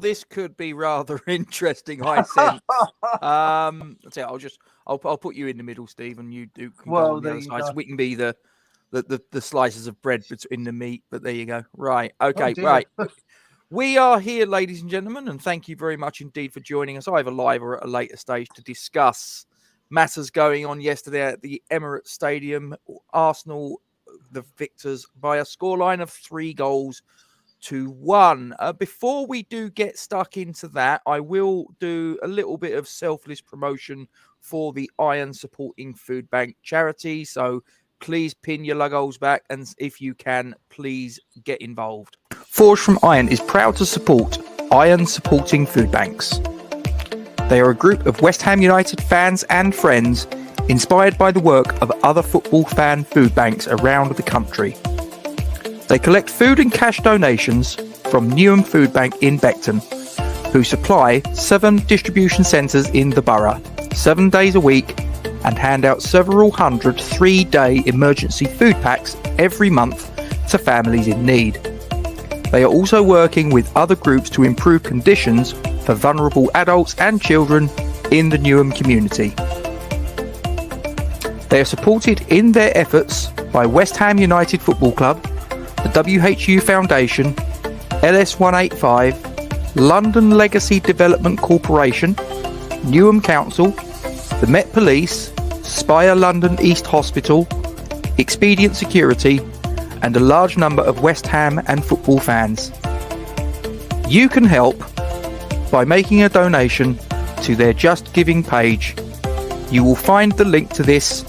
this could be rather interesting, I sense. I'll put you in the middle, Steve, and you can go on the other side. So we can be the slices of bread in the meat. But there you go. Right. Okay. Right. We are here, ladies and gentlemen, and thank you very much indeed for joining us, either live or at a later stage, to discuss matters going on yesterday at the Emirates Stadium. Arsenal, the victors, by a scoreline of 3-1. Before we do get stuck into that, I will do a little bit of selfless promotion for the Iron Supporting Food Bank charity. So please pin your logos back, and if you can, please get involved. Forged from Iron is proud to support Iron Supporting Food Banks. They are a group of West Ham United fans and friends inspired by the work of other football fan food banks around the country. They collect food and cash donations from Newham Food Bank in Beckton, who supply 7 distribution centres in the borough, 7 days a week, and hand out several hundred 3-day emergency food packs every month to families in need. They are also working with other groups to improve conditions for vulnerable adults and children in the Newham community. They are supported in their efforts by West Ham United Football Club, the WHU Foundation, LS185, London Legacy Development Corporation, Newham Council, the Met Police, Spire London East Hospital, Expedient Security, and a large number of West Ham and football fans. You can help by making a donation to their Just Giving page. You will find the link to this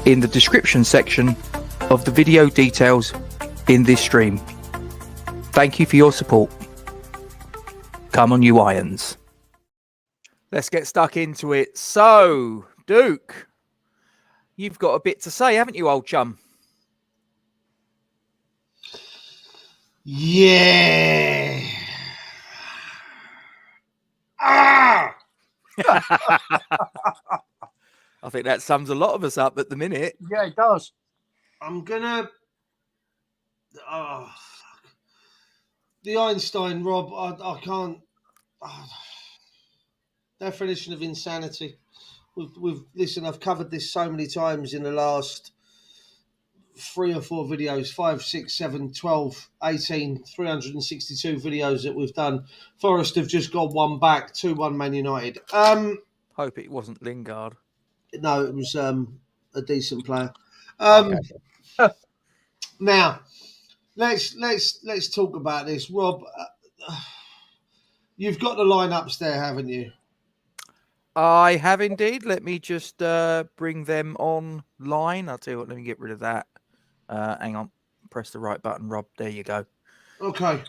in the description section of the video details in this stream. Thank you for your support. Come on, you Irons. Let's get stuck into it. So, Duke, you've got a bit to say, haven't you, old chum? Yeah. Ah! I think that sums a lot of us up at the minute. Yeah, it does. I'm gonna. The Einstein, Rob. I can't. Definition of insanity. Listen. I've covered this so many times in the last 3 or 4 videos, 5, 6, 7, 12, 18, 362 videos that we've done. Forest have just got one back, 2-1 Man United. Hope it wasn't Lingard. No, it was a decent player. Okay. Now, let's talk about this, Rob. You've got the lineups there, haven't you? I have indeed. Let me just bring them online. I'll tell you what. Let me get rid of that. Hang on. Press the right button, Rob. There you go. Okay.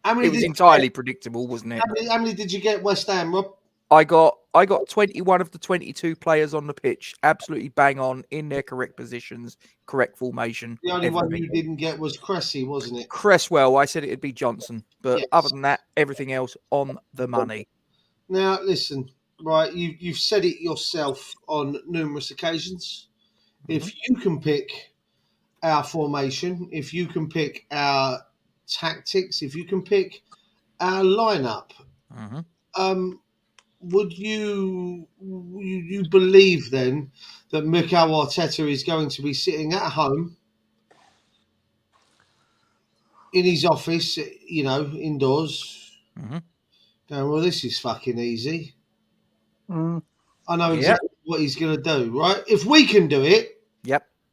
It was entirely predictable, wasn't it? How many did you get West Ham, Rob? I got 21 of the 22 players on the pitch, absolutely bang on, in their correct positions, correct formation. The only one you didn't get was Cressy, wasn't it? Cresswell, I said it'd be Johnson. But yes. Other than that, everything else on the money. Now, listen, right, you've said it yourself on numerous occasions. If you can pick our formation, if you can pick our tactics, if you can pick our lineup, would you believe then that Mikel Arteta is going to be sitting at home in his office, indoors, going, well, this is fucking easy. I know exactly what he's going to do, right? If we can do it,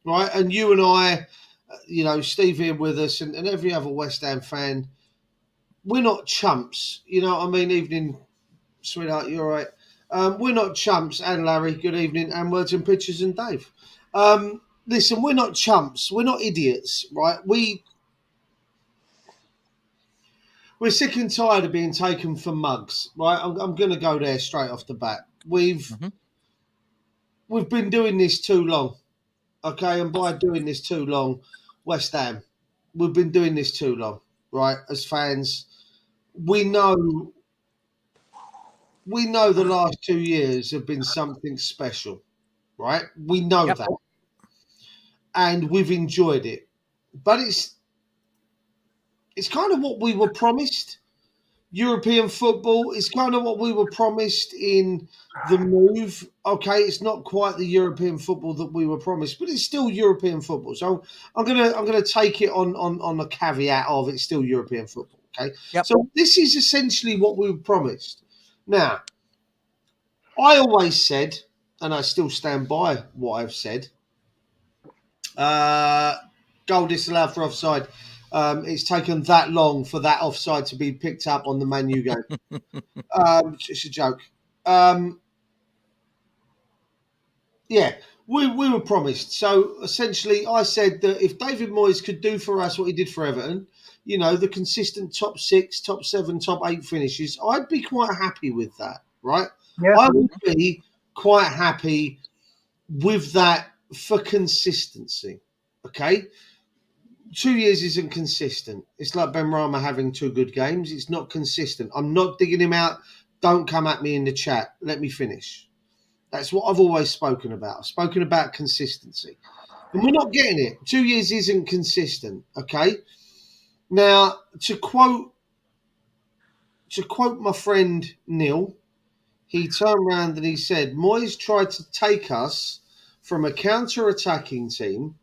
right, and you and I, Steve here with us and every other West Ham fan, we're not chumps. You know what I mean? Evening, sweetheart, you're right. We're not chumps. And Larry, good evening. And Words and Pictures and Dave. Listen, we're not chumps. We're not idiots, right? We're sick and tired of being taken for mugs, right? I'm going to go there straight off the bat. We've been doing this too long, okay? And by doing this too long, West Ham, we've been doing this too long, right? As fans, we know the last 2 years have been something special, right? We know that. And we've enjoyed it. But it's kind of what we were promised. European football is kind of what we were promised in the move. Okay, it's not quite the European football that we were promised, but it's still European football. So I'm gonna take it on the caveat of it's still European football. Okay, so this is essentially what we were promised. Now, I always said, and I still stand by what I've said. Goal disallowed for offside. It's taken that long for that offside to be picked up on the Man U game. It's a joke. Yeah, we were promised. So essentially, I said that if David Moyes could do for us what he did for Everton, you know, the consistent top 6, top 7, top 8 finishes, I'd be quite happy with that, right? Yeah. I would be quite happy with that for consistency. Okay. 2 years isn't consistent. It's like Benrahma having 2 good games. It's not consistent. I'm not digging him out. Don't come at me in the chat. Let me finish. That's what I've always spoken about. I've spoken about consistency. And we're not getting it. 2 years isn't consistent. Okay. Now, to quote my friend Neil, he turned around and he said, Moyes tried to take us from a counter-attacking team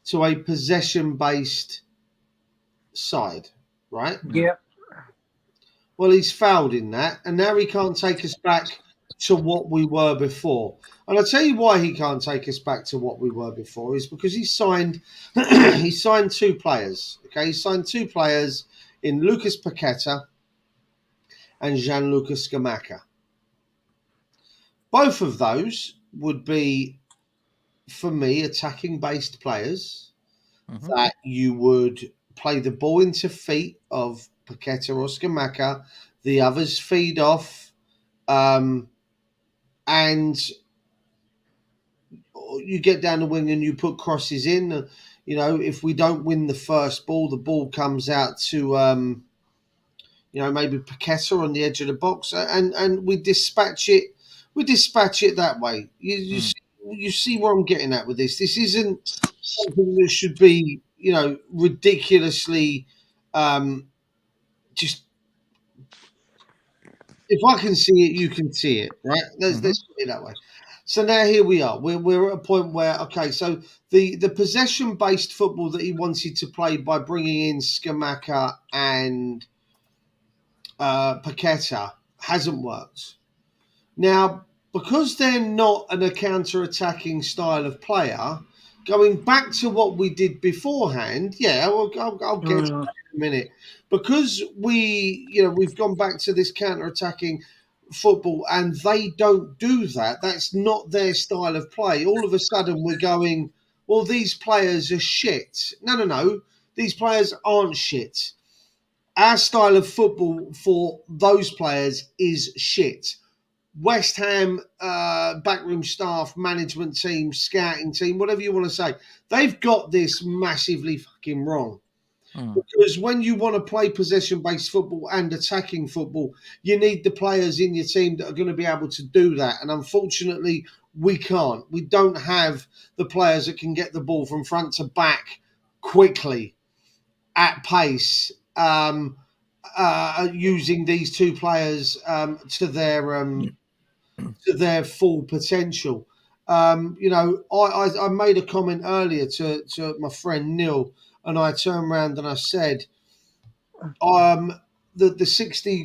to a possession-based side, right? Yeah. Well, he's failed in that, and now he can't take us back to what we were before. And I'll tell you why he can't take us back to what we were before is because he signed 2 players. Okay, he signed 2 players in Lucas Paqueta and Gianluca Scamacca. Both of those would be, for me, attacking-based players that you would play the ball into feet of Paqueta or Scamacca. The others feed off, and you get down the wing and you put crosses in. You know, if we don't win the first ball, the ball comes out to, maybe Paqueta on the edge of the box, and we dispatch it. We dispatch it that way. You see where I'm getting at with this. This isn't something that should be, ridiculously just. If I can see it, you can see it, right? Let's put it that way. So now here we are. We're at a point where, okay, so the possession-based football that he wanted to play by bringing in Scamacca and Paqueta hasn't worked. Now, because they're not a counter-attacking style of player, going back to what we did beforehand, I'll get to that in a minute. Because we've gone back to this counter-attacking football and they don't do that. That's not their style of play. All of a sudden we're going, well, these players are shit. No. These players aren't shit. Our style of football for those players is shit. West Ham backroom staff, management team, scouting team, whatever you want to say, they've got this massively fucking wrong. Because when you want to play possession-based football and attacking football, you need the players in your team that are going to be able to do that. And unfortunately, we can't. We don't have the players that can get the ball from front to back quickly, at pace, using these 2 players to their full potential. I made a comment earlier to my friend Neil, and I turned around and I said, the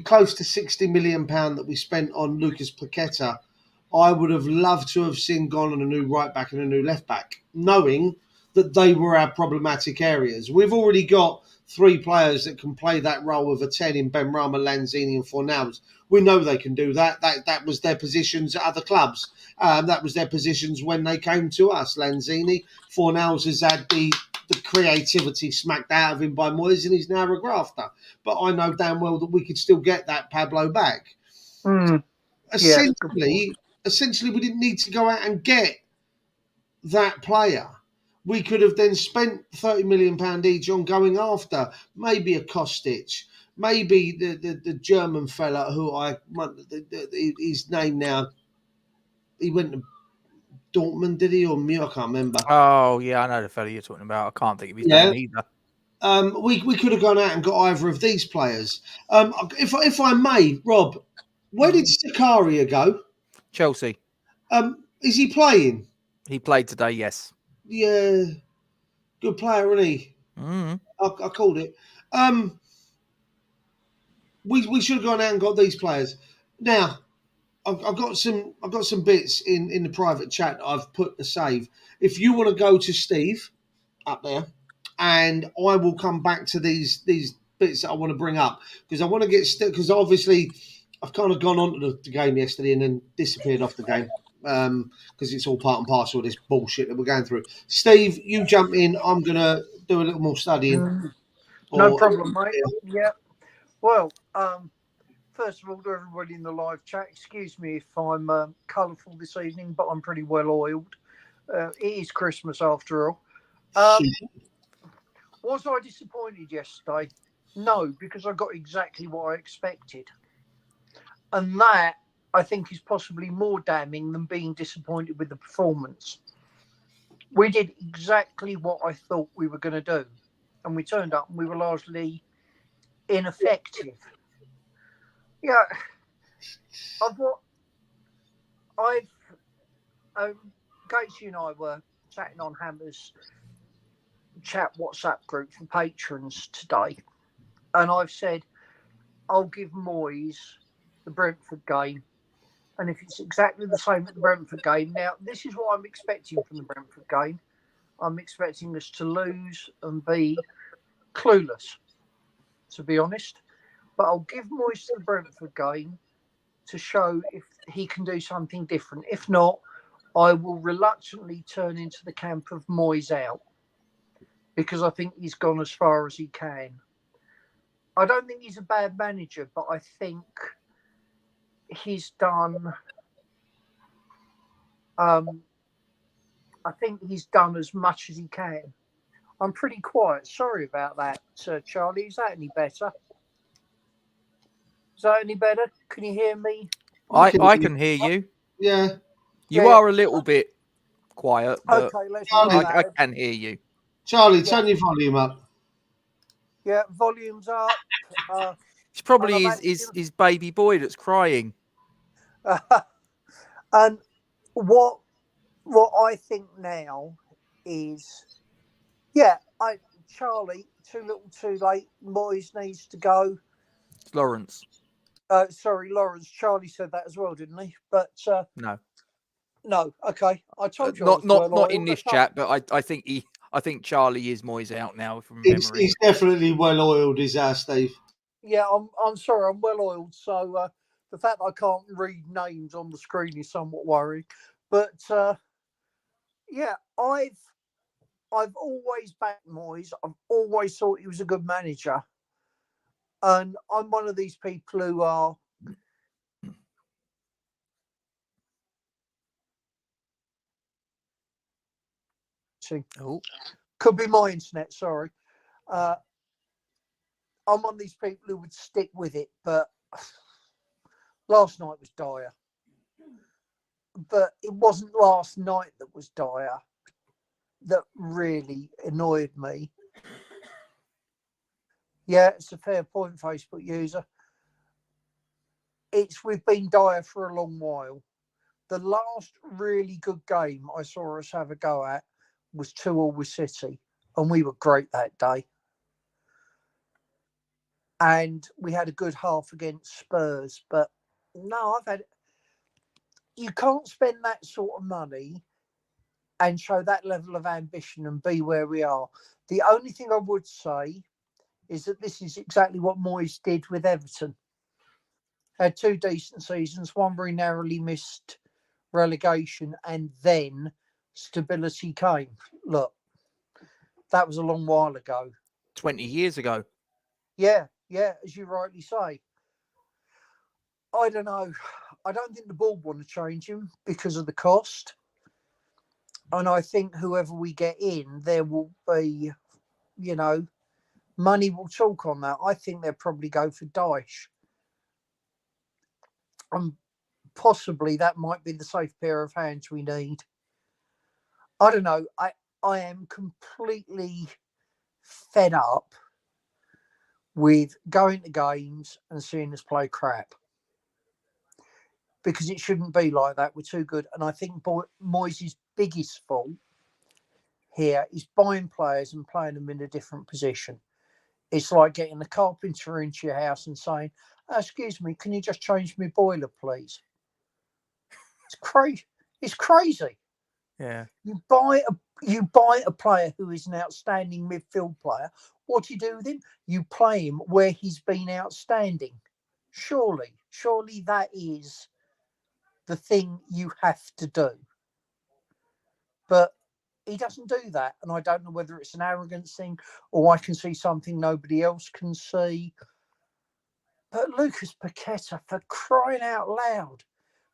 close to £60 million that we spent on Lucas Paqueta, I would have loved to have seen gone on a new right back and a new left back, knowing that they were our problematic areas. We've already got 3 players that can play that role of a 10 in Benrahma, Lanzini and Fornals. We know they can do that. That was their positions at other clubs. That was their positions when they came to us. Lanzini, Fornals has had the creativity smacked out of him by Moyes and he's now a grafter. But I know damn well that we could still get that Pablo back. Essentially, we didn't need to go out and get that player. We could have then spent £30 million each on going after maybe a Kostic, maybe the German fella who his name now, he went to Dortmund, did he, or Mio? I can't remember. Oh, yeah, I know the fella you're talking about. I can't think of his name either. We could have gone out and got either of these players. If I may, Rob, where did Sakaria go? Chelsea. Is he playing? He played today, yes. Yeah, good player, isn't he? Mm. I called it. We should have gone out and got these players. Now, I've got some bits in the private chat that I've put to save. If you want to go to Steve up there, and I will come back to these bits that I want to bring up because I want to get because obviously I've kind of gone on to the game yesterday and then disappeared off the game because it's all part and parcel of this bullshit that we're going through. Steve, you jump in. I'm gonna do a little more studying. No problem, mate. Yeah. Well, first of all, to everybody in the live chat, excuse me if I'm colourful this evening, but I'm pretty well oiled. It is Christmas after all. Was I disappointed yesterday? No, because I got exactly what I expected. And that, I think, is possibly more damning than being disappointed with the performance. We did exactly what I thought we were going to do. And we turned up and we were largely ineffective. Yeah. Gatesy and I were chatting on Hammer's chat WhatsApp group for patrons today, and I've said I'll give Moyes the Brentford game, and if it's exactly the same at the Brentford game, now this is what I'm expecting from the Brentford game. I'm expecting us to lose and be clueless, to be honest, but I'll give Moyes the Brentford game to show if he can do something different. If not, I will reluctantly turn into the camp of Moyes out because I think he's gone as far as he can. I don't think he's a bad manager, but I think he's done. I think he's done as much as he can. I'm pretty quiet. Sorry about that, Charlie. Is that any better? Is that any better? Can you hear me? I can hear you. Yeah. You are a little bit quiet, but okay, let's I can hear you. Charlie, turn your volume up. Yeah, volume's up. It's probably his baby boy that's crying. And what I think now is, Charlie, too little, too late. Moyes needs to go. It's Lawrence. Sorry, Lawrence. Charlie said that as well, didn't he? But no. Okay, I told you. Not in this chat, but I think Charlie is Moyes out now from memory. He's definitely well oiled, is our Steve. Yeah, I'm sorry, I'm well oiled. So the fact that I can't read names on the screen is somewhat worrying. But I've always backed Moyes. I've always thought he was a good manager, and I'm one of these people who are. Could be my internet, sorry. I'm one of these people who would stick with it, but last night was dire. But it wasn't last night that was dire that really annoyed me. Yeah, it's a fair point, Facebook user. We've been dire for a long while. The last really good game I saw us have a go at was 2-2 with City, and we were great that day. And we had a good half against Spurs, but no, you can't spend that sort of money and show that level of ambition and be where we are. The only thing I would say is that this is exactly what Moyes did with Everton. Had 2 decent seasons, one very narrowly missed relegation, and then stability came. Look, that was a long while ago. 20 years ago. Yeah, as you rightly say. I don't know. I don't think the board want to change him because of the cost. And I think whoever we get in, there will be, money will talk on that. I think they'll probably go for Dyche. And possibly that might be the safe pair of hands we need. I don't know. I am completely fed up with going to games and seeing us play crap. Because it shouldn't be like that. We're too good. And I think Moyes' biggest fault here is buying players and playing them in a different position. It's like getting the carpenter into your house and saying, excuse me, can you just change my boiler, please? It's crazy. It's crazy. Yeah. You buy a player who is an outstanding midfield player. What do you do with him? You play him where he's been outstanding. Surely that is the thing you have to do. But he doesn't do that. And I don't know whether it's an arrogance thing or I can see something nobody else can see. But Lucas Paqueta, for crying out loud,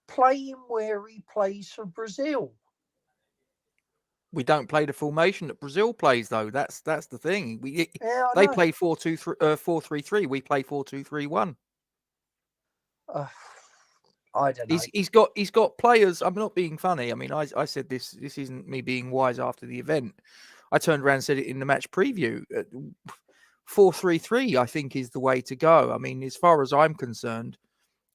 play him where he plays for Brazil. We don't play the formation that Brazil plays, though. That's the thing. They know. play 4-3-3. We play 4-2-3-1. I don't know. He's got players. I'm not being funny. I mean, I said this isn't me being wise after the event. I turned around and said it in the match preview. 4-3-3, I think, is the way to go. I mean, as far as I'm concerned,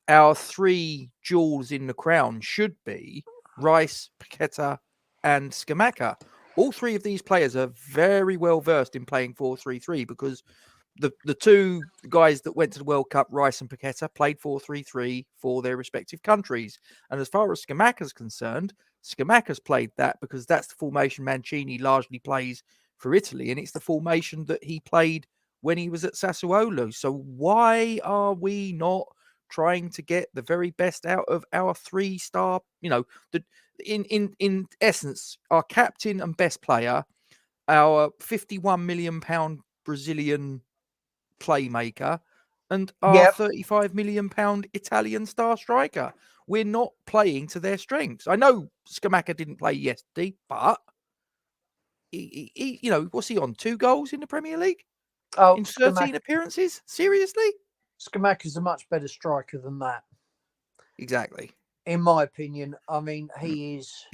our three jewels in the crown should be Rice, Paqueta, and Scamacca. All three of these players are very well versed in playing 4-3-3 because the two guys that went to the World Cup, Rice and Paqueta, played 4-3-3 for their respective countries. And as far as Scamacca's concerned, Scamacca's played that because that's the formation Mancini largely plays for Italy, and it's the formation that he played when he was at Sassuolo. So why are we not trying to get the very best out of our three-star, in essence, our captain and best player, our £51 million Brazilian playmaker, and our £35 million Italian star striker? We're not playing to their strengths. I know Scamacca didn't play yesterday, but he what's he on? 2 goals in the Premier League? In 13 appearances? Seriously? Scamacca's a much better striker than that. Exactly. In my opinion. I mean, he is...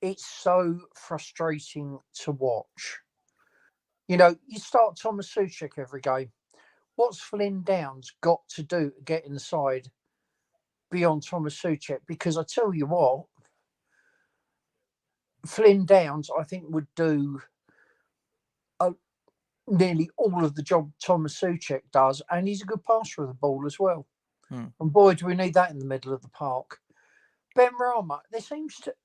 it's so frustrating to watch. You start Thomas Souček every game. What's Flynn Downs got to do to get inside beyond Thomas Souček? Because I tell you what, Flynn Downs, I think, would do nearly all of the job Thomas Souček does, and he's a good passer of the ball as well. And boy, do we need that in the middle of the park. Ben Rama,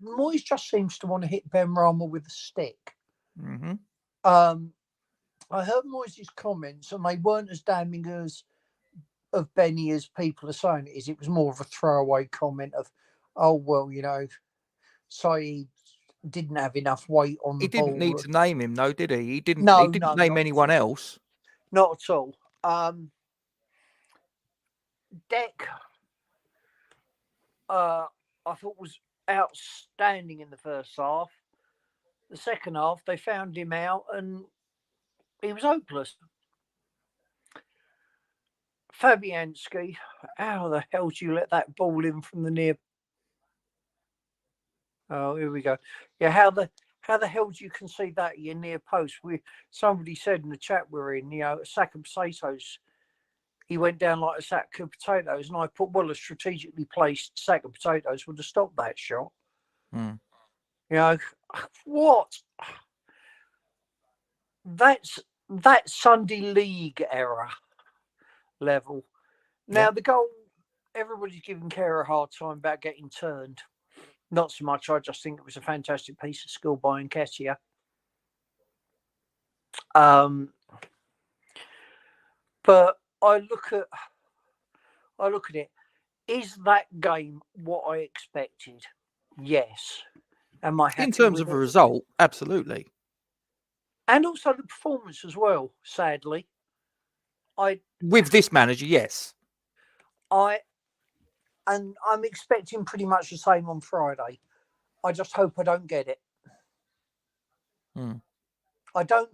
Moyes just seems to want to hit Ben Rama with a stick. Mm-hmm. I heard Moyes' comments, and they weren't as damning of Benny as people are saying it is. It was more of a throwaway comment of, oh, well, Saeed didn't have enough weight on the ball. He didn't need to name him, though, did he? He didn't name anyone else. Not at all. Deck, I thought, was outstanding in the first half. The second half, they found him out, and he was hopeless. Fabianski, how the hell do you let that ball in from the near? Oh, here we go. Yeah, how the hell do you concede that at your near post? Somebody said in the chat we're in, a sack of potatoes. He went down like a sack of potatoes, and I put, well, a strategically placed sack of potatoes would have stopped that shot. What? That's Sunday League error level. Now, the goal, everybody's giving Kerr a hard time about getting turned. Not so much. I just think it was a fantastic piece of skill by Nketiah. But I look at it. Is that game what I expected? Yes. Am I happy in terms of a result? Absolutely. And also the performance as well, sadly. With this manager, yes. And I'm expecting pretty much the same on Friday. I just hope I don't get it. I don't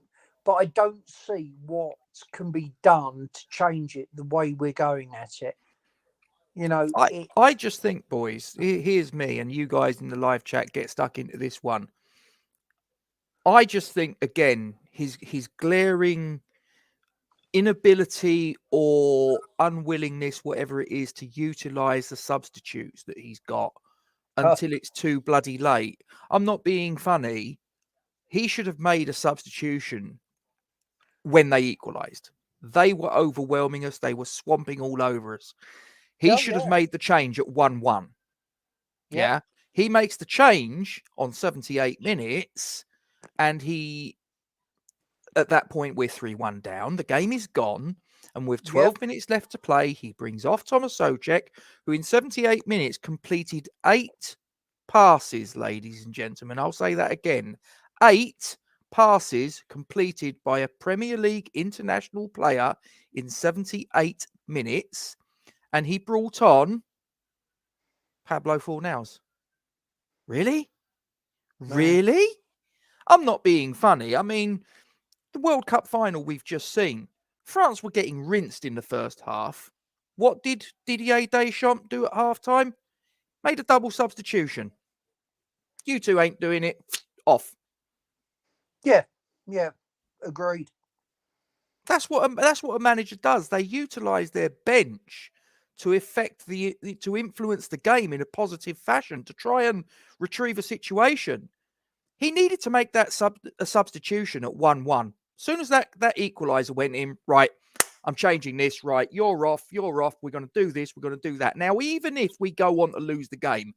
see what can be done to change it the way we're going at it. I just think, boys, here's me, and you guys in the live chat get stuck into this one. I just think, again, his glaring inability or unwillingness, whatever it is, to utilise the substitutes that he's got until it's too bloody late. I'm not being funny. He should have made a substitution when they equalised. They were overwhelming us. They were swamping all over us. He should have made the change at 1-1. Yeah. He makes the change on 78 minutes, and at that point, we're 3-1 down. The game is gone. And with 12 minutes left to play, he brings off Thomas Souček, who in 78 minutes completed 8 passes, ladies and gentlemen. I'll say that again. 8 passes completed by a Premier League international player in 78 minutes. And he brought on Pablo Fornals. Really? No. Really? I'm not being funny. I mean, the World Cup final we've just seen, France were getting rinsed in the first half. What did Didier Deschamps do at halftime? Made a double substitution. You two ain't doing it. Off. Yeah, agreed. That's what a manager does. They utilise their bench to to influence the game in a positive fashion, to try and retrieve a situation. He needed to make that a substitution at 1-1. As soon as that equaliser went in, right, I'm changing this, right, you're off, we're going to do this, we're going to do that. Now, even if we go on to lose the game,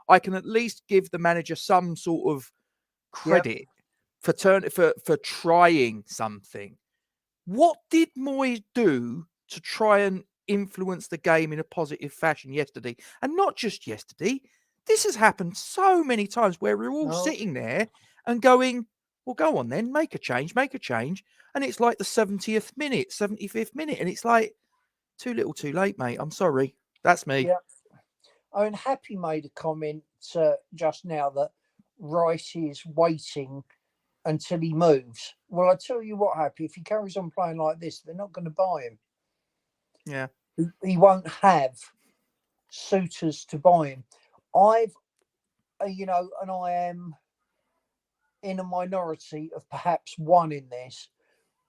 I can at least give the manager some sort of credit for trying something. What did Moyes do to try and influence the game in a positive fashion yesterday? And not just yesterday. This has happened so many times where we're all sitting there and going, well, go on then, make a change. And it's like the 70th minute, 75th minute. And it's like, too little, too late, mate. I'm sorry. That's me. Yeah. I mean, Happy made a comment just now that Rice is waiting until he moves. Well, I tell you what, Happy, if he carries on playing like this, they're not going to buy him. Yeah. He won't have suitors to buy him. And I am in a minority of perhaps one in this.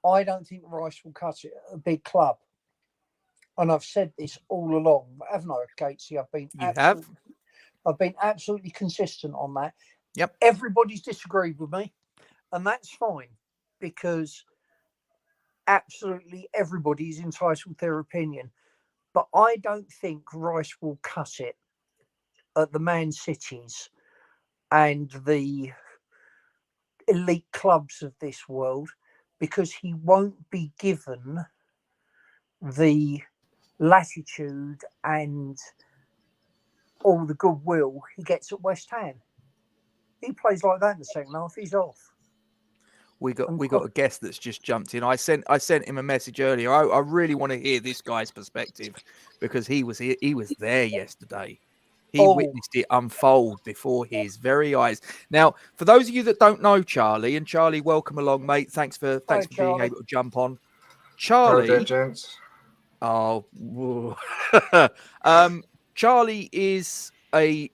I don't think Rice will cut it at a big club. And I've said this all along, haven't I, Gatesy? I've been absolutely consistent on that. Yep. Everybody's disagreed with me, and that's fine, because absolutely everybody is entitled to their opinion. But I don't think Rice will cut it at the Man Cities and the elite clubs of this world, because he won't be given the latitude and all the goodwill he gets at West Ham. He plays like that in the second half, he's off. We got a guest that's just jumped in. I sent him a message earlier. I really want to hear this guy's perspective, because he was there yesterday. He witnessed it unfold before his very eyes. Now, for those of you that don't know Charlie, and Charlie, welcome along, mate. Thanks for being able to jump on. Charlie, there, gents. Charlie is a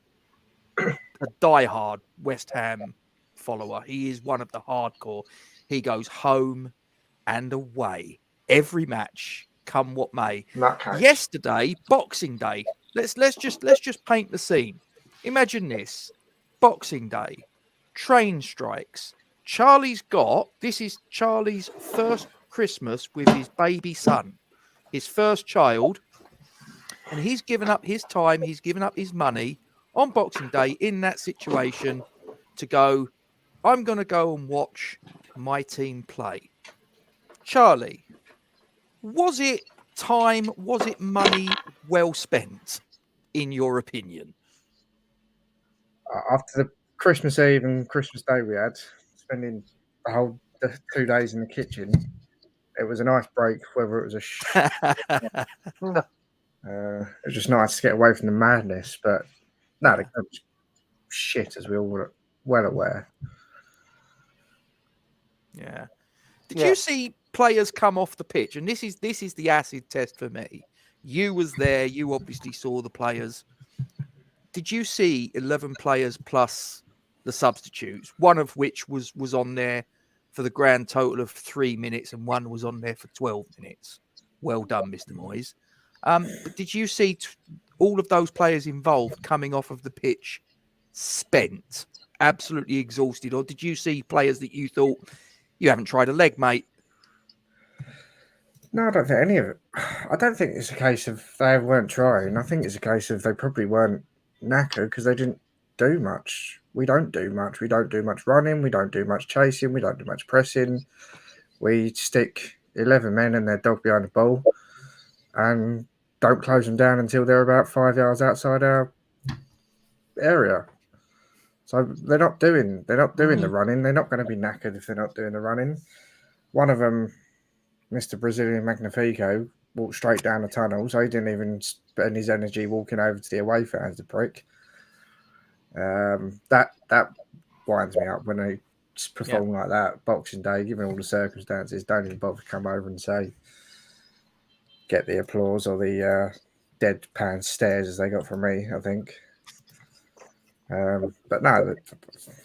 diehard West Ham follower. He is one of the hardcore. He goes home and away every match, come what may. Yesterday, Boxing Day. Let's just paint the scene. Imagine this: Boxing Day, train strikes. This is Charlie's first Christmas with his baby son, his first child, and he's given up his time, he's given up his money on Boxing Day in that situation to go, I'm going to go and watch my team play. Charlie, was it time, was it money well spent, in your opinion? After the Christmas Eve and Christmas Day we had, spending the 2 days in the kitchen, it was a nice break, whether it was it was just nice to get away from the madness. But no, the game was shit, as we all were well aware. Yeah. Did you see players come off the pitch? And this is the acid test for me. You was there. You obviously saw the players. Did you see 11 players plus the substitutes, one of which was on there for the grand total of 3 minutes and one was on there for 12 minutes. Well done, Mr. Moyes. But did you see all of those players involved coming off of the pitch spent, absolutely exhausted? Or did you see players that you thought, you haven't tried a leg, mate? No, I don't think any of it. I don't think it's a case of they weren't trying. I think it's a case of they probably weren't knackered because they didn't do much. We don't do much. We don't do much running. We don't do much chasing. We don't do much pressing. We stick 11 men and their dog behind the ball and don't close them down until they're about 5 yards outside our area. So they're not doing the running. They're not going to be knackered if they're not doing the running. One of them, Mr. Brazilian Magnifico, walked straight down the tunnel, so he didn't even spend his energy walking over to the away fans, the prick. That winds me up when they perform like that. Boxing Day, given all the circumstances, don't even bother to come over and say, get the applause or the deadpan stares as they got from me, I think. But no,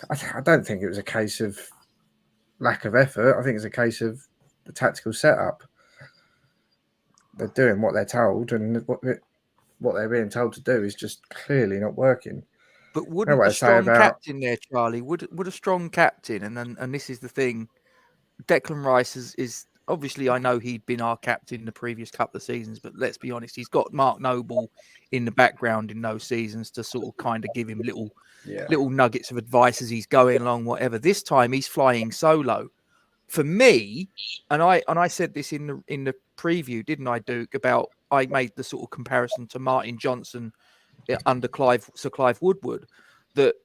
I don't think it was a case of lack of effort. I think it's a case of the tactical setup. They're doing what they're told, and what they're being told to do is just clearly not working. But wouldn't a strong captain there, Charlie? Would a strong captain, and this is the thing, Declan Rice is obviously, I know he'd been our captain in the previous couple of seasons, but let's be honest, he's got Mark Noble in the background in those seasons to sort of kind of give him little nuggets of advice as he's going along, whatever. This time he's flying solo. For me, and I said this in the preview, didn't I, Duke? About I made the sort of comparison to Martin Johnson under Sir Clive Woodward, that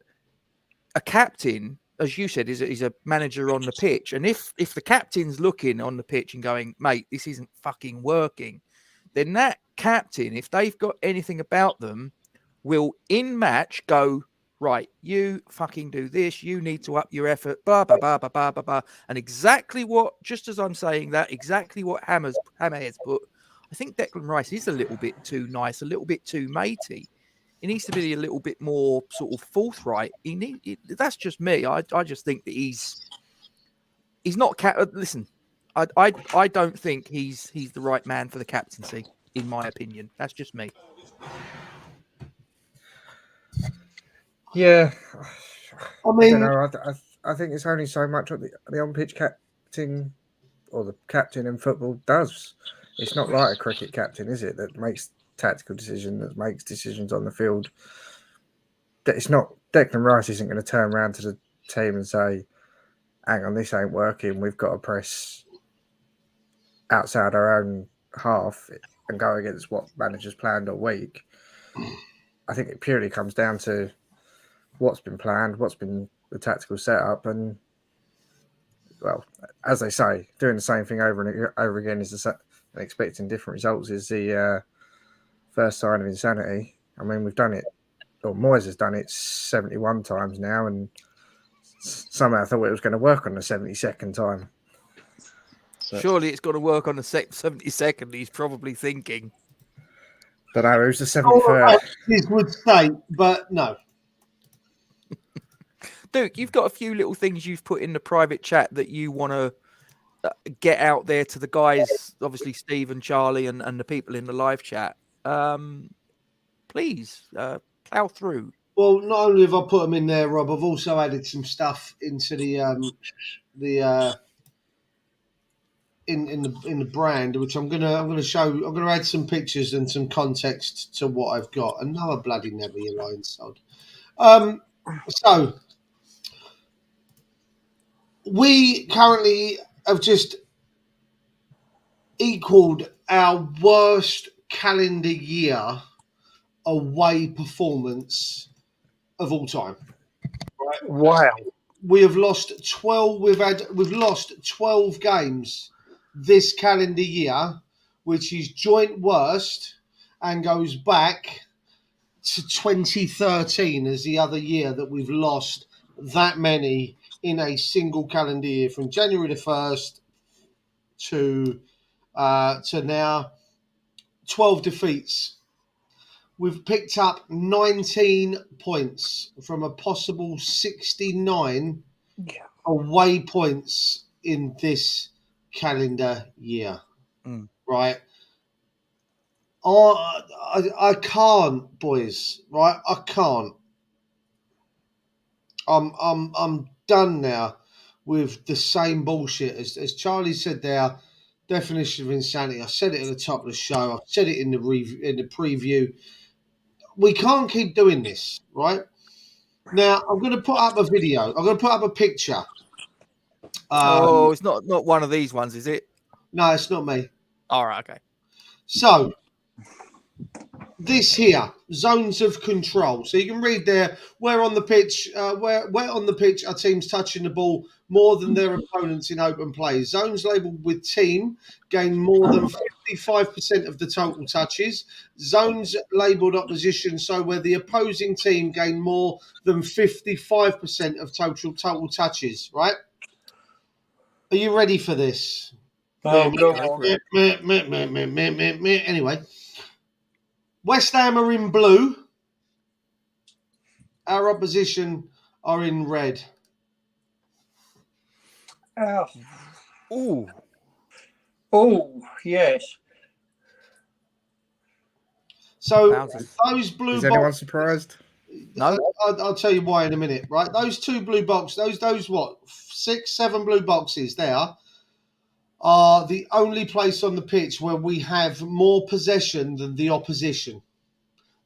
a captain, as you said, is a manager on the pitch, and if the captain's looking on the pitch and going, mate, this isn't fucking working, then that captain, if they've got anything about them, will in match go, right, you fucking do this, you need to up your effort, blah, blah, blah, blah, blah, blah, blah. And exactly what, just as I'm saying that, exactly what Hammerhead's put, I think Declan Rice is a little bit too nice, a little bit too matey. He needs to be a little bit more sort of forthright. That's just me. I just think that he's not... Listen, I don't think he's the right man for the captaincy, in my opinion. That's just me. Yeah, I mean, I don't know. I think it's only so much what the on-pitch captain or the captain in football does. It's not like a cricket captain, is it? That makes tactical decisions, that makes decisions on the field. It's not. Declan Rice isn't going to turn around to the team and say, "Hang on, this ain't working. We've got to press outside our own half and go against what managers planned all week." I think it purely comes down to what's been planned, what's been the tactical setup, and, well, as they say, doing the same thing over and over again is and expecting different results is the first sign of insanity. I mean, we've done it, or Moyes has done it 71 times now, and somehow I thought it was going to work on the 72nd time. But surely it's got to work on the 72nd, he's probably thinking. But no, it was the 73rd. This would say, but no. Duke, you've got a few little things you've put in the private chat that you want to get out there to the guys, obviously Steve and Charlie and the people in the live chat. Please plow through. Well, not only have I put them in there, Rob, I've also added some stuff into the brand, which I'm gonna show. I'm gonna add some pictures and some context to what I've got. Another bloody never you lying sod. So we currently have just equaled our worst calendar year away performance of all time. Right? Wow. We have lost 12. We've lost 12 games this calendar year, which is joint worst and goes back to 2013 as the other year that we've lost that many in a single calendar year, from January the 1st to now, 12 defeats. we've picked up 19 points from a possible 69 away points in this calendar year. Right? I can't, boys. Right? I can't. I'm done now with the same bullshit as Charlie said there. Definition of insanity. I said it at the top of the show. I said it in the preview. We can't keep doing this, right? Now I'm going to put up a video. I'm going to put up a picture. It's not one of these ones, is it? No, it's not me. All right, okay. So this here, zones of control. So you can read there, where on the pitch, where on the pitch are teams touching the ball more than their opponents in open play. Zones labelled with team gain more than 55% of the total touches. Zones labelled opposition, so where the opposing team gain more than 55% of total touches, right? Are you ready for this? Anyway. West Ham are in blue. Our opposition are in red. Oh, yes. So those blue boxes. Is anyone surprised? No. I'll tell you why in a minute, right? Those two blue boxes, those what, 6, 7 blue boxes there are the only place on the pitch where we have more possession than the opposition.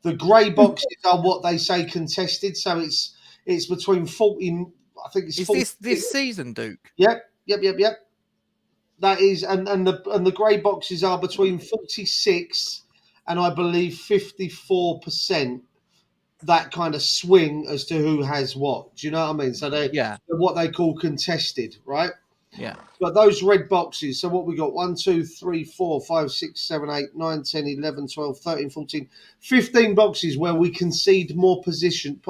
The grey boxes are what they say contested, so it's between 40. I think it's. Is this season, Duke? Yep. That is, and the grey boxes are between 46 and I believe 54%. That kind of swing as to who has what. Do you know what I mean? So they're what they call contested, right? Yeah. But those red boxes, so what we got? 1, 2, 3, 4, 5, 6, 7, 8, 9, 10, 11, 12, 13, 14, 15 boxes where we concede more possession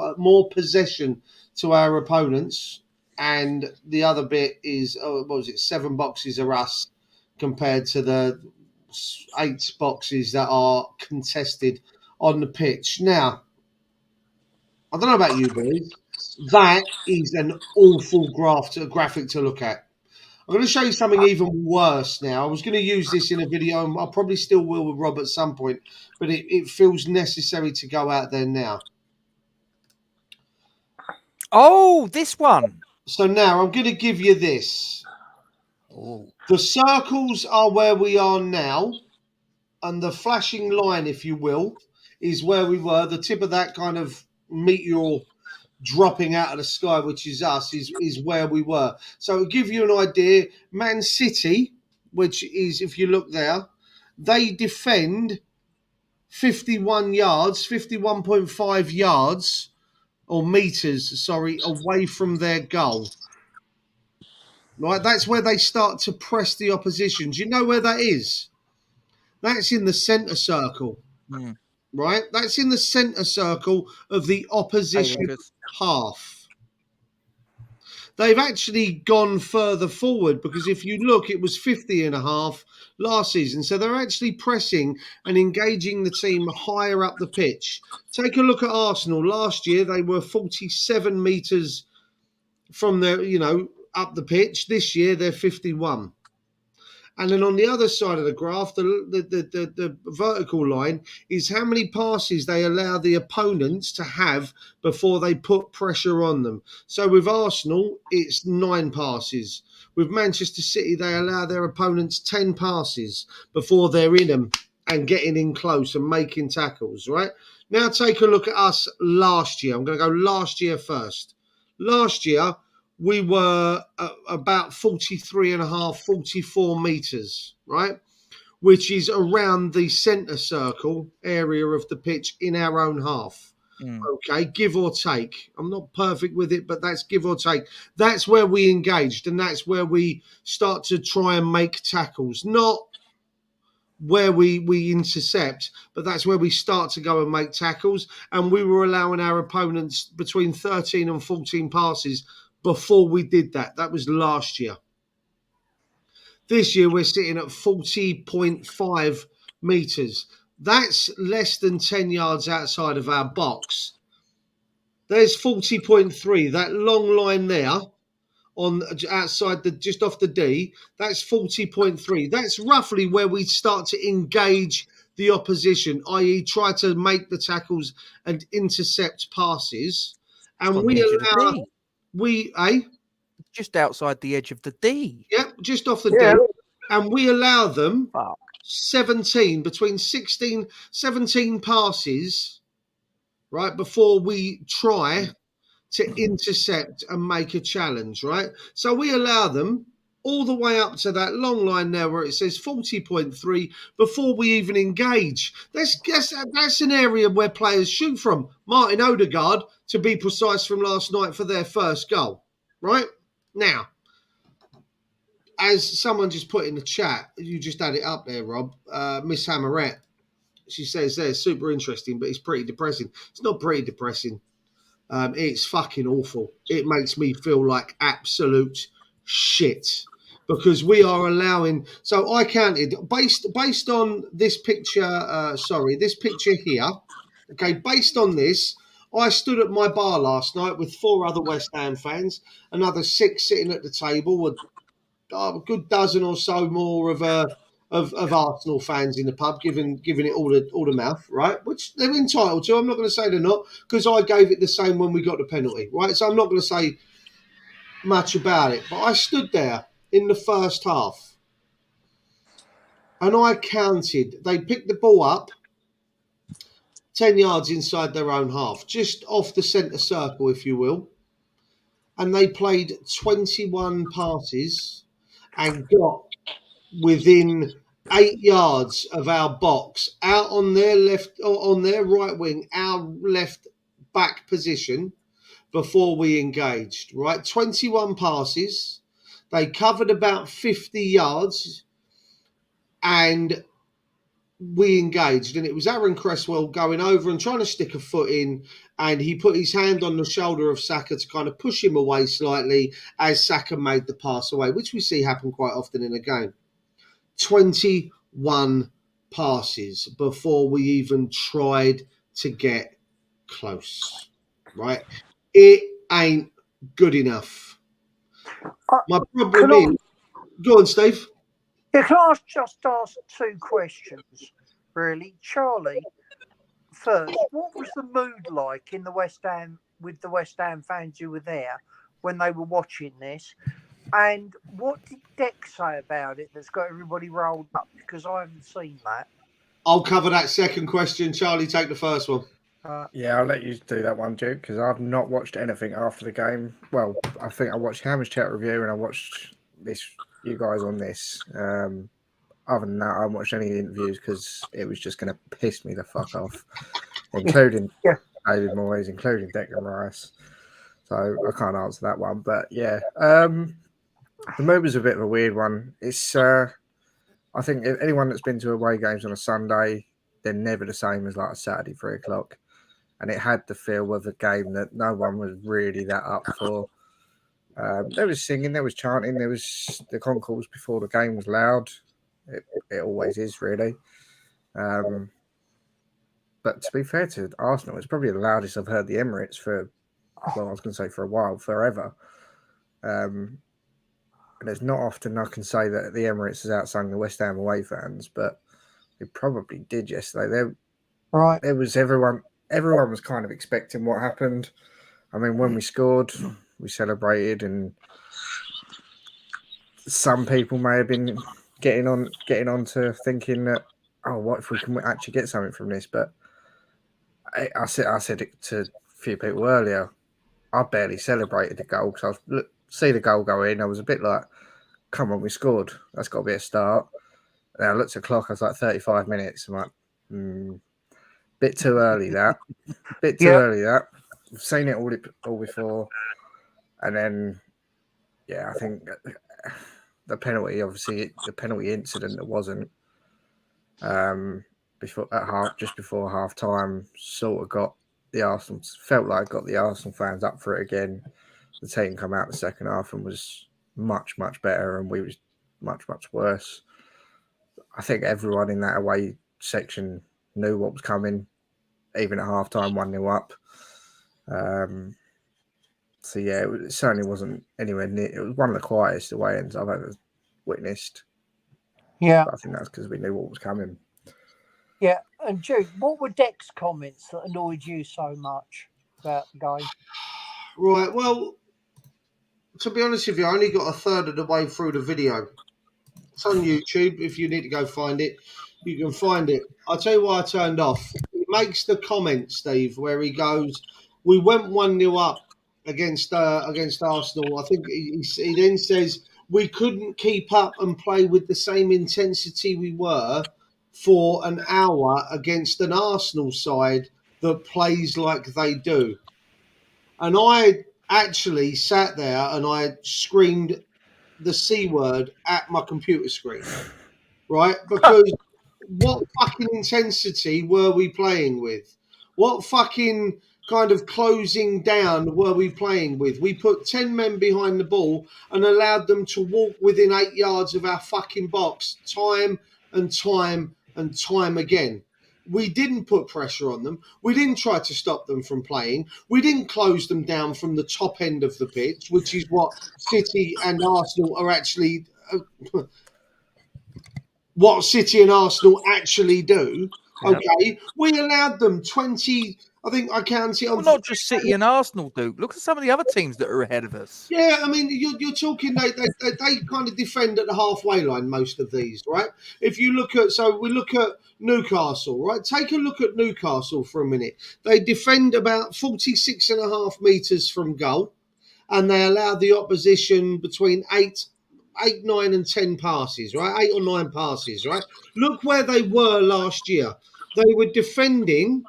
to our opponents. And the other bit is, 7 boxes are us compared to the 8 boxes that are contested on the pitch. Now, I don't know about you boys. That is an awful graphic to look at. I'm going to show you something even worse now. I was going to use this in a video, and I probably still will with Rob at some point, but it feels necessary to go out there now. Oh, this one. So now I'm going to give you this. Oh. The circles are where we are now, and the flashing line, if you will, is where we were. The tip of that kind of meteor dropping out of the sky, which is us, is where we were. So to give you an idea, Man City, which is, if you look there, they defend 51.5 yards or meters, away from their goal. Right, that's where they start to press the opposition. Do you know where that is? That's in the centre circle. Right? That's in the centre circle of the opposition half. They've actually gone further forward because if you look, it was 50.5 last season. So they're actually pressing and engaging the team higher up the pitch. Take a look at Arsenal. Last year, they were 47 metres from their, up the pitch. This year, they're 51. And then on the other side of the graph, the vertical line is how many passes they allow the opponents to have before they put pressure on them. So with Arsenal, it's 9 passes. With Manchester City, they allow their opponents 10 passes before they're in them and getting in close and making tackles, right? Now take a look at us last year. I'm going to go last year first. Last year, we were about 43.5, 44 metres, right? Which is around the centre circle area of the pitch in our own half. Okay, give or take. I'm not perfect with it, but that's give or take. That's where we engaged, and that's where we start to try and make tackles. Not where we intercept, but that's where we start to go and make tackles. And we were allowing our opponents between 13 and 14 passes before we did that. That was last year. This year, we're sitting at 40.5 metres. That's less than 10 yards outside of our box. There's 40.3, that long line there on outside just off the D, that's 40.3. That's roughly where we start to engage the opposition, i.e. try to make the tackles and intercept passes. And on the edge of the D. Just outside the edge of the D. Yep, just off the D. And we allow them 17 passes, right, before we try to intercept and make a challenge, right? So we allow them all the way up to that long line there where it says 40.3 before we even engage. That's an area where players shoot from. Martin Odegaard, to be precise, from last night for their first goal, right? Now, as someone just put in the chat, you just had it up there, Rob, Miss Hammerette, she says there, super interesting, but it's pretty depressing. It's not pretty depressing. It's fucking awful. It makes me feel like absolute shit because we are allowing. So I counted based on this picture. This picture here. Okay, based on this, I stood at my bar last night with 4 other West Ham fans, another 6 sitting at the table, with a good dozen or so more of Arsenal fans in the pub, giving it all the mouth, right? Which they're entitled to. I'm not going to say they're not, because I gave it the same when we got the penalty, right? So I'm not going to say much about it. But I stood there in the first half, and I counted. They picked the ball up 10 yards inside their own half, just off the centre circle, if you will, and they played 21 passes and got within 8 yards of our box, out on their left or on their right wing, our left back position, before we engaged, right? 21 passes. They covered about 50 yards and we engaged. And it was Aaron Cresswell going over and trying to stick a foot in, and he put his hand on the shoulder of Saka to kind of push him away slightly as Saka made the pass away, which we see happen quite often in a game. 21 passes before we even tried to get close, right? It ain't good enough. My problem is... Go on, Steve. Yeah, can I just ask 2 questions, really? Charlie, first, what was the mood like in the West Ham, with the West Ham fans who were there when they were watching this? And what did Deck say about it that's got everybody rolled up? Because I haven't seen that. I'll cover that second question. Charlie, take the first one. Yeah, I'll let you do that one, Duke, because I've not watched anything after the game. Well, I think I watched Hammer's chat review and I watched you guys on this. Other than that, I haven't watched any interviews because it was just going to piss me the fuck off, including David Moyes, including Declan Rice. So I can't answer that one. But yeah, the mood was a bit of a weird one. It's I think if anyone that's been to away games on a Sunday, they're never the same as like a Saturday 3 o'clock. And it had the feel of a game that no one was really that up for. There was singing, there was chanting, there was the concourse before the game was loud. It always is, really. But to be fair to Arsenal, it's probably the loudest I've heard the Emirates for, well, I was going to say for a while, forever. And it's not often I can say that the Emirates has outsung the West Ham away fans, but it probably did yesterday. There was everyone was kind of expecting what happened. I mean, when we scored, we celebrated, and some people may have been getting on to thinking that, oh, what if we can actually get something from this? But I said it to a few people earlier. I barely celebrated the goal because I see the goal go in. I was a bit like, come on, we scored. That's got to be a start. And I looked at the clock. I was like, 35 minutes. I'm like, bit too early that. Bit too early that. We've seen it all before. And then, yeah, I think the penalty, obviously, the penalty incident that wasn't just before half time, sort of felt like got the Arsenal fans up for it again. The team come out the second half and was much, much better, and we was much, much worse. I think everyone in that away section knew what was coming, even at half-time, 1-0 up. So, yeah, it certainly wasn't anywhere near. It was one of the quietest away ends I've ever witnessed. Yeah. But I think that's because we knew what was coming. Yeah. And Jude, what were Deck's comments that annoyed you so much about the game? Right, well, to be honest with you, I only got a third of the way through the video. It's on YouTube. If you need to go find it, you can find it. I'll tell you why I turned off. He makes the comment, Steve, where he goes, we went 1-0 up against Arsenal. I think he then says, we couldn't keep up and play with the same intensity we were for an hour against an Arsenal side that plays like they do. And I actually sat there and I screamed the C word at my computer screen, right? Because what fucking intensity were we playing with? What fucking kind of closing down were we playing with? We put 10 men behind the ball and allowed them to walk within 8 yards of our fucking box time and time and time again. We didn't put pressure on them. We didn't try to stop them from playing. We didn't close them down from the top end of the pitch, which is what City and Arsenal are actually... what City and Arsenal actually do. Yep. Okay, we allowed them 20. I think I counted on. Well, not just City and Arsenal, Duke. Look at some of the other teams that are ahead of us. Yeah, I mean, you're talking. They kind of defend at the halfway line. Most of these, right? If you look at, so we look at Newcastle, right? Take a look at Newcastle for a minute. They defend about 46.5 meters from goal, and they allow the opposition between 8, 9 and 10 passes, right? 8 or 9 passes, right? Look where they were last year. They were defending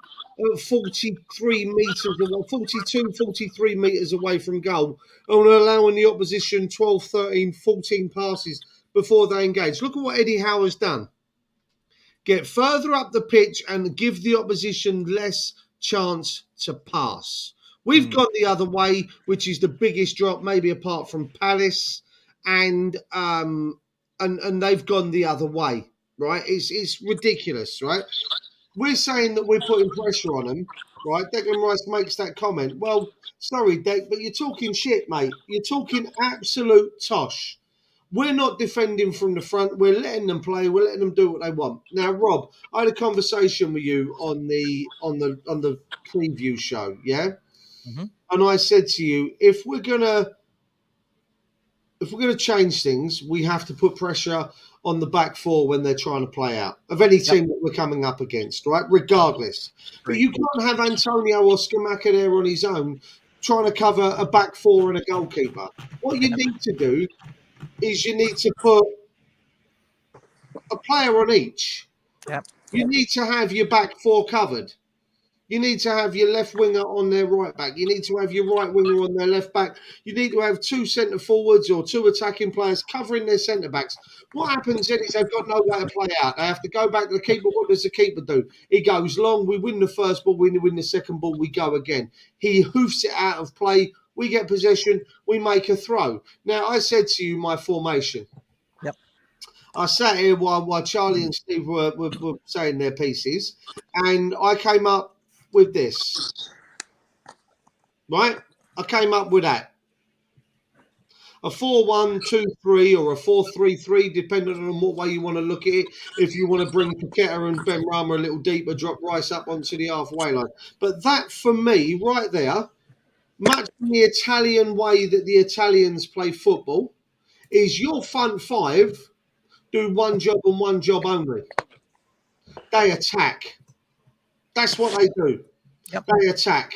43 metres, 42, 43 metres away from goal and allowing the opposition 12, 13, 14 passes before they engage. Look at what Eddie Howe has done. Get further up the pitch and give the opposition less chance to pass. We've gone the other way, which is the biggest drop, maybe apart from Palace, and they've gone the other way, right? It's ridiculous, right? We're saying that we're putting pressure on them, right? Declan Rice makes that comment. Well, sorry, Dec, but you're talking shit, mate. You're talking absolute tosh. We're not defending from the front. We're letting them play. We're letting them do what they want. Now, Rob, I had a conversation with you on the preview show, yeah? Mm-hmm. And I said to you, if we're gonna change things, we have to put pressure on the back four when they're trying to play out of any team that we're coming up against, right? Regardless. But you can't have Antonio or Scamacca there on his own trying to cover a back four and a goalkeeper. What you need to do is you need to put a player on each. Yep. You need to have your back four covered. You need to have your left winger on their right back. You need to have your right winger on their left back. You need to have 2 centre forwards or 2 attacking players covering their centre backs. What happens then is they've got no way to play out. They have to go back to the keeper. What does the keeper do? He goes long. We win the first ball. We win the second ball. We go again. He hoofs it out of play. We get possession. We make a throw. Now, I said to you my formation. Yep. I sat here while Charlie and Steve were saying their pieces, and I came up with this, right? I came up with that. A 4-1-2-3 or a 4-3-3, depending on what way you want to look at it. If you want to bring Paqueta and Ben Rama a little deeper, drop Rice up onto the halfway line. But that, for me, right there, much in the Italian way that the Italians play football, is your front five do one job and one job only. They attack. That's what they do. Yep. They attack.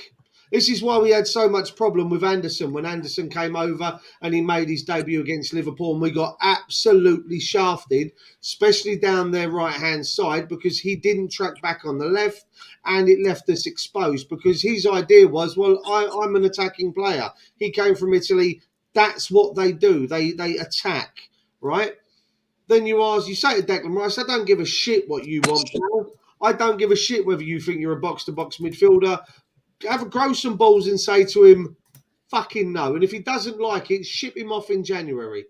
This is why we had so much problem with Anderson when Anderson came over and he made his debut against Liverpool, and we got absolutely shafted, especially down their right-hand side, because he didn't track back on the left and it left us exposed, because his idea was, well, I'm an attacking player. He came from Italy. That's what they do. They attack, right? Then you say to Declan Rice, I don't give a shit what you want, pal. I don't give a shit whether you think you're a box-to-box midfielder. Grow some balls and say to him, fucking no. And if he doesn't like it, ship him off in January.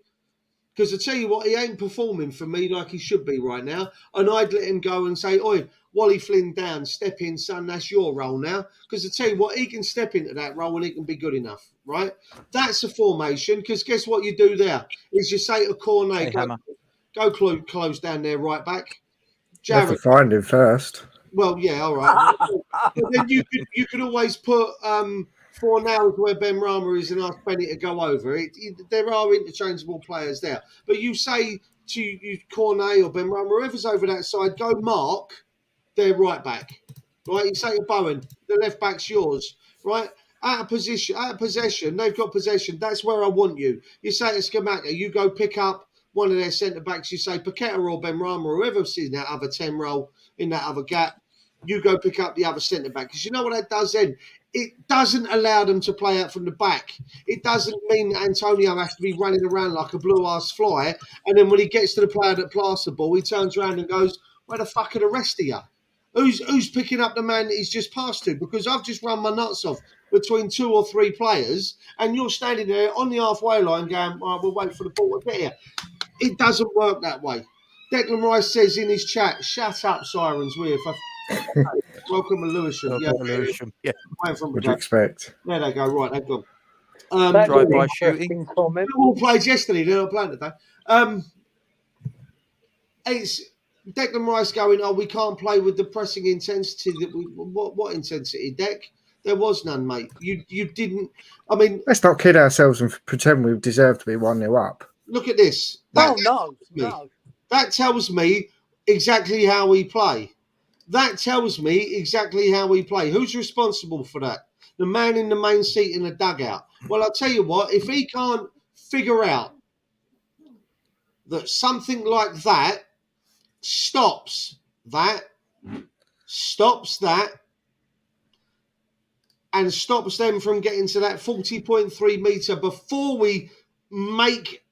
Because I tell you what, he ain't performing for me like he should be right now. And I'd let him go and say, oi, Wally Flynn down, step in, son, that's your role now. Because I tell you what, he can step into that role and he can be good enough, right? That's a formation, because guess what you do there? Is you say to Cornet, go close down there, right back. You have to find him first. Well, yeah, all right. But then you could always put 4 nails where Ben Rama is and ask Benny to go over. There are interchangeable players there. But you say to you Cornet or Ben Rama, whoever's over that side, go mark their right back. Right? You say to Bowen, the left back's yours. Right? Out of possession, they've got possession. That's where I want you. You say to Scamacca, you go pick up one of their centre backs. You say Paqueta or Ben Rama, or whoever's in that other 10 role in that other gap. You go pick up the other centre back. Because you know what that does then? It doesn't allow them to play out from the back. It doesn't mean that Antonio has to be running around like a blue-ass fly. And then when he gets to the player that plasts the ball, he turns around and goes, where the fuck are the rest of you? Who's picking up the man that he's just passed to? Because I've just run my nuts off between 2 or 3 players, and you're standing there on the halfway line going, oh, we'll wait for the ball to get here. It doesn't work that way. Declan Rice says in his chat, shut up, Sirens. Welcome to Lewisham. Lewisham. Yeah. What do you expect? There they go. Right, they've gone. Drive-by shooting. They all played yesterday. They're not playing today. It's Declan Rice going, oh, we can't play with the pressing intensity that we... What intensity, Dec? There was none, mate. You didn't... I mean... Let's not kid ourselves and pretend we deserve to be 1-0 up. Look at this. No. That tells me exactly how we play. That tells me exactly how we play. Who's responsible for that? The man in the main seat in the dugout. Well, I'll tell you what, if he can't figure out that something like that stops that, and stops them from getting to that 40.3 metre before we make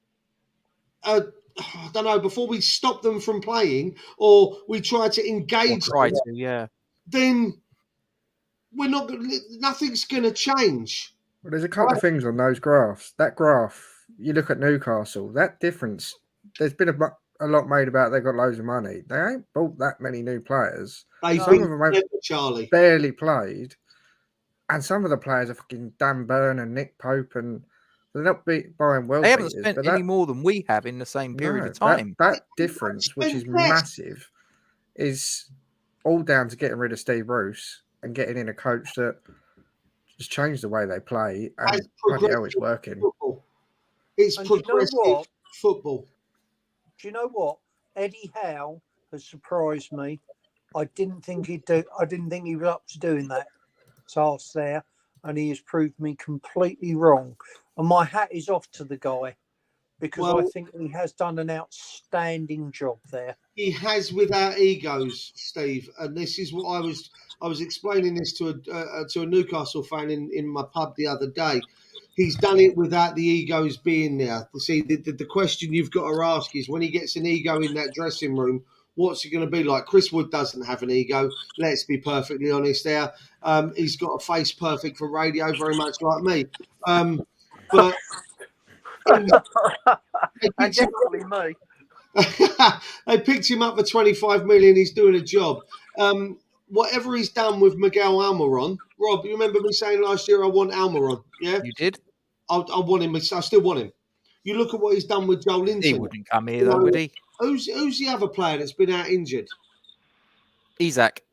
before we stop them from playing or we try to engage them, then nothing's going to change. Well, there's a couple of things on those graphs. That graph, you look at Newcastle, that difference, there's been a lot made about they've got loads of money. They ain't bought that many new players. Some of them have barely played. And some of the players are fucking Dan Burn and Nick Pope, and they're not buying world. They haven't spent any more than we have in the same period of time. That difference, which is massive, is all down to getting rid of Steve Bruce and getting in a coach that just changed the way they play. And bloody hell, it's working. Football. It's progressive football. Do you know what? Eddie Howe has surprised me. I didn't think he'd do. I didn't think he was up to doing that task there, and he has proved me completely wrong. And my hat is off to the guy because I think he has done an outstanding job there. He has, without egos, Steve. And this is what I was explaining this to a Newcastle fan in my pub the other day. He's done it without the egos being there. See, the question you've got to ask is when he gets an ego in that dressing room, what's it going to be like? Chris Wood doesn't have an ego. Let's be perfectly honest there. He's got a face perfect for radio, very much like me. But definitely me. They picked him up for 25 million. He's doing a job. Whatever he's done with Miguel Almiron, Rob, you remember me saying last year I want Almiron? Yeah, you did. I want him. I still want him. You look at what he's done with Joel Linton. He wouldn't come here though, would he? Who's the other player that's been out injured? Isaac.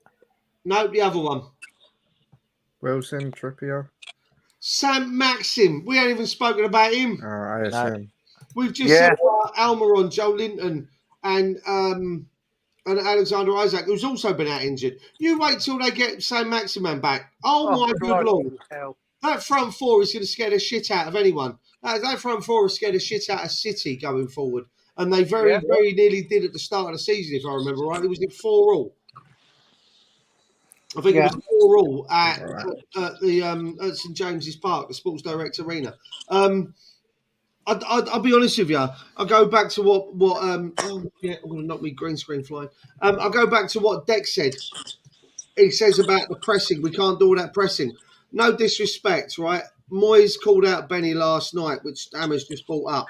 No, the other one. Wilson, Trippier. Sam Maxim. We haven't even spoken about him. Oh, ISM. We've just said Almiron, Joe Linton, and Alexander Isaac, who's also been out injured. You wait till they get Sam Maximan back. Oh my good Lord. That front four is going to scare the shit out of anyone. That front four is scared the shit out of City going forward. And they very nearly did at the start of the season, if I remember right. It was 4-4. I think it was 4-4 at St James's Park, the Sports Direct Arena. I'll be honest with you. I'll go back to what I'm going to knock me green screen flying. I'll go back to what Deck said. He says about the pressing. We can't do all that pressing. No disrespect, right? Moyes called out Benny last night, which Hammer's just brought up.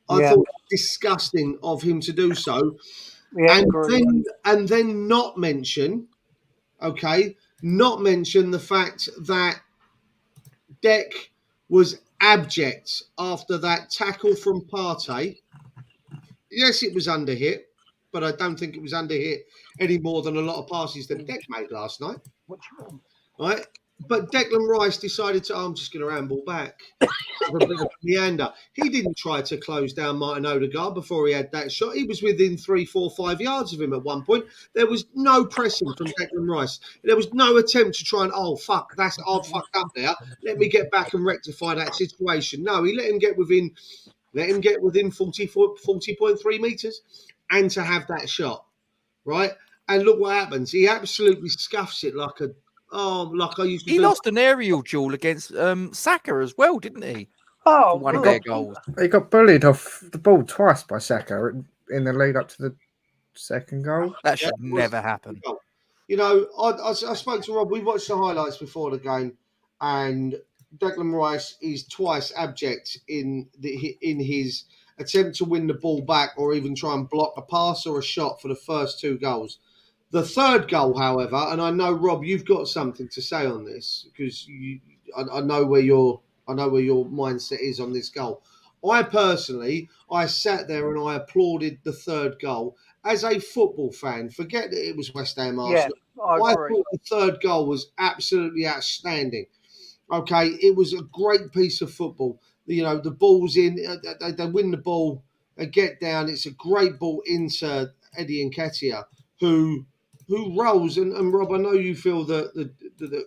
I thought it was disgusting of him to do so. Yeah, and then not mention, not mention the fact that Deck was abject after that tackle from Partey. Yes, it was under hit, but I don't think it was under hit any more than a lot of passes that Deck made last night. What do you mean? Right? But Declan Rice decided to, I'm just going to handball back. Have a bit of meander. He didn't try to close down Martin Odegaard before he had that shot. He was within 3, 4, 5 yards of him at one point. There was no pressing from Declan Rice. There was no attempt to try and, I've fucked up there. Let me get back and rectify that situation. No, he let him get within 40.3 metres and to have that shot. Right? And look what happens. He absolutely scuffs it like I used to do. He lost an aerial duel against Saka as well, didn't he? Oh, for one of their goals. He got bullied off the ball twice by Saka in the lead up to the second goal. That should never happen. You know, I spoke to Rob. We watched the highlights before the game, and Declan Rice is twice abject in his attempt to win the ball back or even try and block a pass or a shot for the first 2 goals. The third goal, however, and I know, Rob, you've got something to say on this because I know where your mindset is on this goal. I sat there and I applauded the third goal as a football fan. Forget that it was West Ham Arsenal. Yeah, I agree. thought the third goal was absolutely outstanding. Okay, it was a great piece of football. You know, the ball's in, they win the ball, they get down. It's a great ball into Eddie Nketiah, who rolls. And Rob, I know you feel that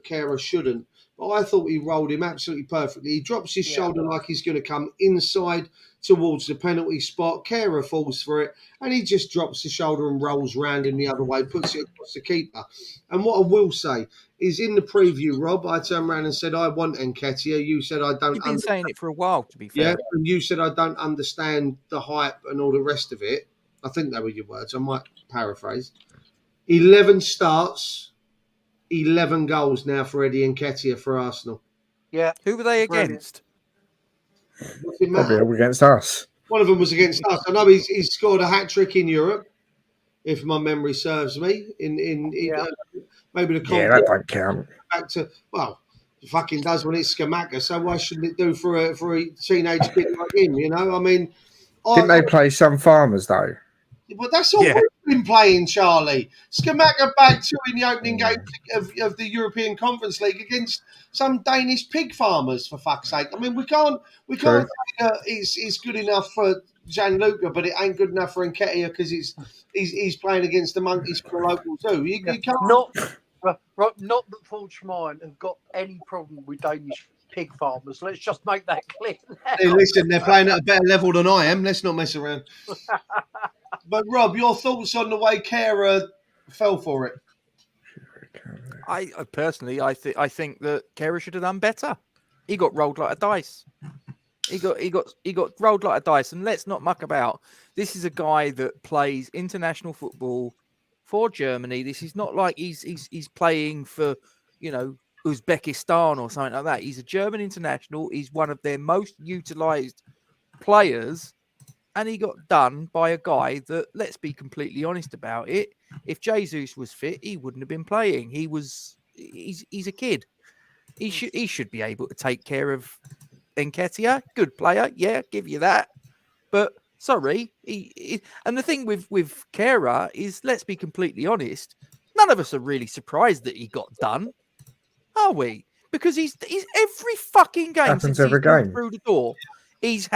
Kehrer shouldn't, but I thought he rolled him absolutely perfectly. He drops his shoulder like he's going to come inside towards the penalty spot. Kehrer falls for it, and he just drops the shoulder and rolls round him the other way, puts it across the keeper. And what I will say is, in the preview, Rob, I turned around and said, I want Nketiah. You said, I don't. You've been saying it for a while, to be fair. Yeah, and you said, I don't understand the hype and all the rest of it. I think they were your words. I might paraphrase. 11 starts, 11 goals now for Eddie Nketiah for Arsenal. Yeah. Who were they against? Probably all against us. One of them was against us. I know he's scored a hat-trick in Europe, if my memory serves me. Maybe the that don't count. Back to, well, it fucking does when it's Scamacca, so why shouldn't it do for a teenage kid like him, you know? I mean... Didn't they play some farmers, though? Well, that's all we've been playing, Charlie. Scamacca back to in the opening game of the European Conference League against some Danish pig farmers, for fuck's sake. I mean, we can't say it's good enough for Gianluca, but it ain't good enough for Nketiah because he's playing against the monkeys for the local too. You can't... Not that Forgemine have got any problem with Danish pig farmers. Let's just make that clear. Hey, listen, they're playing at a better level than I am. Let's not mess around. But Rob, your thoughts on the way Kehrer fell for it? I personally, I think that Kehrer should have done better. He got rolled like a dice. He got rolled like a dice. And let's not muck about. This is a guy that plays international football for Germany. This is not like he's playing for, you know, Uzbekistan or something like that. He's a German international. He's one of their most utilised players. And he got done by a guy that, let's be completely honest about it, if Jesus was fit, he wouldn't have been playing. He's a kid. He should be able to take care of Nketiah. Good player, yeah, give you that. But sorry, and the thing with Kehrer is, let's be completely honest, none of us are really surprised that he got done, are we? Because he's every fucking game happens since every he's gone game through the door, he's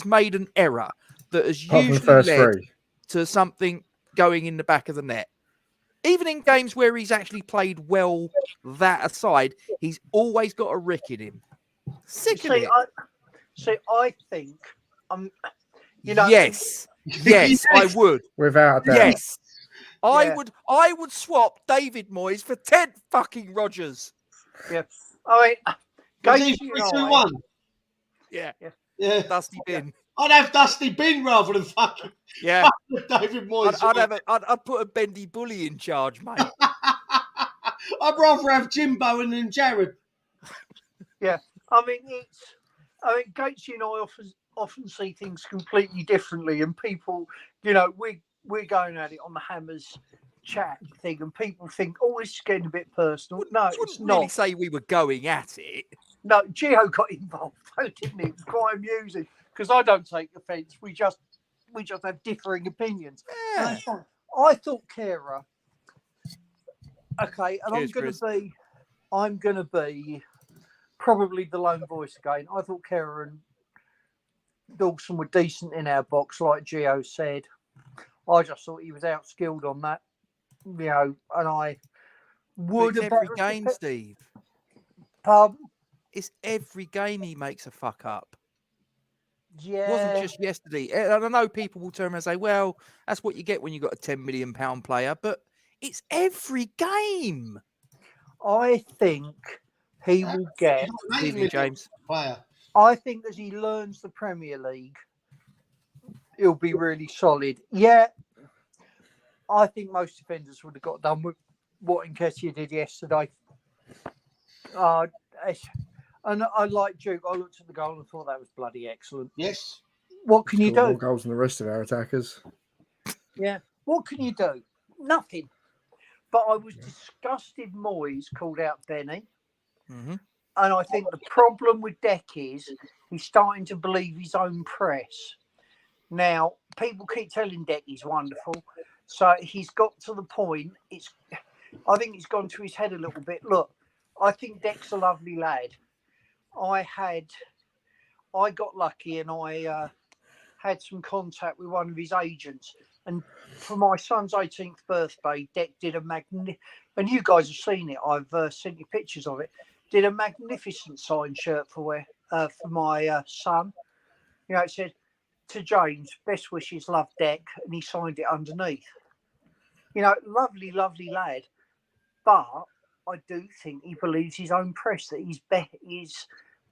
made an error that has apart from the usually first led 3 to something going in the back of the net. Even in games where he's actually played well, that aside, he's always got a rick in him. Sick of it. I think, you know. Yes, I would. without a doubt. Yes, I would swap David Moyes for Ted fucking Rogers. Yeah, I mean, 3-2-1. Yeah, Dusty Bin. I'd have Dusty Bin rather than fucking David Moyes. I'd put a bendy bully in charge, mate. I'd rather have Jim Bowen than Jared. Yeah, Gatesy and I often see things completely differently, and people, you know, we're going at it on the Hammers chat thing, and people think, oh, it's getting a bit personal. No, it's not. Really say we were going at it. No, Gio got involved, didn't he? It was quite amusing because I don't take offence. We just have differing opinions. Yeah. I thought Kera. Okay, and Cheers, I'm gonna be probably the lone voice again. I thought Kera and Dawson were decent in our box, like Gio said. I just thought he was outskilled on that, and I would have every game, Steve. Pardon? It's every game he makes a fuck up. Yeah. It wasn't just yesterday. And I know people will turn around and say, well, that's what you get when you've got a £10 million player, but it's every game. I think he will get Evening, James. Player. I think as he learns the Premier League, he'll be really solid. Yeah, I think most defenders would have got done with what Nketiah did yesterday. And I like Duke. I looked at the goal and thought that was bloody excellent. Yes. What can you do? More goals than the rest of our attackers. Yeah. What can you do? Nothing. But I was disgusted Moyes called out Benny. Mm-hmm. And I think the problem with Deck is he's starting to believe his own press. Now, people keep telling Deck he's wonderful. So he's got to the point. I think he's gone to his head a little bit. Look, I think Deck's a lovely lad. I got lucky and I had some contact with one of his agents. And for my son's 18th birthday, Deck did and you guys have seen it. I've sent you pictures of it. Did a magnificent signed shirt for my son. It said, to James, best wishes, love Deck. And he signed it underneath. Lovely, lovely lad. But I do think he believes his own press that he's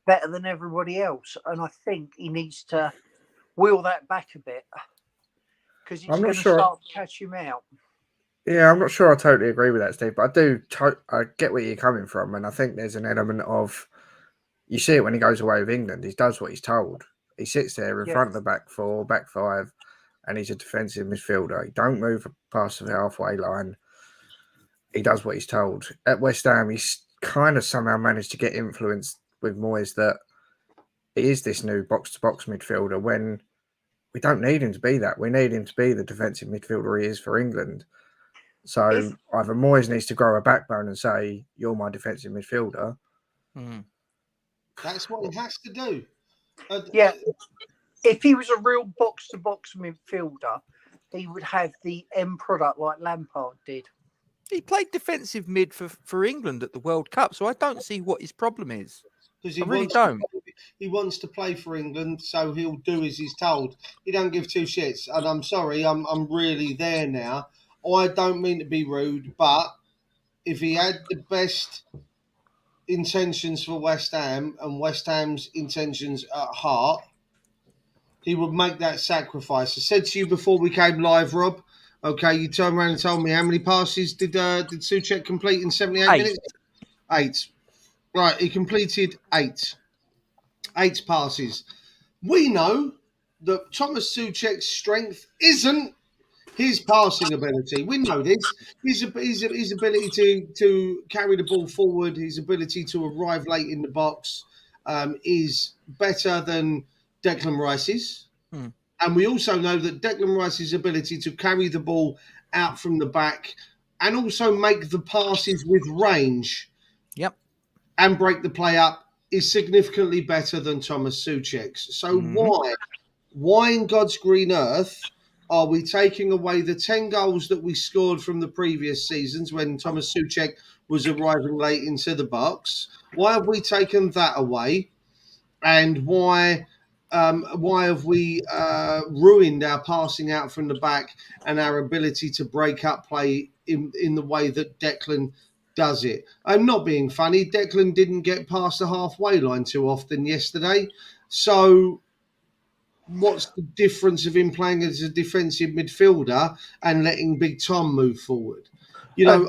better than everybody else, and I think he needs to wheel that back a bit because it's going to start to catch him out. Yeah, I'm not sure I totally agree with that, Steve, but I get where you're coming from, and I think there's an element of you see it when he goes away with England. He does what he's told. He sits there in front of the back four, back five, and he's a defensive midfielder. He don't move past the halfway line. He does what he's told. At West Ham, he's kind of somehow managed to get influenced with Moyes that he is this new box-to-box midfielder when we don't need him to be that. We need him to be the defensive midfielder he is for England. So either Moyes needs to grow a backbone and say, you're my defensive midfielder. Mm. That's what he has to do. Yeah. If he was a real box-to-box midfielder, he would have the end product like Lampard did. He played defensive mid for England at the World Cup, so I don't see what his problem is. I really don't. He wants to play for England, so he'll do as he's told. He don't give two shits. And I'm sorry, I'm really there now. I don't mean to be rude, but if he had the best intentions for West Ham and West Ham's intentions at heart, he would make that sacrifice. I said to you before we came live, Rob. Okay, you turned around and told me how many passes did Souček complete in 78 minutes? 8. Right, he completed 8. 8 passes. We know that Thomas Souček's strength isn't his passing ability. We know this. His ability to carry the ball forward, his ability to arrive late in the box is better than Declan Rice's. And we also know that Declan Rice's ability to carry the ball out from the back and also make the passes with range and break the play up is significantly better than Thomas Souček's. So why in God's green earth are we taking away the 10 goals that we scored from the previous seasons when Thomas Souček was arriving late into the box? Why have we taken that away? And why have we ruined our passing out from the back and our ability to break up play in the way that Declan does it? I'm not being funny. Declan didn't get past the halfway line too often yesterday. So what's the difference of him playing as a defensive midfielder and letting Big Tom move forward? I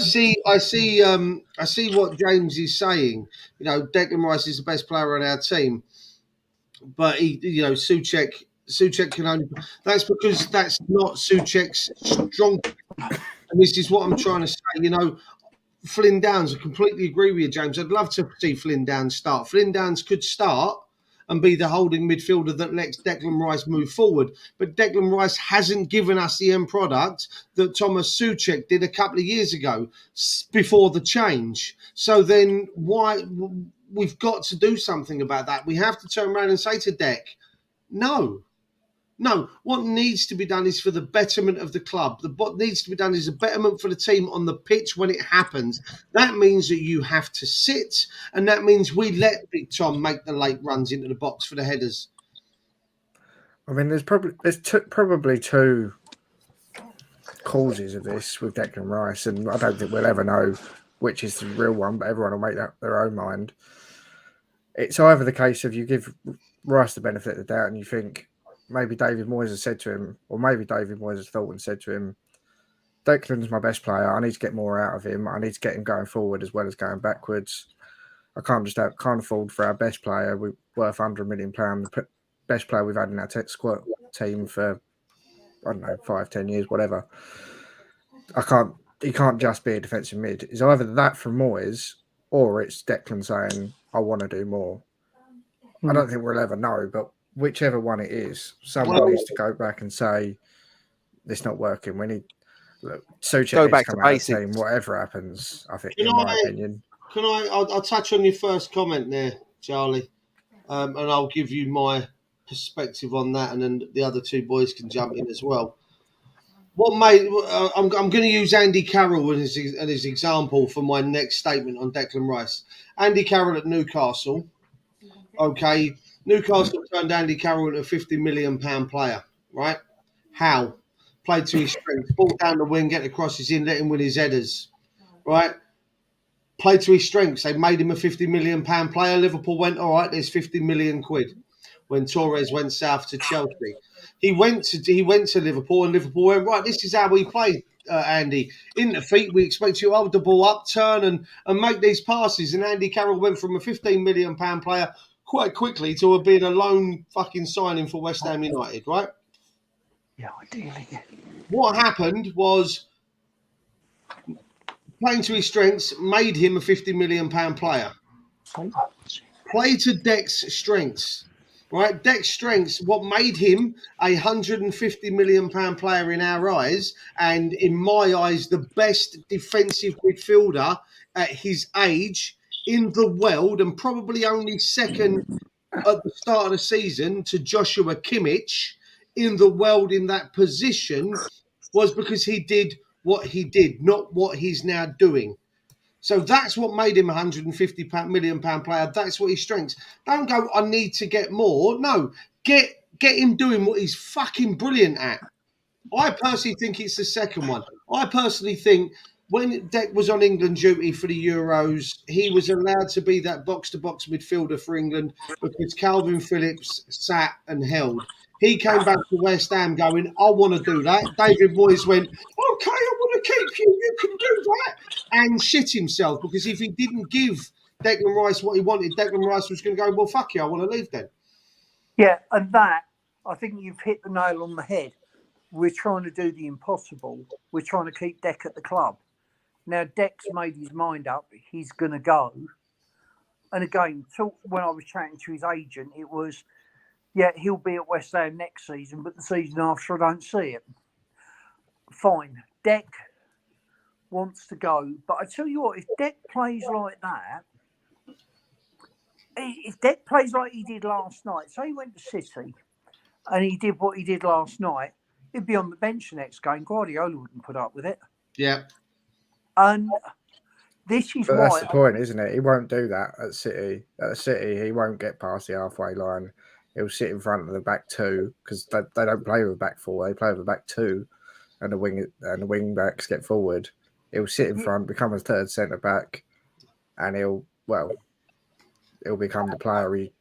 see what James is saying. Declan Rice is the best player on our team. But Souček Souček can only. That's because that's not Souček's strong. And this is what I'm trying to say. You know, Flynn Downs, I completely agree with you, James. I'd love to see Flynn Downs start. Flynn Downs could start and be the holding midfielder that lets Declan Rice move forward. But Declan Rice hasn't given us the end product that Thomas Souček did a couple of years ago before the change. So then why we've got to do something about that. We have to turn around and say to Dec, no, what needs to be done is for the betterment of the club. What needs to be done is a betterment for the team on the pitch when it happens. That means that you have to sit, and that means we let Big Tom make the late runs into the box for the headers. I mean, there's probably two causes of this with Declan Rice, and I don't think we'll ever know which is the real one, but everyone will make up their own mind. It's either the case of you give Rice the benefit of the doubt and you think, maybe David Moyes has said to him, or maybe David Moyes has thought and said to him, Declan's my best player. I need to get more out of him. I need to get him going forward as well as going backwards. I can't afford for our best player, we're worth £100 million, the best player we've had in our squad team for, I don't know, 5-10 years, whatever. He can't just be a defensive mid. It's either that from Moyes or it's Declan saying, I want to do more. I don't think we'll ever know, but whichever one it is, someone needs to go back and say, it's not working. We need Souček needs to come out of the team, whatever happens, I think, in my opinion. I'll touch on your first comment there, Charlie, and I'll give you my perspective on that, and then the other two boys can jump in as well. I'm going to use Andy Carroll as his example for my next statement on Declan Rice. Andy Carroll at Newcastle. Okay, Newcastle turned Andy Carroll into a £50 million player, right? How? Played to his strength, ball down the wing, get the crosses in, let him win his headers, right? Played to his strengths. They made him a £50 million player. Liverpool went, all right, there's 50 million quid. When Torres went south to Chelsea, he went to Liverpool, and Liverpool went, right, this is how we play, Andy. In the feet, we expect you to hold the ball up, turn and make these passes. And Andy Carroll went from a £15 million player quite quickly to being a lone fucking signing for West Ham United, right? Yeah, ideally. What happened was playing to his strengths made him a £50 million player. Play to Dec's strengths. Right, Dec's strengths, what made him a £150 million player in our eyes, and in my eyes, the best defensive midfielder at his age in the world, and probably only second at the start of the season to Joshua Kimmich in the world in that position, was because he did what he did, not what he's now doing. So that's what made him a £150 million player. That's what his strengths. Don't go, I need to get more. No, get him doing what he's fucking brilliant at. I personally think it's the second one. I personally think when Dec was on England duty for the Euros, he was allowed to be that box-to-box midfielder for England because Calvin Phillips sat and held. He came back to West Ham going, I want to do that. David Moyes went, okay, I want to keep you. You can do that. And shit himself, because if he didn't give Declan Rice what he wanted, Declan Rice was going to go, well, fuck you, I want to leave then. Yeah, and that, I think you've hit the nail on the head. We're trying to do the impossible. We're trying to keep Dec at the club. Now, Dec's made his mind up. He's going to go. And again, when I was chatting to his agent, it was, yeah, he'll be at West Ham next season, but the season after, I don't see it. Fine. Dec wants to go. But I tell you what, if Dec plays like that, if Dec plays like he did last night, so he went to City and he did what he did last night, he'd be on the bench the next game. Guardiola wouldn't put up with it. Yeah. And this is why... That's the point, isn't it? He won't do that at City. At City, he won't get past the halfway line. He'll sit in front of the back two because they don't play with a back four. They play with a back two, and the wing backs get forward. He'll sit in front, become a third centre back, and he'll become the player he...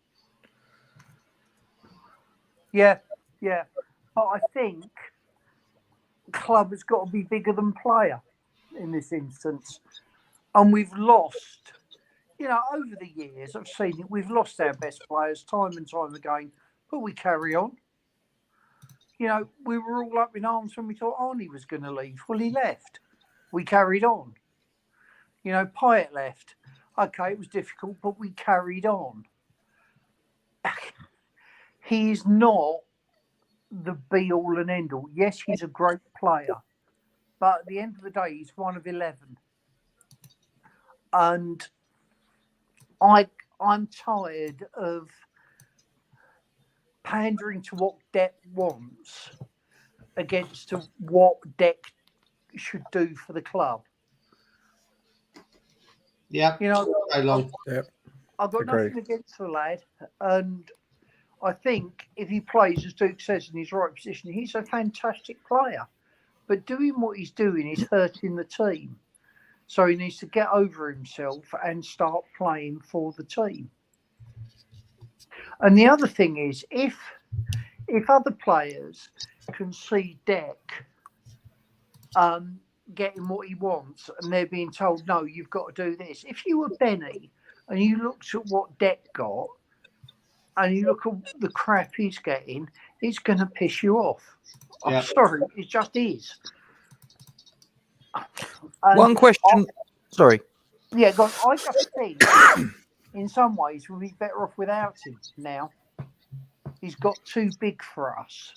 Yeah. But I think club has got to be bigger than player in this instance. And we've lost, over the years, I've seen it, we've lost our best players time and time again, but we carry on. You know, we were all up in arms when we thought Arnie was going to leave. Well, he left. We carried on. You know, Pyatt left. Okay, it was difficult, but we carried on. He is not the be-all and end-all. Yes, he's a great player. But at the end of the day, he's one of 11. And I'm tired of pandering to what Deck wants against what Deck should do for the club. Yeah. You know, I've got Agree. nothing against the lad. And I think if he plays, as Duke says, in his right position, he's a fantastic player. But doing what he's doing is hurting the team. So he needs to get over himself and start playing for the team. And the other thing is, if other players can see Deck getting what he wants and they're being told, no, you've got to do this. If you were Benny and you looked at what Deck got and you look at the crap he's getting, it's going to piss you off. I'm sorry, it just is. One question. Sorry. Yeah, God, I just think in some ways we'll be better off without him now. He's got too big for us.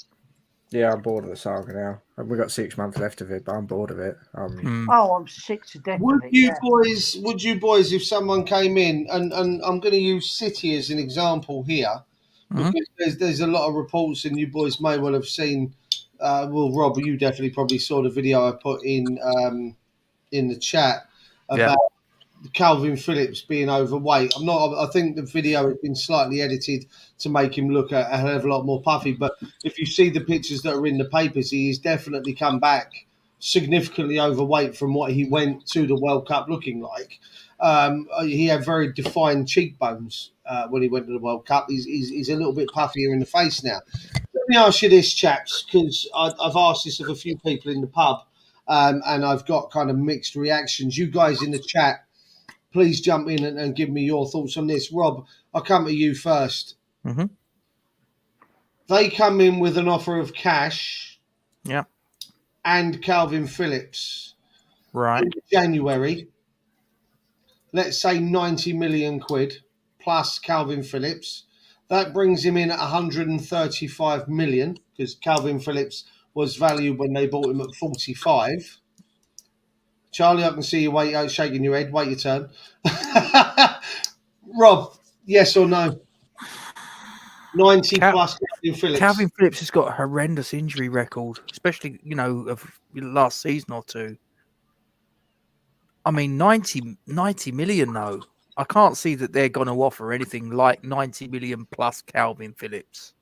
Yeah, I'm bored of the saga now. We've got 6 months left of it, but I'm bored of it. Oh, I'm sick to death. Would you boys, if someone came in, and I'm going to use City as an example here, because there's a lot of reports, and you boys may well have seen. Well, Rob, you definitely probably saw the video I put in the chat about Calvin Phillips being overweight. I think the video has been slightly edited to make him look a hell of a lot more puffy. But if you see the pictures that are in the papers, he has definitely come back significantly overweight from what he went to the World Cup looking like. He had very defined cheekbones when he went to the World Cup. He's a little bit puffier in the face now. Let me ask you this, chaps, because I've asked this of a few people in the pub, and I've got kind of mixed reactions. You guys in the chat, please jump in and give me your thoughts on this. Rob, I'll come to you first. Mm-hmm. They come in with an offer of cash and Calvin Phillips in January. Let's say 90 million quid plus Calvin Phillips. That brings him in at 135 million because Calvin Phillips was valued when they bought him at 45. Charlie, I can see you shaking your head. Wait your turn. Rob, yes or no? 90 plus Calvin Phillips. Calvin Phillips has got a horrendous injury record, especially, of last season or two. I mean, 90 million, though. I can't see that they're going to offer anything like 90 million plus Calvin Phillips.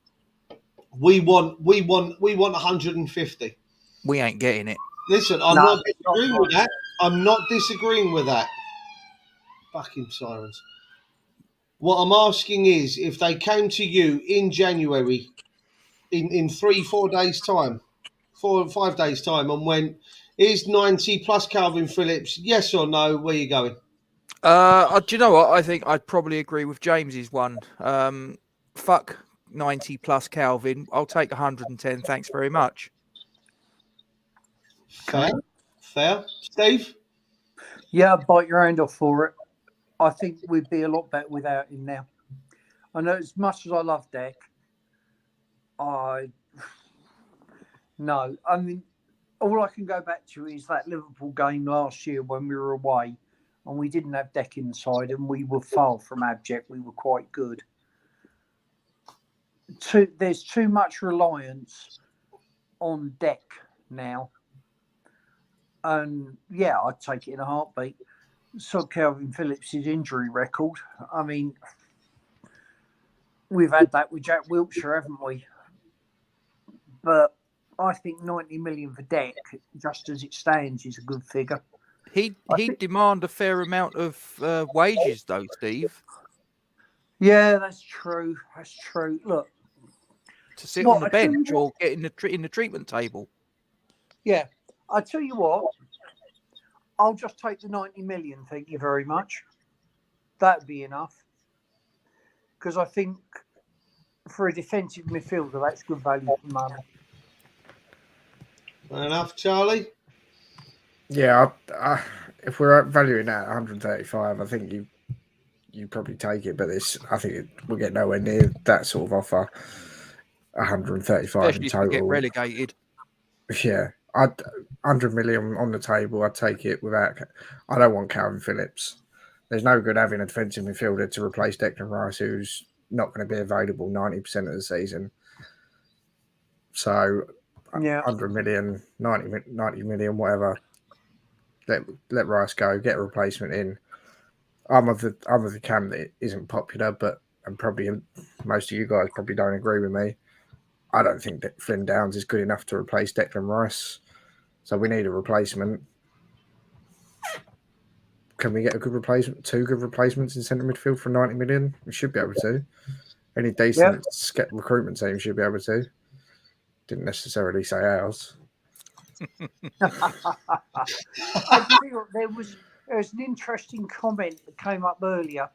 We want 150. We ain't getting it. Listen, I'm not disagreeing with that. I'm not disagreeing with that. Fucking sirens. What I'm asking is, if they came to you in January, in 3-4 days' time, 4 or 5 days' time, and went, here's 90 plus Calvin Phillips, yes or no, where you going? Do you know what? I think I'd probably agree with James's one. Fuck 90 plus Calvin. I'll take 110. Thanks very much. Fair. Steve? Yeah, bite your hand off for it. I think we'd be a lot better without him now. I know as much as I love Deck, no. I mean, all I can go back to is that Liverpool game last year when we were away and we didn't have Deck inside and we were far from abject. We were quite good. There's too much reliance on Deck now. And yeah, I'd take it in a heartbeat. So Calvin Phillips' injury record. I mean, we've had that with Jack Wilshere, haven't we? But I think 90 million for Deck, just as it stands, is a good figure. He'd demand a fair amount of wages, though, Steve. Yeah, that's true. That's true. Look, to sit on the bench or get in the treatment table. Yeah, I tell you what. I'll just take the 90 million, thank you very much. That'd be enough. Because I think for a defensive midfielder, that's good value for money. Fair enough, Charlie. Yeah, if we're valuing that 135, I think you probably take it, but I think we'll get nowhere near that sort of offer. 135 especially in if we get total. relegated. Yeah, 100 million on the table. I'd take it without. I don't want Calvin Phillips. There's no good having a defensive midfielder to replace Declan Rice, who's not going to be available 90% of the season. So, 100 million, 90 million, whatever. Let Rice go. Get a replacement in. I'm of the camp that isn't popular, and probably most of you guys probably don't agree with me. I don't think that Flynn Downs is good enough to replace Declan Rice. So we need a replacement. Can we get a good replacement? 2 good replacements in centre midfield for 90 million? We should be able to. Any decent recruitment team should be able to. Didn't necessarily say ours. I feel there was an interesting comment that came up earlier.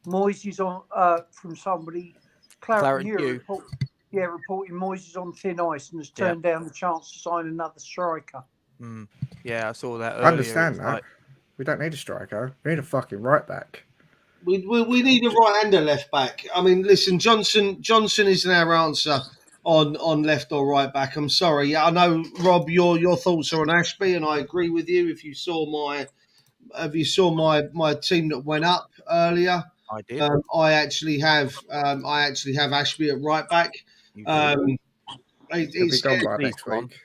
Moyes is on from somebody. Clarence Hugh. Reporting Moyes is on thin ice and has turned down the chance to sign another striker. Yeah, I saw that earlier. I understand that. We don't need a striker. We need a fucking right back. We need a right and a left back. I mean, listen, Johnson isn't our answer on left or right back. I'm sorry. I know, Rob, your thoughts are on Ashby, and I agree with you. If you saw my team that went up earlier, I did. I actually have Ashby at right back. He'll be gone by next week.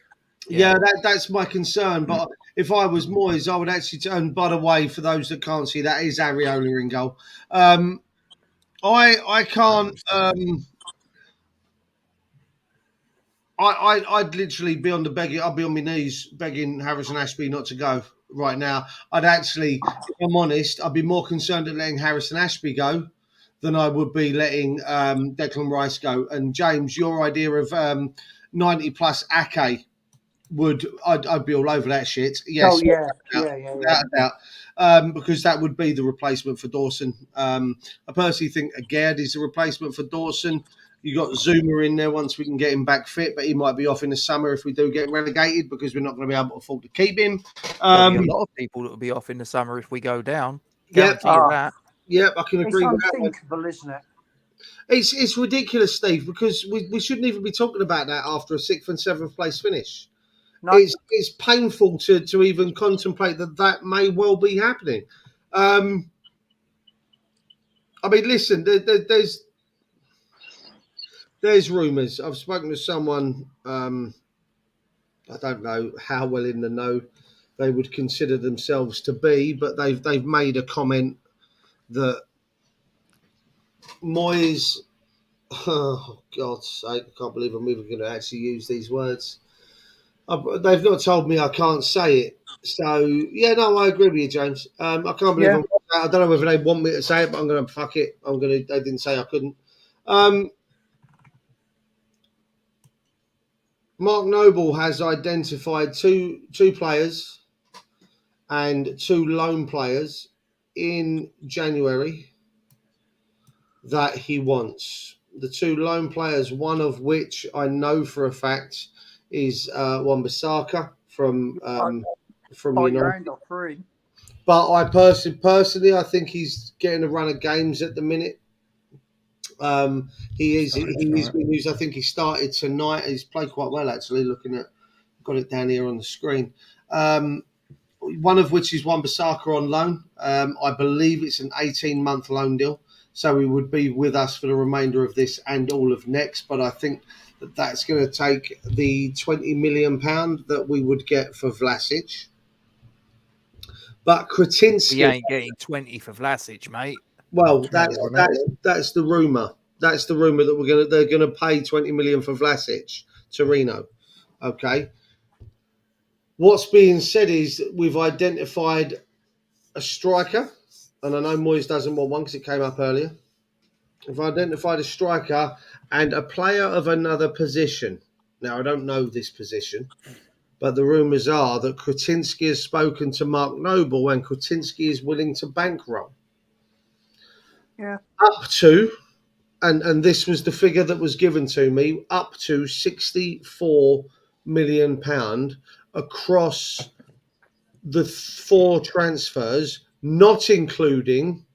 Yeah, that's my concern. But if I was Moyes, I would actually turn. By the way, for those that can't see, that is Areola in goal. I can't. I'd literally be on the begging. I'd be on my knees begging Harrison Ashby not to go right now. I'd actually, if I'm honest, I'd be more concerned at letting Harrison Ashby go than I would be letting Declan Rice go. And James, your idea of 90 plus Ake. I'd be all over that shit. Yes. Oh yeah, without a doubt. Because that would be the replacement for Dawson. I personally think Agard is the replacement for Dawson. You got Zuma in there once we can get him back fit, but he might be off in the summer if we do get relegated because we're not going to be able to afford to keep him. There'll be a lot of people that will be off in the summer if we go down. Guarantee you that. Yep, I can agree with that. It's unthinkable, isn't it? It's ridiculous, Steve, because we shouldn't even be talking about that after a 6th and 7th place finish. No. It's painful to even contemplate that may well be happening. I mean, listen, there's rumours. I've spoken to someone. I don't know how well in the know they would consider themselves to be, but they've made a comment that Moyes. Oh God's sake! I can't believe I'm even going to actually use these words. They've not told me I can't say it. So, yeah, no, I agree with you, James. I can't believe I don't know whether they want me to say it, but I'm going to fuck it. They didn't say I couldn't. Mark Noble has identified two players and 2 loan players in January that he wants. The 2 loan players, one of which I know for a fact is Wan-Bissaka from United. But I personally, I think he's getting a run of games at the minute. He is being used. I think he started tonight. He's played quite well actually. Got it down here on the screen. One of which is Wan-Bissaka on loan. I believe it's an 18-month loan deal. So he would be with us for the remainder of this and all of next. But I think that's going to take the £20 million that we would get for Vlasic. But Kretinsky... We ain't getting 20 for Vlasic, mate. Well, that's the rumour. That's the rumour that they're gonna pay 20 million for Vlasic, Torino. Okay. What's being said is that we've identified a striker, and I know Moyes doesn't want one because it came up earlier. We've identified a striker and a player of another position. Now, I don't know this position, but the rumours are that Kretinsky has spoken to Mark Noble and Kretinsky is willing to bankroll. Yeah. Up to, and this was the figure that was given to me, up to 64 million across the 4 transfers, not including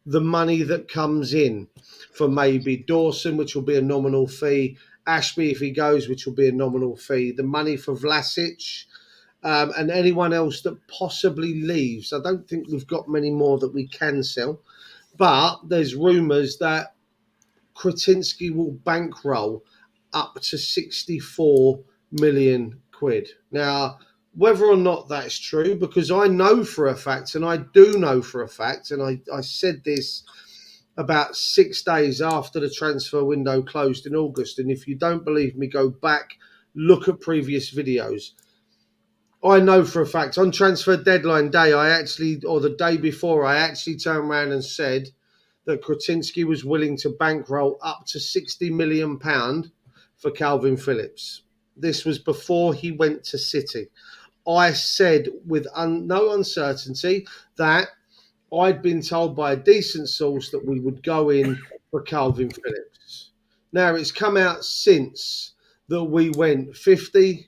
the money that comes in for maybe Dawson, which will be a nominal fee, Ashby if he goes, which will be a nominal fee, the money for Vlasic, and anyone else that possibly leaves. I don't think we've got many more that we can sell, but there's rumours that Kretinsky will bankroll up to 64 million quid. Now, whether or not that's true, because I know for a fact, and I do know for a fact, and I said this about 6 days after the transfer window closed in August, and if you don't believe me, go back, look at previous videos. I know for a fact on transfer deadline day, or the day before, I actually turned around and said that Kretinsky was willing to bankroll up to £60 million for Calvin Phillips. This was before he went to City. I said with no uncertainty that I'd been told by a decent source that we would go in for Calvin Phillips. Now, it's come out since that we went 50,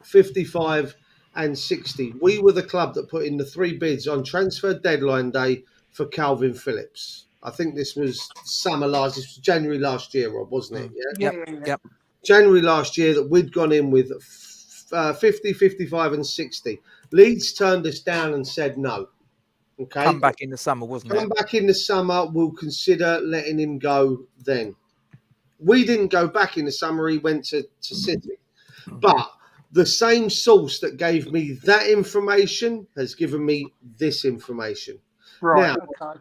55 and 60. We were the club that put in the 3 bids on transfer deadline day for Calvin Phillips. I think this was this was January last year, Rob, wasn't it? Yeah. January last year that we'd gone in with 50, 55 and 60. Leeds turned us down and said no. Okay. Come back in the summer, wasn't it? Come back in the summer, we'll consider letting him go then. We didn't go back in the summer, he went to City. But the same source that gave me that information has given me this information. Right. Now, Okay.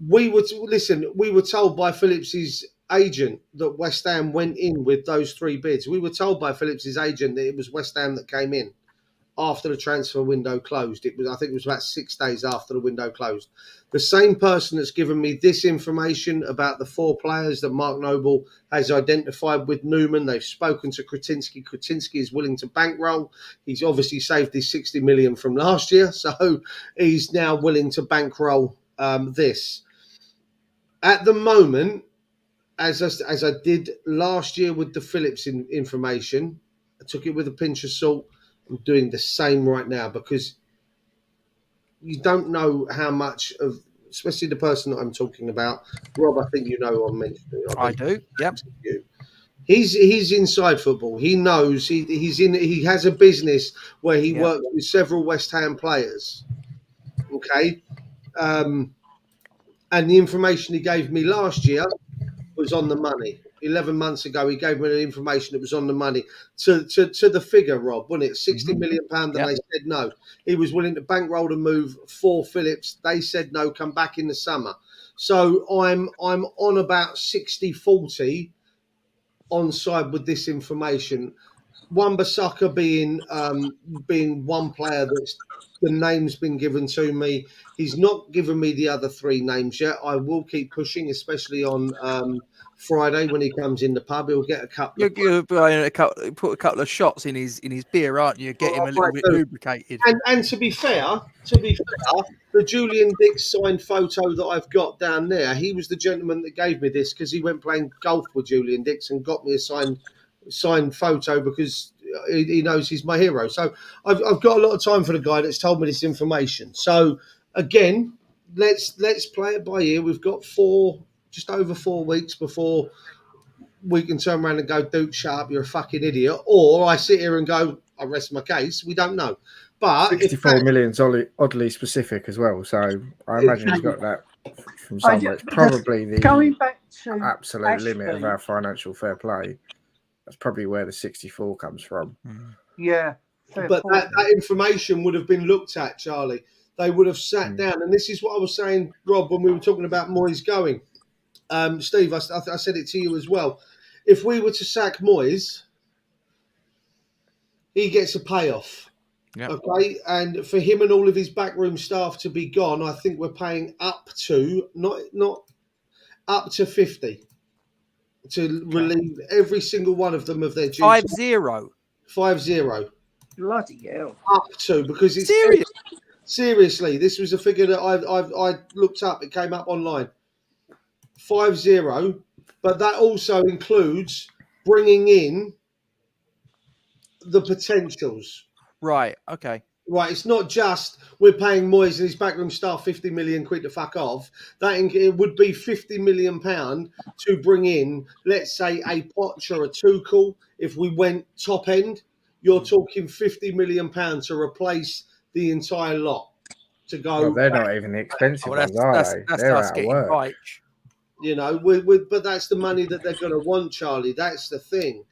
we were told by Phillips's agent that West Ham went in with those 3 bids. We were told by Phillips's agent that it was West Ham that came in after the transfer window closed. I think it was about 6 days after the window closed. The same person that's given me this information about the 4 players that Mark Noble has identified with Newman, they've spoken to Kretinsky. Kretinsky is willing to bankroll. He's obviously saved his 60 million from last year, so he's now willing to bankroll this. At the moment, as I did last year with the Phillips information, I took it with a pinch of salt. I'm doing the same right now because you don't know how much of, especially the person that I'm talking about, Rob. I think you know who I'm mentioning. I do. Yep. He's inside football. He knows he has a business where he works with several West Ham players. Okay, and the information he gave me last year was on the money. 11 months ago, he gave me the information that was on the money to the figure, Rob, wasn't it? 60 million pounds, and they said no. He was willing to bankroll the move for Phillips. They said no, come back in the summer. So I'm on about 60-40 on side with this information. Wan-Bissaka being one player that's the name's been given to me. He's not given me the other 3 names yet. I will keep pushing, especially on Friday when he comes in the pub. He'll get a couple. You're put a couple of shots in his beer, aren't you? Get him a little bit lubricated. And to be fair, the Julian Dix signed photo that I've got down there, he was the gentleman that gave me this because he went playing golf with Julian Dix and got me a signed photo because he knows he's my hero. So I've got a lot of time for the guy that's told me this information. So again, let's play it by ear. We've got just over 4 weeks before we can turn around and go, Duke, shut up, you're a fucking idiot. Or I sit here and go, I rest my case. We don't know. But 64 million's oddly specific as well. So I imagine he's got that from somewhere. It's probably the going back to absolute Ashby, limit of our financial fair play. That's probably where the 64 comes from. Yeah. But that information would have been looked at, Charlie. They would have sat down. And this is what I was saying, Rob, when we were talking about Moyes going. Steve, I said it to you as well. If we were to sack Moyes, he gets a payoff. Yep. Okay, and for him and all of his backroom staff to be gone, I think we're paying up to not up to 50 to relieve every single one of them of their duty. 5-0. 5-0. Bloody hell. Up to, because it's seriously, this was a figure that I looked up. It came up online. 5-0, but that also includes bringing in the potentials. Right. Okay. Right, it's not just we're paying Moyes and his backroom staff 50 million quid to fuck off. It would be 50 million pound to bring in, let's say, a Poch or a Tuchel. If we went top end, you're talking 50 million pound to replace the entire lot. To go, well, they're not even the expensive ones, are they? That's They're us out of getting work. Deitch. You know, but that's the money that they're going to want, Charlie. That's the thing,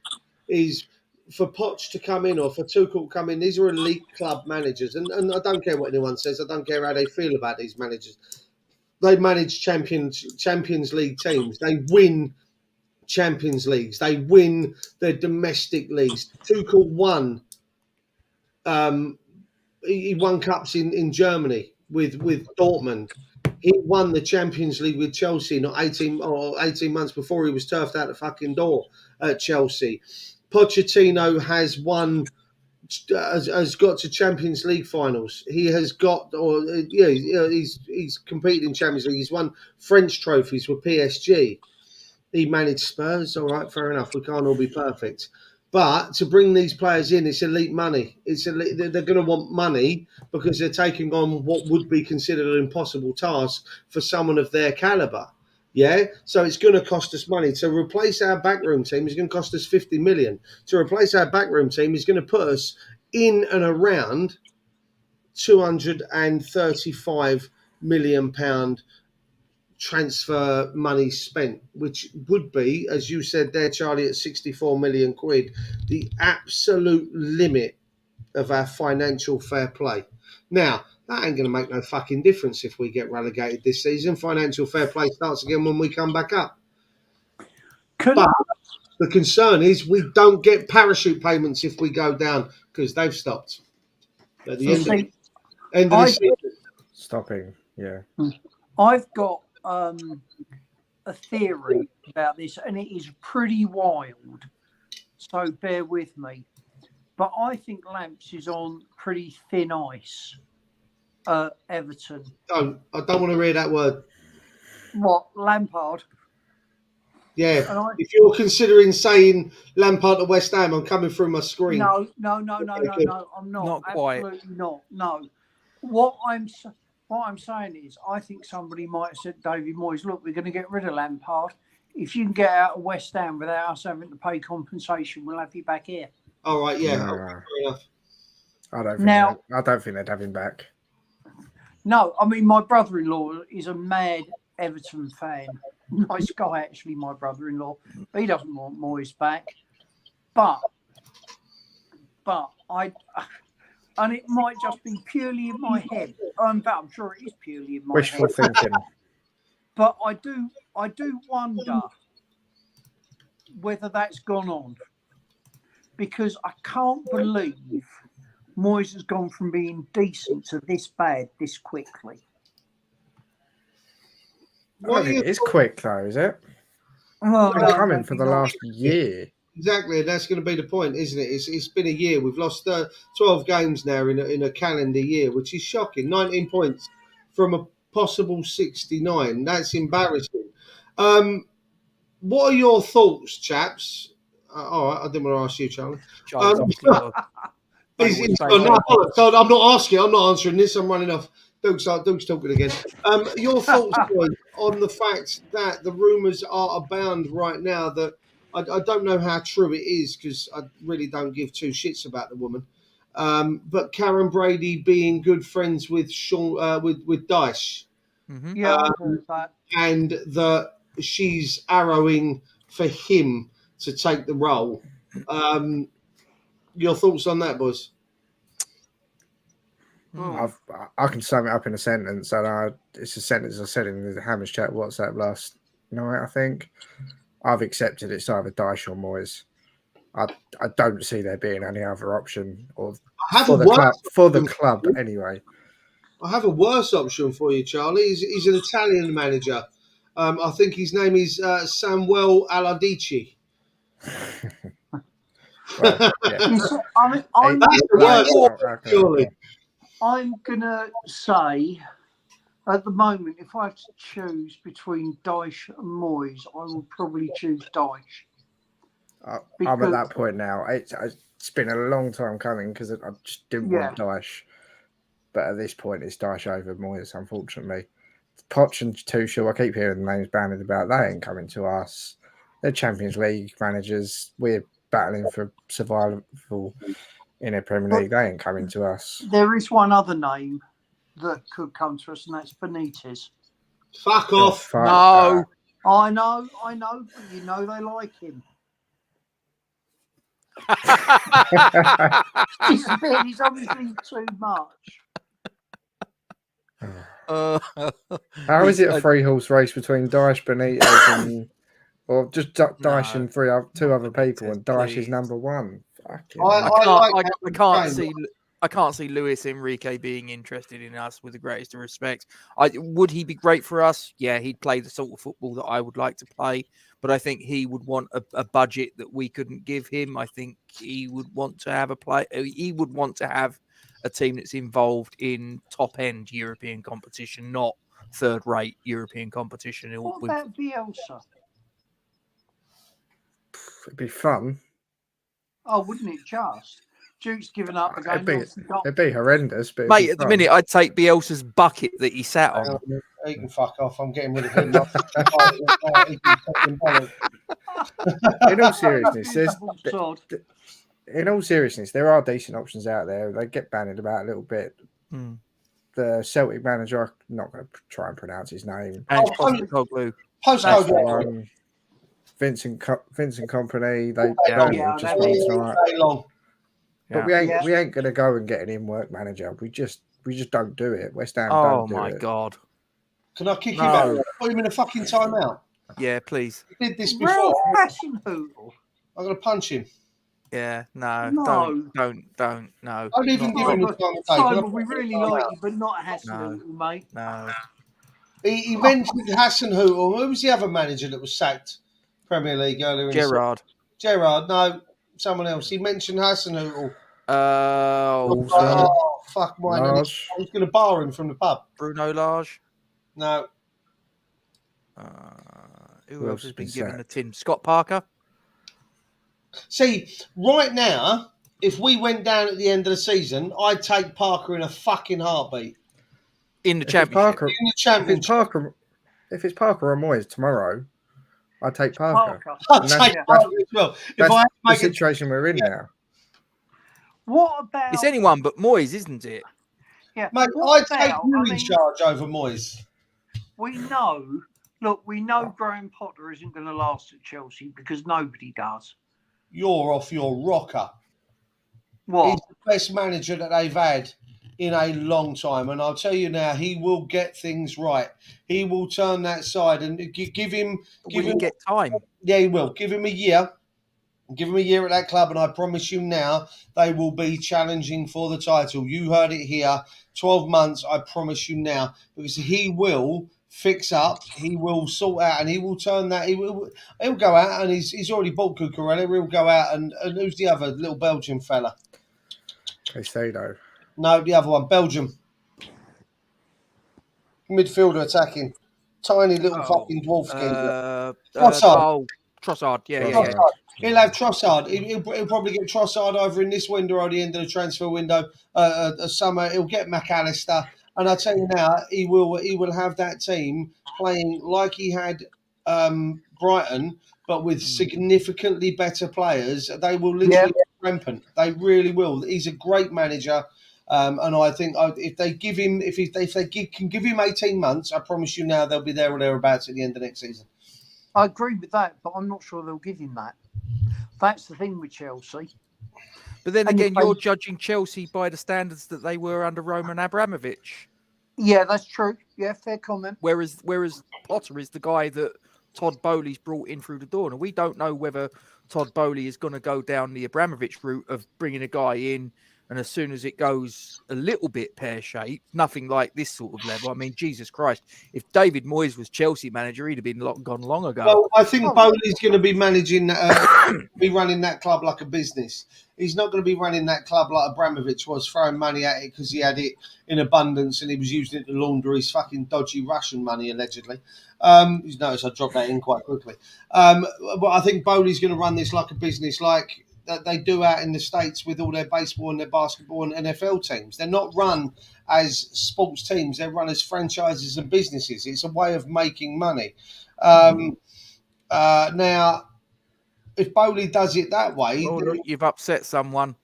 is for Poch to come in or for Tuchel to come in. These are elite club managers, and I don't care what anyone says. I don't care how they feel about these managers. They manage Champions League teams. They win Champions Leagues. They win their domestic leagues. Tuchel won. He won cups in Germany with Dortmund. He won the Champions League with Chelsea not 18 months before he was turfed out the fucking door at Chelsea. Pochettino has got to Champions League finals. He has got, he's competed in Champions League. He's won French trophies with PSG. He managed Spurs. All right, fair enough. We can't all be perfect. But to bring these players in, it's elite money. They're going to want money because they're taking on what would be considered an impossible task for someone of their caliber. Yeah, so it's going to cost us money. To replace our backroom team is going to cost us 50 million. To replace our backroom team is going to put us in and around 235 million pound transfer money spent, which would be, as you said there, Charlie, at 64 million quid, the absolute limit of our financial fair play. Now, that ain't going to make no fucking difference if we get relegated this season. Financial fair play starts again when we come back up. But the concern is we don't get parachute payments if we go down because they've stopped at the end of this season. Stopping, yeah. I've got a theory about this, and it is pretty wild, so bear with me. But I think Lamps is on pretty thin ice at Everton. I don't want to read that word. What, Lampard? Yeah, if you're considering saying Lampard to West Ham, I'm coming through my screen. No, I'm not. Not quite. Absolutely not. No. What I'm saying is, I think somebody might have said, David Moyes, look, we're going to get rid of Lampard. If you can get out of West Ham without us having to pay compensation, we'll have you back here. All right, yeah. No. Fair enough. I don't think they'd have him back. No, I mean, my brother-in-law is a mad Everton fan. Nice guy, actually, my brother-in-law. He doesn't want Moyes back. But and it might just be purely in my head. But I'm sure it is purely in my Wishful head. thinking. But I do wonder whether that's gone on. Because I can't believe Moyes has gone from being decent to this bad this quickly. I don't think it is quick, though, is it? Well, It's been coming for the last year. Exactly, that's going to be the point, isn't it? It's been a year. We've lost 12 games now in a calendar year, which is shocking. 19 points from a possible 69. That's embarrassing. What are your thoughts, chaps? All right, I didn't want to ask you, Charlie. I'm not asking. I'm not answering this. I'm running off. Duke's talking again. Your thoughts on the fact that the rumours are abound right now that I don't know how true it is because I really don't give two shits about the woman. But Karen Brady being good friends with with Dyche, Yeah, I heard that. and that she's arrowing for him to take the role. Your thoughts on that, boys? I can sum it up in a sentence, and it's a sentence I said in the Hammers chat WhatsApp last night, I think. I've accepted it's either Dyche or Moyes. I don't see there being any other option for the club anyway. I have a worse option for you, Charlie. He's an Italian manager. I think his name is Samuel Allardyce. Well, yeah. I'm going to say, at the moment, if I have to choose between Dyche and Moyes, I will probably choose Dyche. I'm at that point now. it's been a long time coming because I just didn't want Dyche. But at this point, it's Dyche over Moyes, unfortunately. Poch and Tuchel, I keep hearing the names bandied about. They ain't coming to us. They're Champions League managers. We're battling for survival in a Premier League. They ain't coming to us. There is one other name that could come to us, and that's Benitez. Fuck off. No. I know, but you know they like him. He's obviously too much. How is it a 3-horse race between Dyche, Benitez, and or just Dyche and two other people, and Dyche is number one? I can't see Luis Enrique being interested in us with the greatest of respect. Would he be great for us? Yeah, he'd play the sort of football that I would like to play, but I think he would want a budget that we couldn't give him. I think he would want to have a team that's involved in top-end European competition, not third-rate European competition. What about Bielsa? It'd be fun. Oh, wouldn't it just? Duke's given up again. It'd be horrendous. But mate, at the minute, I'd take Bielsa's bucket that he sat on. He can fuck off. I'm getting rid of him. In all seriousness, there are decent options out there. They get bandied about a little bit. The Celtic manager, I'm not going to try and pronounce his name. Postcoglou. Vincent Kompany. They just won tonight. But we ain't going to go and get an in-work manager. We just don't do it. West Ham don't do it. Oh, my God. Can I kick him out? Put him in a fucking timeout. Yeah, please. He did this before. I'm going to punch him. Yeah, no. Don't, no. Don't even give him the time. Simon, we really like you, but not Hasenhüttl, mate. No. He mentioned Hasenhüttl. Who was the other manager that was sacked Premier League earlier in Gerrard. Gerrard, no. Someone else. He mentioned Hasenhüttl. Fuck mine. I was going to bar him from the pub. Bruno Lage? No. Who else has been given a tin? Scott Parker? See, right now, if we went down at the end of the season, I'd take Parker in a fucking heartbeat. In the championship? In the championship. If it's Parker or Moyes tomorrow, I'd take Parker. I'd take Parker as well. That's the situation we're in now. What about... It's anyone but Moyes, isn't it? Yeah. Mate, I'd take you in charge over Moyes. We know Graham Potter isn't going to last at Chelsea because nobody does. You're off your rocker. What? He's the best manager that they've had in a long time. And I'll tell you now, he will get things right. He will turn that side and give him... Will he get time? Yeah, he will. Give him a year. Give him a year at that club, and I promise you now, they will be challenging for the title. You heard it here. 12 months, I promise you now. Because he will fix up, he will sort out, and he will turn that. He'll go out, and he's already bought Cucurella. He'll go out, and who's the other little Belgian fella? Caicedo. No, the other one, Belgium. Midfielder attacking. Tiny little fucking dwarf skin. Trossard, yeah. He'll have Trossard. He'll probably get Trossard either in this window or the end of the transfer window. Summer, he'll get McAllister. And I tell you now, he will have that team playing like he had Brighton, but with significantly better players. They will literally get rampant. They really will. He's a great manager. And I think if they give him, can give him 18 months, I promise you now they'll be there or thereabouts at the end of next season. I agree with that, but I'm not sure they'll give him that. That's the thing with Chelsea. But then again, you're judging Chelsea by the standards that they were under Roman Abramovich. Yeah, that's true. Yeah, fair comment. Whereas Potter is the guy that Todd Bowley's brought in through the door. And we don't know whether Todd Bowley is going to go down the Abramovich route of bringing a guy in, and as soon as it goes a little bit pear-shaped, nothing like this sort of level. I mean, Jesus Christ, if David Moyes was Chelsea manager, he'd have been gone long ago. Well, I think Bowley's going to be managing, be running that club like a business. He's not going to be running that club like Abramovich was, throwing money at it because he had it in abundance and he was using it to launder his fucking dodgy Russian money, allegedly. You notice I dropped that in quite quickly. But I think Bowley's going to run this like a business, like that they do out in the States with all their baseball and their basketball and NFL teams. They're not run as sports teams. They're run as franchises and businesses. It's a way of making money. Now, if Bowley does it that way... Oh, look, you've upset someone.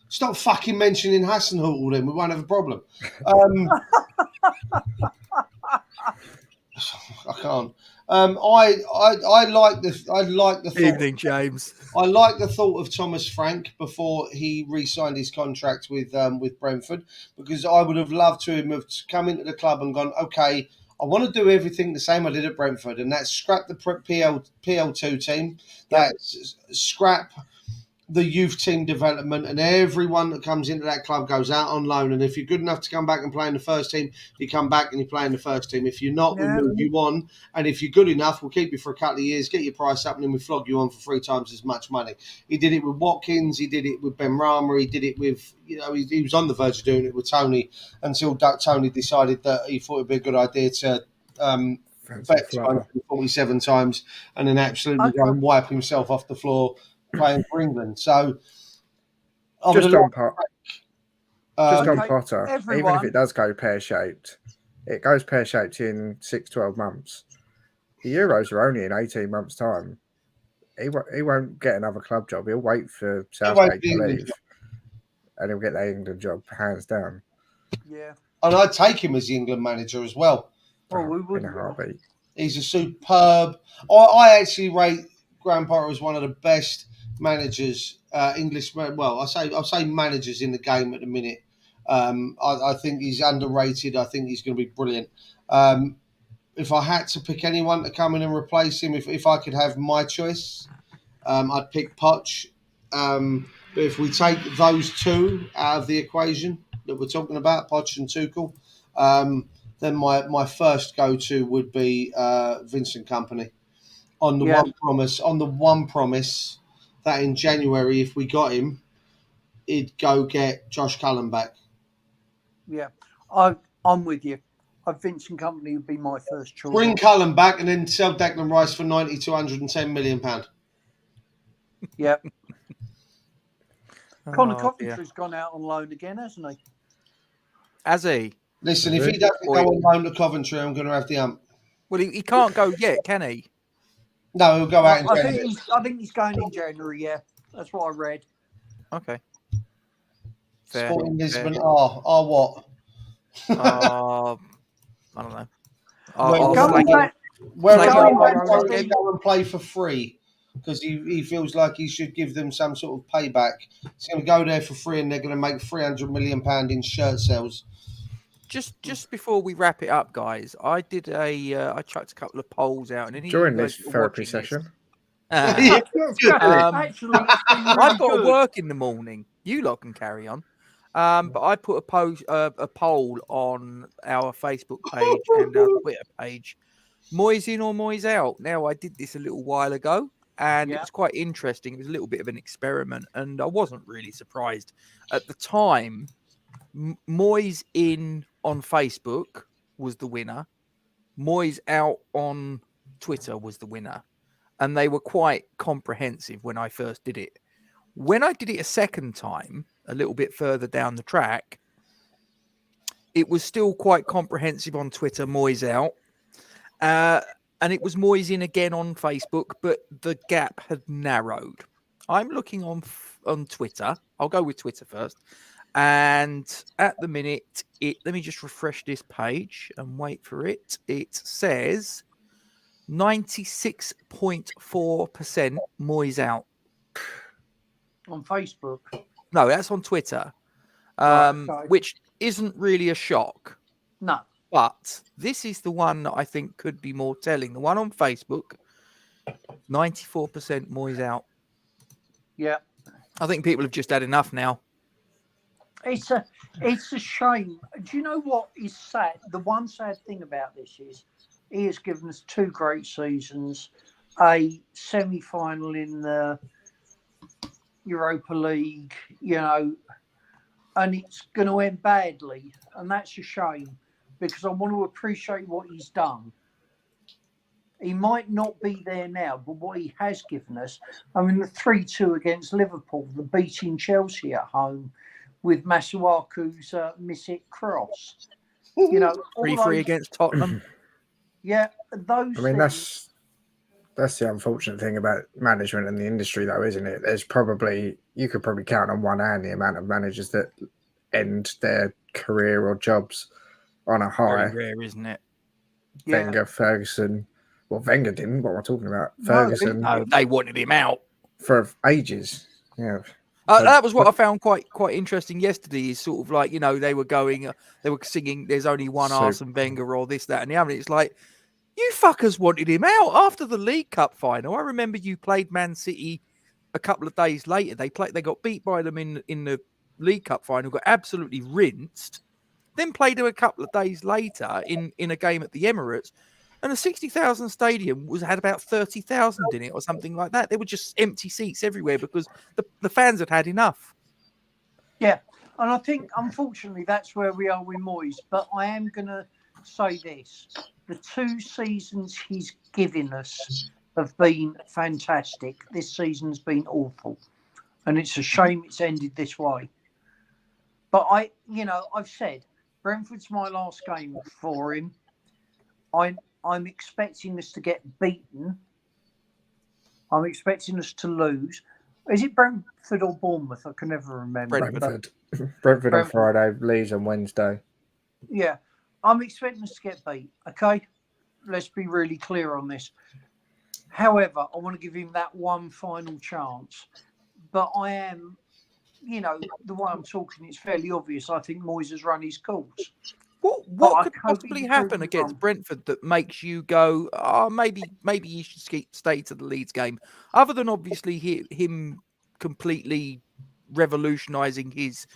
Stop fucking mentioning Hassenhüttl then. We won't have a problem. I can't. I like the thought. Evening, James. I like the thought of Thomas Frank before he re-signed his contract with Brentford, because I would have loved to him have come into the club and gone, okay, I want to do everything the same I did at Brentford, and that's scrap the PL2 team, that's scrap the youth team development, and everyone that comes into that club goes out on loan. And if you're good enough to come back and play in the first team, you come back and you play in the first team. If you're not, we move you on. And if you're good enough, we'll keep you for a couple of years, get your price up, and then we flog you on for 3 times as much money. He did it with Watkins. He did it with Ben Rama. He did it with, he was on the verge of doing it with Tony until Tony decided that he thought it'd be a good idea to bet 247 times and then absolutely go and wipe himself off the floor playing for England. So just on Potter, even if it does go pear-shaped, it goes pear-shaped in 6-12 months. The Euros are only in 18 months' time. He won't get another club job. He'll wait for Southgate to leave, and he'll get the England job hands down. Yeah, and I'd take him as the England manager as well. We would. In a heartbeat. He's a superb. I actually rate Graham Potter as one of the best managers, I'll say managers in the game at the minute. I think he's underrated. I think he's going to be brilliant. If I had to pick anyone to come in and replace him, if I could have my choice, I'd pick Poch. But if we take those two out of the equation that we're talking about, Poch and Tuchel, then my first go-to would be Vincent Kompany. On the one promise that in January, if we got him, he'd go get Josh Cullen back. Yeah, I'm with you. Vincent Kompany would be my first choice. Bring Cullen back and then sell Declan Rice for £90 to £110 million. Yep. Connor Coventry's gone out on loan again, hasn't he? Has he? Listen, if he doesn't go on loan to Coventry, I'm going to have the ump. Well, he can't go yet, can he? No, he'll go out in January. I think he's going in January, yeah. That's what I read. Okay. Fair. Sporting Lisbon what? I don't know. Where go and play for free because he feels like he should give them some sort of payback. He's going to go there for free and they're going to make £300 million in shirt sales. Just before we wrap it up, guys, I did I chucked a couple of polls out. And during this therapy session. Actually, I've got to work in the morning. You lot can carry on. But I put a poll on our Facebook page and our Twitter page. Moyes in or Moyes out? Now, I did this a little while ago, and it was quite interesting. It was a little bit of an experiment, and I wasn't really surprised. At the time, Moyes in on Facebook was the winner. Moyes out on Twitter was the winner. And they were quite comprehensive when I first did it. When I did it a second time, a little bit further down the track, it was still quite comprehensive on Twitter, Moyes out. And it was Moyes in again on Facebook, but the gap had narrowed. I'm looking on Twitter. I'll go with Twitter first. And at the minute, let me just refresh this page and wait for it. It says 96.4% Moyes out. On Facebook? No, that's on Twitter, which isn't really a shock. No. But this is the one that I think could be more telling. The one on Facebook, 94% Moyes out. Yeah. I think people have just had enough now. It's a shame. Do you know what is sad? The one sad thing about this is he has given us 2 great seasons, a semi-final in the Europa League, and it's going to end badly. And that's a shame because I want to appreciate what he's done. He might not be there now, but what he has given us, I mean, the 3-2 against Liverpool, the beating Chelsea at home with Masuaku's miss-hit cross. You know, 3-3 against Tottenham. Yeah, those I mean, things. that's the unfortunate thing about management in the industry, though, isn't it? You could probably count on one hand the amount of managers that end their career or jobs on a high. Very rare, isn't it? Wenger, Ferguson. Well, Wenger didn't. What am I talking about? No, Ferguson. No, they wanted him out for ages. Yeah. That was what I found quite interesting yesterday. Is sort of like, you know, they were singing "There's only one Arsene Wenger" or this, that, and the other. It's like, you fuckers wanted him out after the League Cup final. I remember you played Man City a couple of days later. They got beat by them in the League Cup final, got absolutely rinsed. Then played them a couple of days later in a game at the Emirates. And a 60,000 stadium had about 30,000 in it or something like that. There were just empty seats everywhere because the fans had had enough. Yeah, and I think, unfortunately, that's where we are with Moyes. But I am going to say this. The 2 seasons he's given us have been fantastic. This season's been awful. And it's a shame it's ended this way. But I've said, Brentford's my last game for him. I'm expecting us to get beaten. I'm expecting us to lose. Is it Brentford or Bournemouth? I can never remember. Brentford on Friday, Leeds on Wednesday. Yeah. I'm expecting us to get beat, okay? Let's be really clear on this. However, I want to give him that one final chance. But I am, the way I'm talking, it's fairly obvious. I think Moyes has run his course. What could possibly happen against Brentford that makes you go, oh, maybe he should stay to the Leeds game? Other than obviously him completely revolutionising his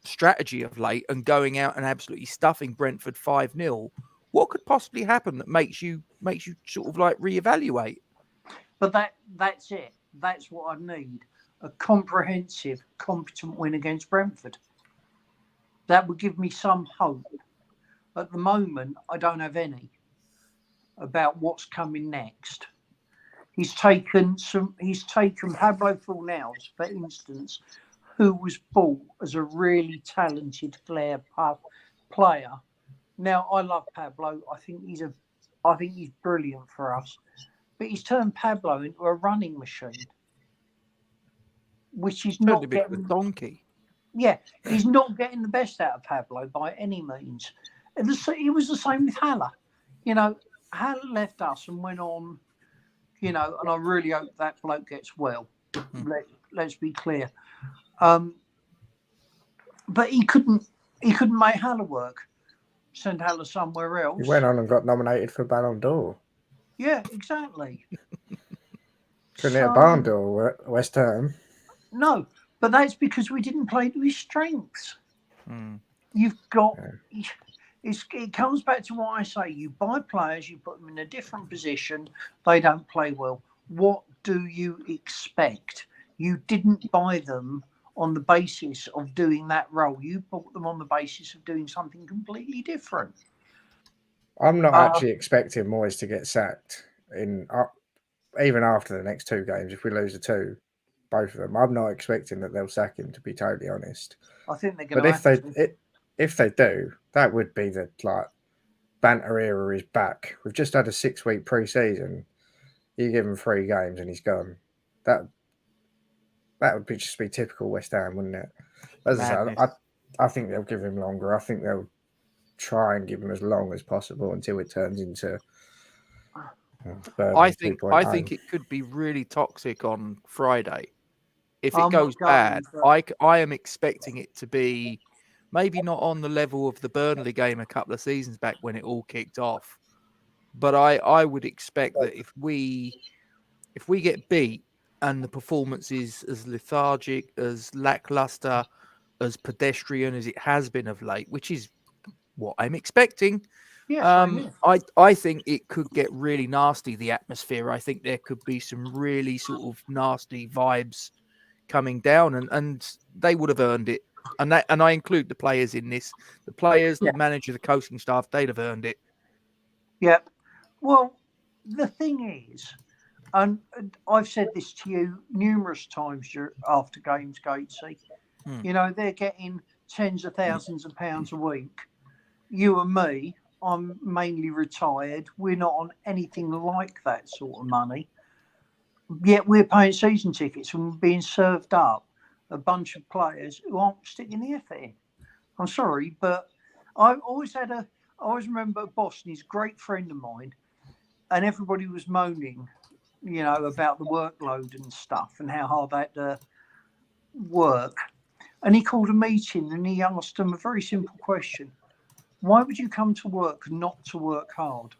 strategy of late and going out and absolutely stuffing Brentford 5-0, what could possibly happen that makes you sort of like reevaluate? But that's it. That's what I need. A comprehensive, competent win against Brentford. That would give me some hope. At the moment, I don't have any about what's coming next. He's taken Pablo Fornals, for instance, who was bought as a really talented player. Now, I love Pablo. I think he's brilliant for us. But he's turned Pablo into a running machine, which is not getting a donkey. Yeah, he's not getting the best out of Pablo by any means. It was the same with Haller. Haller left us and went on, and I really hope that bloke gets well. Let's be clear. But he couldn't make Haller work. Send Haller somewhere else. He went on and got nominated for Ballon d'Or. Yeah, exactly. Couldn't hit a Ballon d'Or at West Ham. No, but that's because we didn't play to his strengths. You've got... Yeah. It comes back to what I say. You buy players, you put them in a different position, they don't play well. What do you expect? You didn't buy them on the basis of doing that role. You bought them on the basis of doing something completely different. I'm not actually expecting Moyes to get sacked even after the next 2 games. If we lose the 2, both of them, I'm not expecting that they'll sack him, to be totally honest. I think they're going to. If they do, that would be the banter era is back. We've just had a 6-week pre-season. You give him 3 games and he's gone. That would just be typical West Ham, wouldn't it? As I said, I think they'll give him longer. I think they'll try and give him as long as possible until it turns into. I think it could be really toxic on Friday. If it goes bad, I am expecting it to be. Maybe not on the level of the Burnley game a couple of seasons back when it all kicked off. But I would expect that if we get beat and the performance is as lethargic, as lackluster, as pedestrian as it has been of late, which is what I'm expecting, I think it could get really nasty, the atmosphere. I think there could be some really sort of nasty vibes coming down, and they would have earned it. And I include the players in this. The players, the manager, the coaching staff, they'd have earned it. Yeah. Well, the thing is, and I've said this to you numerous times after games, Gatesy. You know, they're getting tens of thousands of pounds a week. You and me, I'm mainly retired. We're not on anything like that sort of money. Yet we're paying season tickets and being served up a bunch of players who aren't sticking their effort in. I'm sorry, but I always remember Boston, he's a great friend of mine, and everybody was moaning, you know, about the workload and stuff and how hard they had to work. And he called a meeting and he asked them a very simple question. Why would you come to work and not to work hard?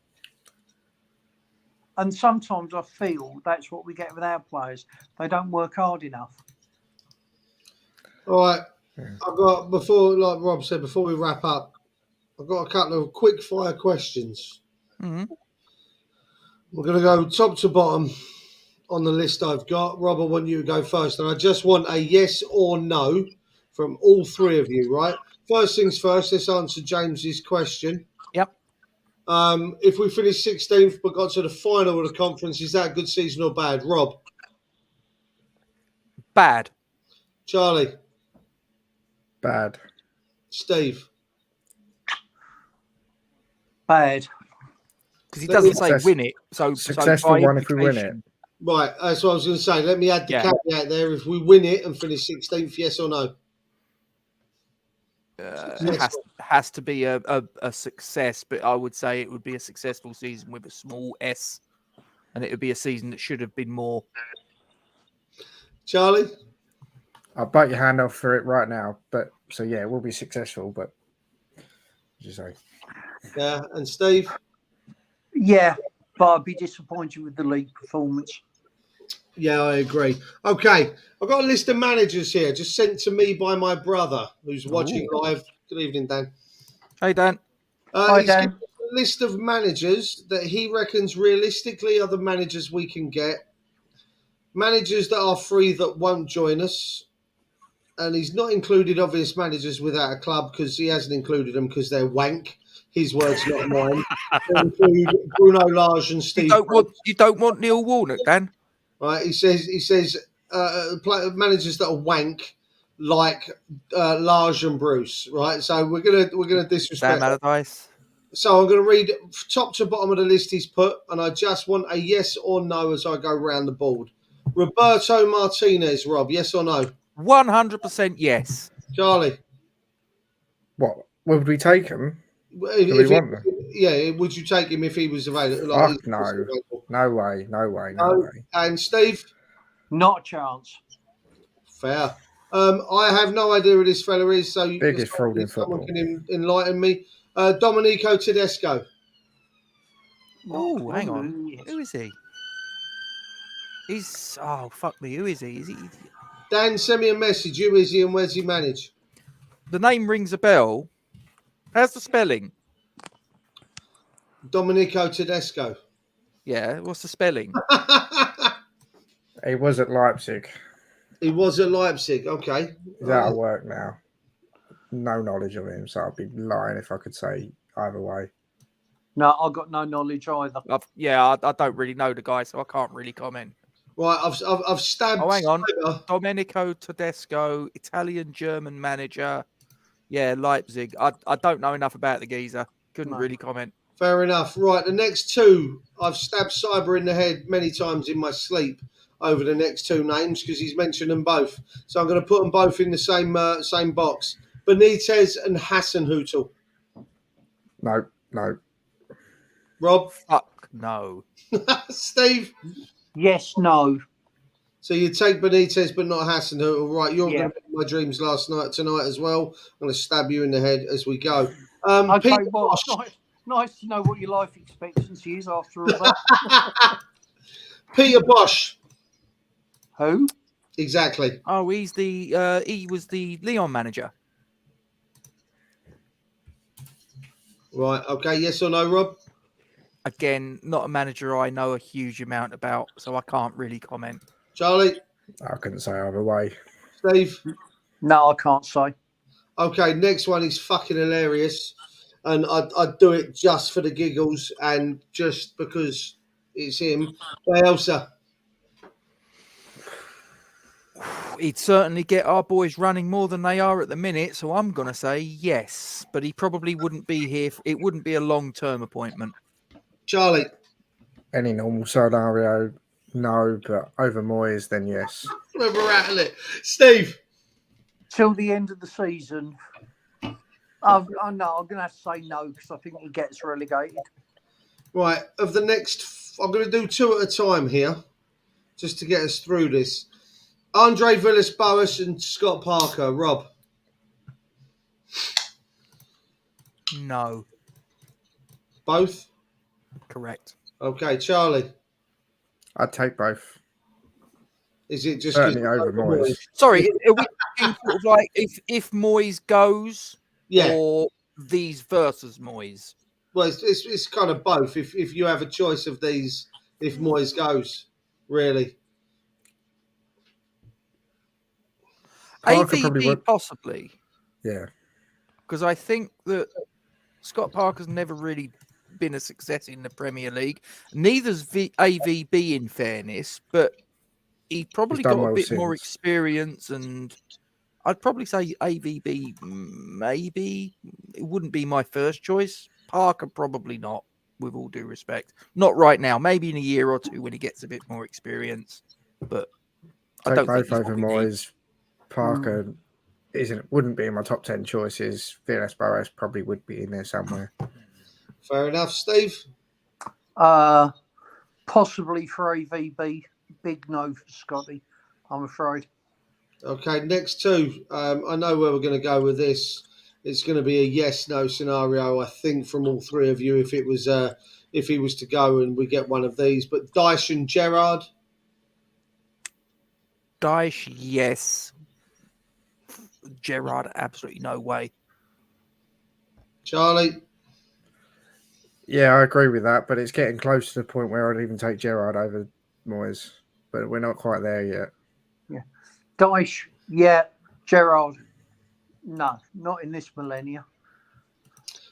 And sometimes I feel that's what we get with our players. They don't work hard enough. All right. I've got, before, like Rob said, before we wrap up, I've got a couple of quick fire questions. Mm-hmm. We're going to go top to bottom on the list I've got. Rob, I want you to go first. And I just want a yes or no from all three of you, right? First things first, let's answer James's question. Yep. If we finish 16th but got to the final of the conference, is that a good season or bad? Rob? Bad. Charlie? Bad. Steve? Bad. Because he doesn't say win it. So successful one if we win it. Right, that's what I was going to say. Let me add the caveat there. If we win it and finish 16th, yes or no? Has to be a success, but I would say it would be a successful season with a small S, and it would be a season that should have been more. Charlie? I'll bite your hand off for it right now, but so yeah, it will be successful, but just say. Yeah, and Steve? Yeah, but I'd be disappointed with the league performance. Yeah, I agree. Okay, I've got a list of managers here, just sent to me by my brother, who's watching live. Good evening, Dan. Hey, Dan. Hi, Dan. Given a list of managers that he reckons realistically are the managers we can get. Managers that are free that won't join us. And he's not included obvious managers without a club because he hasn't included them because they're wank. His words, not mine. They include Bruno Lage and Steve. You don't want Neil Warnock, Dan? Right, he says managers that are wank like Lage and Bruce, right? So we're gonna disrespect Sam Allardyce. So I'm gonna read top to bottom of the list he's put, and I just want a yes or no as I go round the board. Roberto Martinez, Rob, yes or no? 100% yes. Charlie, what would we take him? Yeah, would you take him if he was available? Like, no way. And Steve? Not a chance. Fair. I have no idea who this fella is, so biggest fraud in football. Someone can enlighten me. Domenico Tedesco. Oh, hang on. Yes. Who is he? Fuck me. Who is he? Is he? Dan, send me a message. Who is he and where's he manage? The name rings a bell. How's the spelling? Domenico Tedesco. Yeah, what's the spelling? He was at Leipzig. He was at Leipzig. Okay. He's out of work now. No knowledge of him, so I'd be lying if I could say either way. No, I've got no knowledge either. I don't really know the guy, so I can't really comment. Right, I've stabbed. Oh, hang on. Domenico Tedesco, Italian-German manager. Yeah, Leipzig. I don't know enough about the geezer. Couldn't really comment. Fair enough. Right, the next two, I've stabbed Cyber in the head many times in my sleep over the next two names because he's mentioned them both. So I'm going to put them both in the same box. Benitez and Hasenhüttl. No. Rob? Fuck no. Steve? Yes, no. So you take Benitez but not Hasenhüttl. Right, you're going to be my dreams tonight as well. I'm going to stab you in the head as we go. Okay, well, nice to know what your life expectancy is after all that. Peter Bosch. Who? Exactly. Oh, he was the Lyon manager. Right, okay, yes or no, Rob? Again, not a manager I know a huge amount about, so I can't really comment. Charlie? I couldn't say either way. Steve? No, I can't say. Okay, next one is fucking hilarious. And I'd do it just for the giggles and just because it's him. Bielsa. He'd certainly get our boys running more than they are at the minute, so I'm going to say yes. But he probably wouldn't be here. It wouldn't be a long-term appointment. Charlie. Any normal scenario, no, but over Moyes, then yes. Never rattle it. Steve. Till the end of the season. I'm going to have to say no because I think he gets relegated. Right, of the next, I'm going to do two at a time here, just to get us through this. Andre Villas-Boas and Scott Parker. Rob? No. Both? Correct. Okay, Charlie? I'd take both. Is it just... Certainly over Moyes. Sorry, are we talking sort of like if Moyes goes or these versus Moyes? Well, it's kind of both. If you have a choice of these, if Moyes goes, really. Parker AVB possibly. Yeah. Because I think that Scott Parker's never really been a success in the Premier League. Neither's AVB, in fairness, but he probably got a bit more experience, and I'd probably say AVB maybe. It wouldn't be my first choice. Parker probably not, with all due respect. Not right now. Maybe in a year or two when he gets a bit more experience. But I don't think both over Moyes. Parker wouldn't be in my top 10 choices. Villas-Boas probably would be in there somewhere. Fair enough, Steve. Possibly for AVB. Big no for Scotty, I'm afraid. Okay, next two. I know where we're going to go with this. It's going to be a yes/no scenario, I think, from all three of you. If he was to go and we get one of these, but Dyche and Gerrard. Dyche, yes. Gerrard, absolutely no way. Charlie. Yeah, I agree with that, but it's getting close to the point where I'd even take Gerrard over Moyes, but we're not quite there yet. Yeah, Dyche, yeah. Gerrard, no, not in this millennia.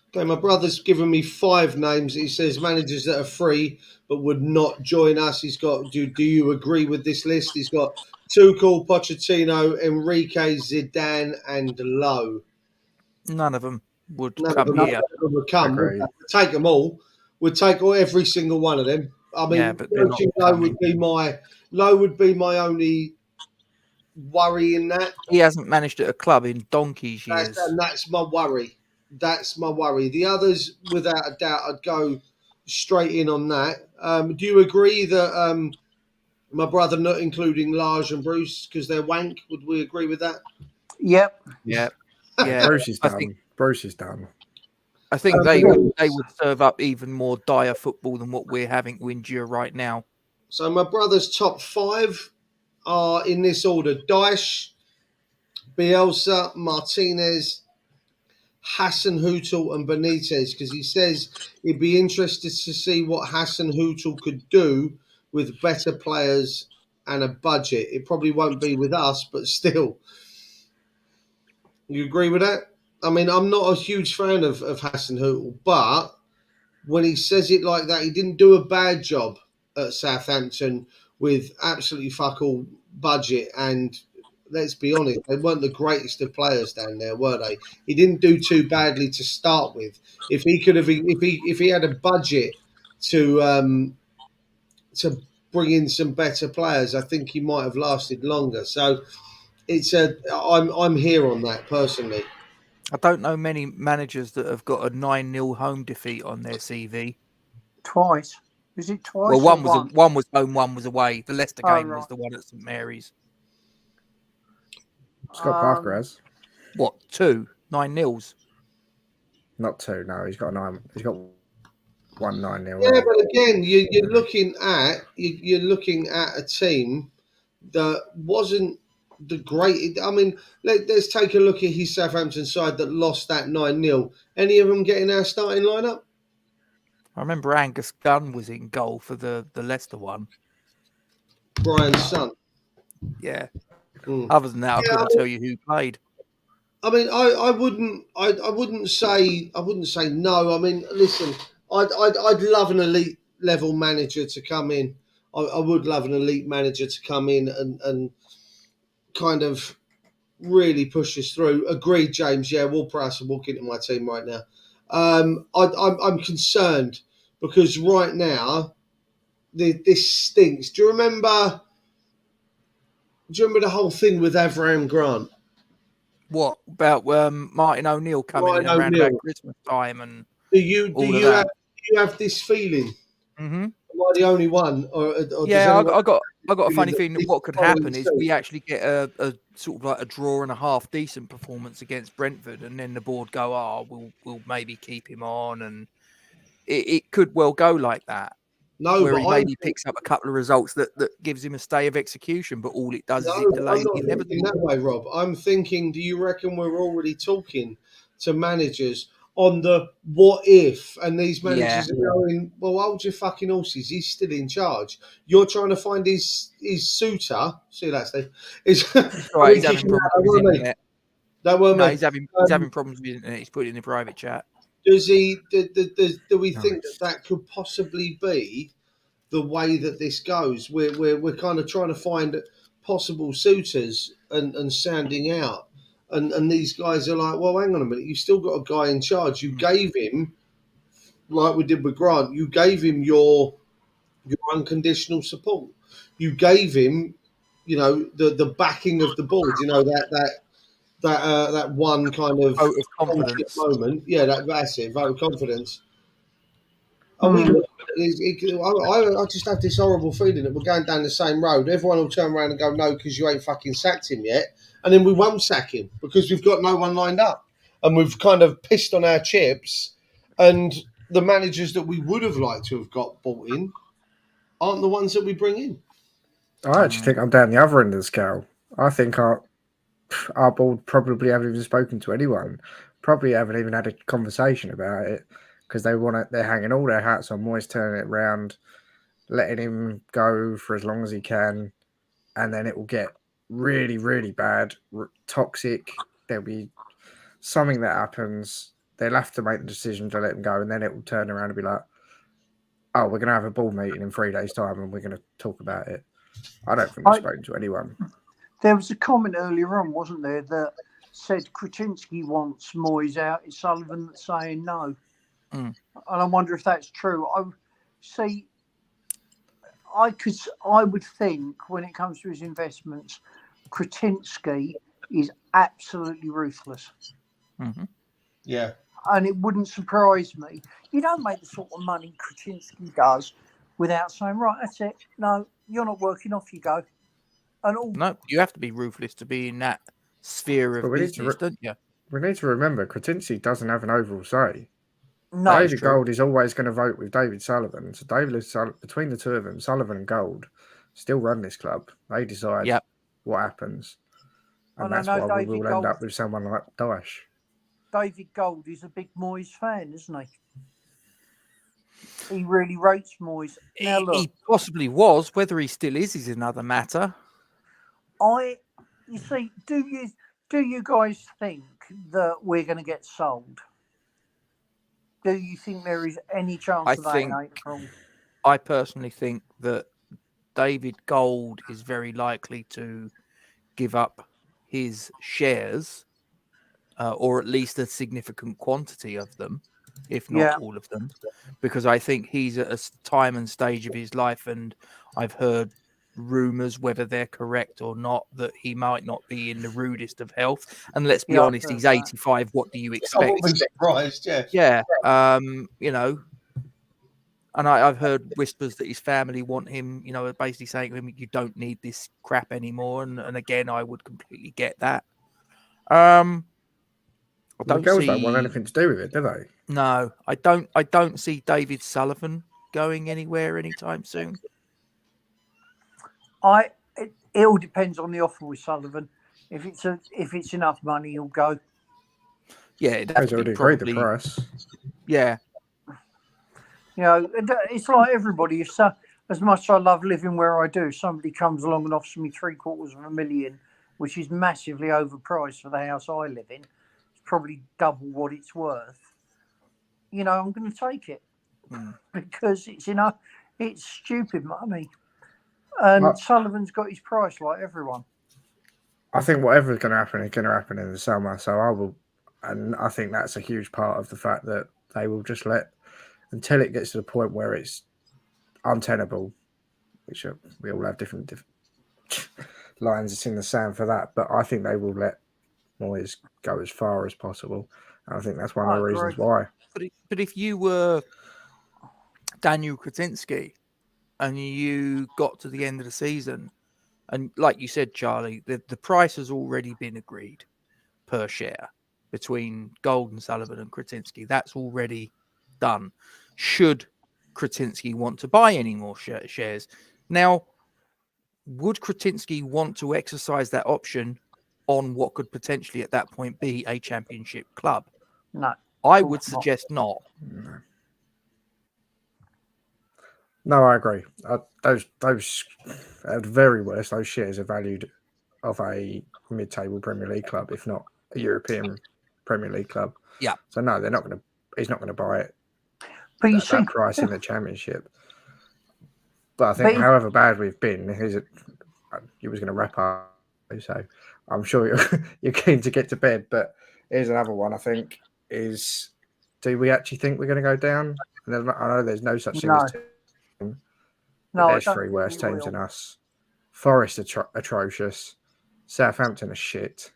Okay, my brother's given me 5 names. He says managers that are free but would not join us. He's got. Do you agree with this list? He's got Tuchel, Pochettino, Enrique, Zidane, and Lowe. None of them would come here. We'd take them all. We'd take every single one of them. I mean, Lowe would be my only worry in that. He hasn't managed at a club in donkey's years. That's my worry. That's my worry. The others, without a doubt, I'd go straight in on that. Do you agree that my brother not including Lars and Bruce because they're wank? Would we agree with that? Yep. Yeah. Bruce is done. Bruce is done. I think they would serve up even more dire football than what we're having to endure right now. So my brother's top 5 are in this order: Dyche, Bielsa, Martinez, Hasenhüttl and Benitez, because he says he'd be interested to see what Hasenhüttl could do with better players and a budget. It probably won't be with us, but still. You agree with that? I mean, I'm not a huge fan of Hasenhüttl, but when he says it like that, he didn't do a bad job at Southampton with absolutely fuck all budget, and let's be honest, they weren't the greatest of players down there, were they? He didn't do too badly to start with. If he had a budget to bring in some better players, I think he might have lasted longer. So I'm here on that personally. I don't know many managers that have got a 9-0 home defeat on their CV. Twice. Is it twice? Well, one was home, one was away. The Leicester game was the one at St Mary's. Scott Parker has. What, 2 9-0s? Not 2. No, he's got 9. He's got 1 9-0. Yeah, but again, you're looking at a team that wasn't the great. I mean, let's take a look at his Southampton side that lost that 9-0. Any of them getting our starting lineup? I remember Angus Gunn was in goal for the Leicester one. Brian's son. Yeah. Other than that, I couldn't tell you who played. I mean, I wouldn't say no. I mean, listen, I'd love an elite level manager to come in. I would love an elite manager to come in and kind of really push us through. Agreed, James. Yeah, Will Price will walk into my team right now. I'm concerned because right now this stinks. Do you remember the whole thing with Avram Grant? What about Martin O'Neill coming in around about Christmas time and do you have this feeling? Mm-hmm. Am I the only one, or yeah, I got a funny feeling that what could happen is we actually get a sort of like a draw and a half decent performance against Brentford, and then the board go, we'll maybe keep him on, and it could well go like that. No, where but he maybe picks up a couple of results that gives him a stay of execution, but all it does is it delays the inevitable. In that way, Rob. I'm thinking, do you reckon we're already talking to managers on the what if? And these managers are going, well, hold your fucking horses. He's still in charge. You're trying to find his suitor. See that, Steve? He's having problems with his internet. That won't he's having problems with his internet. He's put it in the private chat. Does he? Do we think that could possibly be the way that this goes? We're kind of trying to find possible suitors and sounding out, and these guys are like, well, hang on a minute, you've still got a guy in charge. You gave him, like we did with Grant, you gave him your unconditional support. You gave him, the backing of the board. That one kind of vote of confidence moment. Yeah, that's it. Vote of confidence. I just have this horrible feeling that we're going down the same road. Everyone will turn around and go, no, because you ain't fucking sacked him yet. And then we won't sack him because we've got no one lined up. And we've kind of pissed on our chips. And the managers that we would have liked to have got bought in aren't the ones that we bring in. I actually think I'm down the other end of the scale. I think our board probably haven't even spoken to anyone. Probably haven't even had a conversation about it. Because they're hanging all their hats on Moyes turning it round, letting him go for as long as he can, and then it will get really, really bad, toxic. There'll be something that happens. They'll have to make the decision to let him go, and then it will turn around and be like, oh, we're going to have a board meeting in 3 days' time, and we're going to talk about it. I don't think we've spoken to anyone. There was a comment earlier on, wasn't there, that said Kretinsky wants Moyes out. It's Sullivan that's saying no. And I wonder if that's true. I would think when it comes to his investments, Kretinsky is absolutely ruthless. Mm-hmm. Yeah. And it wouldn't surprise me. You don't make the sort of money Kretinsky does without saying, right, that's it. No, you're not working, off you go. No, you have to be ruthless to be in that sphere of business, don't you? We need to remember, Kretinsky doesn't have an overall say. No, David Gold is always going to vote with David Sullivan. So between the two of them, Sullivan and Gold still run this club. They decide what happens. And that's why we will end up with someone like Daesh. David Gold is a big Moyes fan, isn't he? He really rates Moyes. Now, look, he possibly was. Whether he still is another matter. You see, do you guys think that we're going to get sold? Do you think there is any chance of that in April? I personally think that David Gold is very likely to give up his shares, or at least a significant quantity of them, if not all of them, because I think he's at a time and stage of his life, and I've heard rumours, whether they're correct or not, that he might not be in the rudest of health. And let's be honest, he's 85. What do you expect? I won't be surprised, yeah. And I've heard whispers that his family want him, basically saying to him, you don't need this crap anymore. And again, I would completely get that. The girls don't want anything to do with it, do they? No, I don't see David Sullivan going anywhere anytime soon. It all depends on the offer with Sullivan. If it's enough money, he'll go. Yeah, he's already agreed the price. Yeah. It's like everybody. As much as I love living where I do, somebody comes along and offers me $750,000, which is massively overpriced for the house I live in. It's probably double what it's worth. I'm going to take it. because it's stupid money, and Sullivan's got his price like everyone. I think whatever's going to happen is going to happen in the summer. So I think that's a huge part of the fact that they will just let until it gets to the point where it's untenable, which we all have different lines in the sand for that. But I think they will let Moyes go as far as possible. And I think that's one of the reasons why. But if you were Daniel Kretinsky and you got to the end of the season, and like you said, Charlie, the price has already been agreed per share between Gold, Sullivan and Kretinsky. That's already done. Should Kretinsky want to buy any more shares? Now, would Kretinsky want to exercise that option on what could potentially at that point be a championship club? No. I would suggest not. No, I agree. Those at the very worst, those shares are valued of a mid-table Premier League club, if not a European Premier League club. Yeah. So no, they're not going to. He's not going to buy it. But you that price in the Championship. But I think, however bad we've been, he was going to wrap up. So I'm sure you're keen to get to bed. But here's another one. I think is: do we actually think we're going to go down? I know there's no such thing as. There's three worse teams than us. Forest atrocious. Southampton are shit.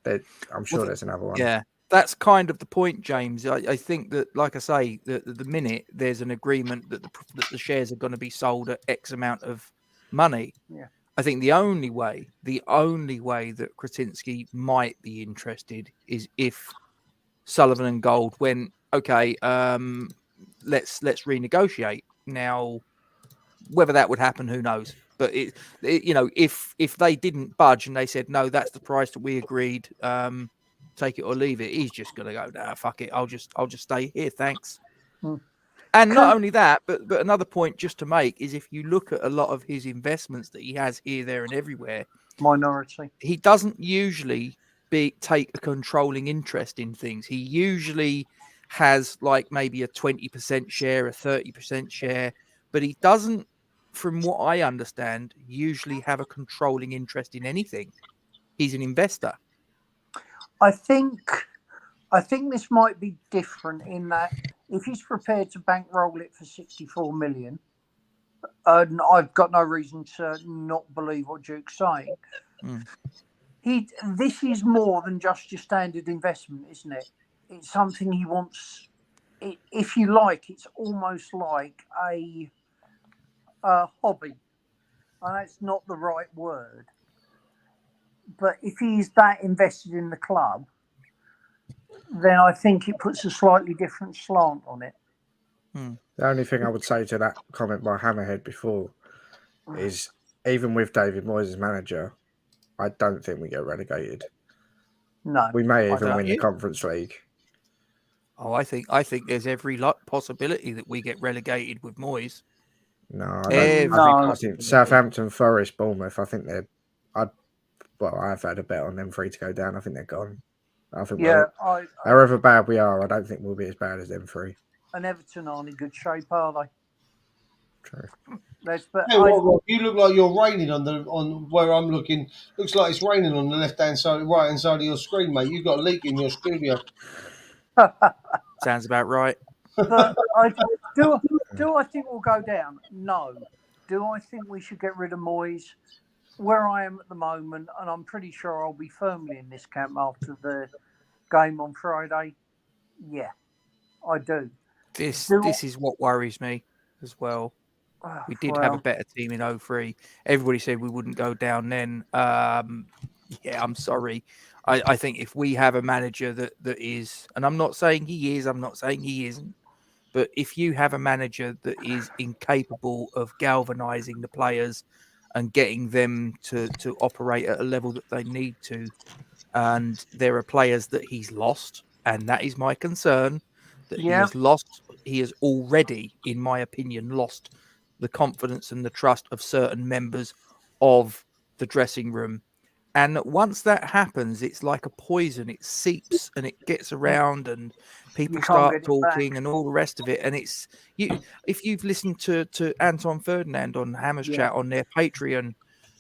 I'm sure there's another one. Yeah, that's kind of the point, James. I think that, like I say, the minute there's an agreement that the shares are going to be sold at X amount of money, I think the only way that Kretinsky might be interested is if Sullivan and Gold went, okay, let's renegotiate. Now, whether that would happen, who knows? But if they didn't budge and they said no, that's the price that we agreed, take it or leave it, he's just gonna go, nah, fuck it, I'll just stay here, thanks. And not only that, but another point just to make is if you look at a lot of his investments that he has here, there, and everywhere, minority, he doesn't usually take a controlling interest in things. He usually has like maybe a 20% share, a 30% share, but he doesn't, from what I understand, usually have a controlling interest in anything. He's an investor. I think this might be different in that if he's prepared to bankroll it for 64 million, and I've got no reason to not believe what Duke's saying, this is more than just your standard investment, isn't it? It's something he wants. If you like, it's almost like a hobby. And that's not the right word. But if he's that invested in the club, then I think it puts a slightly different slant on it. The only thing I would say to that comment by Hammerhead before is even with David Moyes as manager, I don't think we get relegated. No. We may even win the Conference League. Oh, I think there's every possibility that we get relegated with Moyes. No, I think Southampton, Forest, Bournemouth, I think I've had a bet on them three to go down. I think they're gone. I think however bad we are, I don't think we'll be as bad as them three. And Everton aren't in good shape, are they? True. You look like you're raining on where I'm looking. Looks like it's raining on the left-hand side, right-hand side of your screen, mate. You've got a leak in your studio. Sounds about right. But do I think we'll go down? No. Do I think we should get rid of Moyes? Where I am at the moment, and I'm pretty sure I'll be firmly in this camp after the game on Friday. Yeah, I do. This is what worries me as well. We did have a better team in 2003. Everybody said we wouldn't go down then. Yeah, I'm sorry. I think if we have a manager that is, and I'm not saying he is, I'm not saying he isn't, but if you have a manager that is incapable of galvanizing the players and getting them to operate at a level that they need to, and there are players that he's lost, and that is my concern, that he has lost. He has already, in my opinion, lost the confidence and the trust of certain members of the dressing room. And once that happens, it's like a poison. It seeps and it gets around, and people start talking and all the rest of it. And it's if you've listened to Anton Ferdinand on Hammers Chat on their Patreon,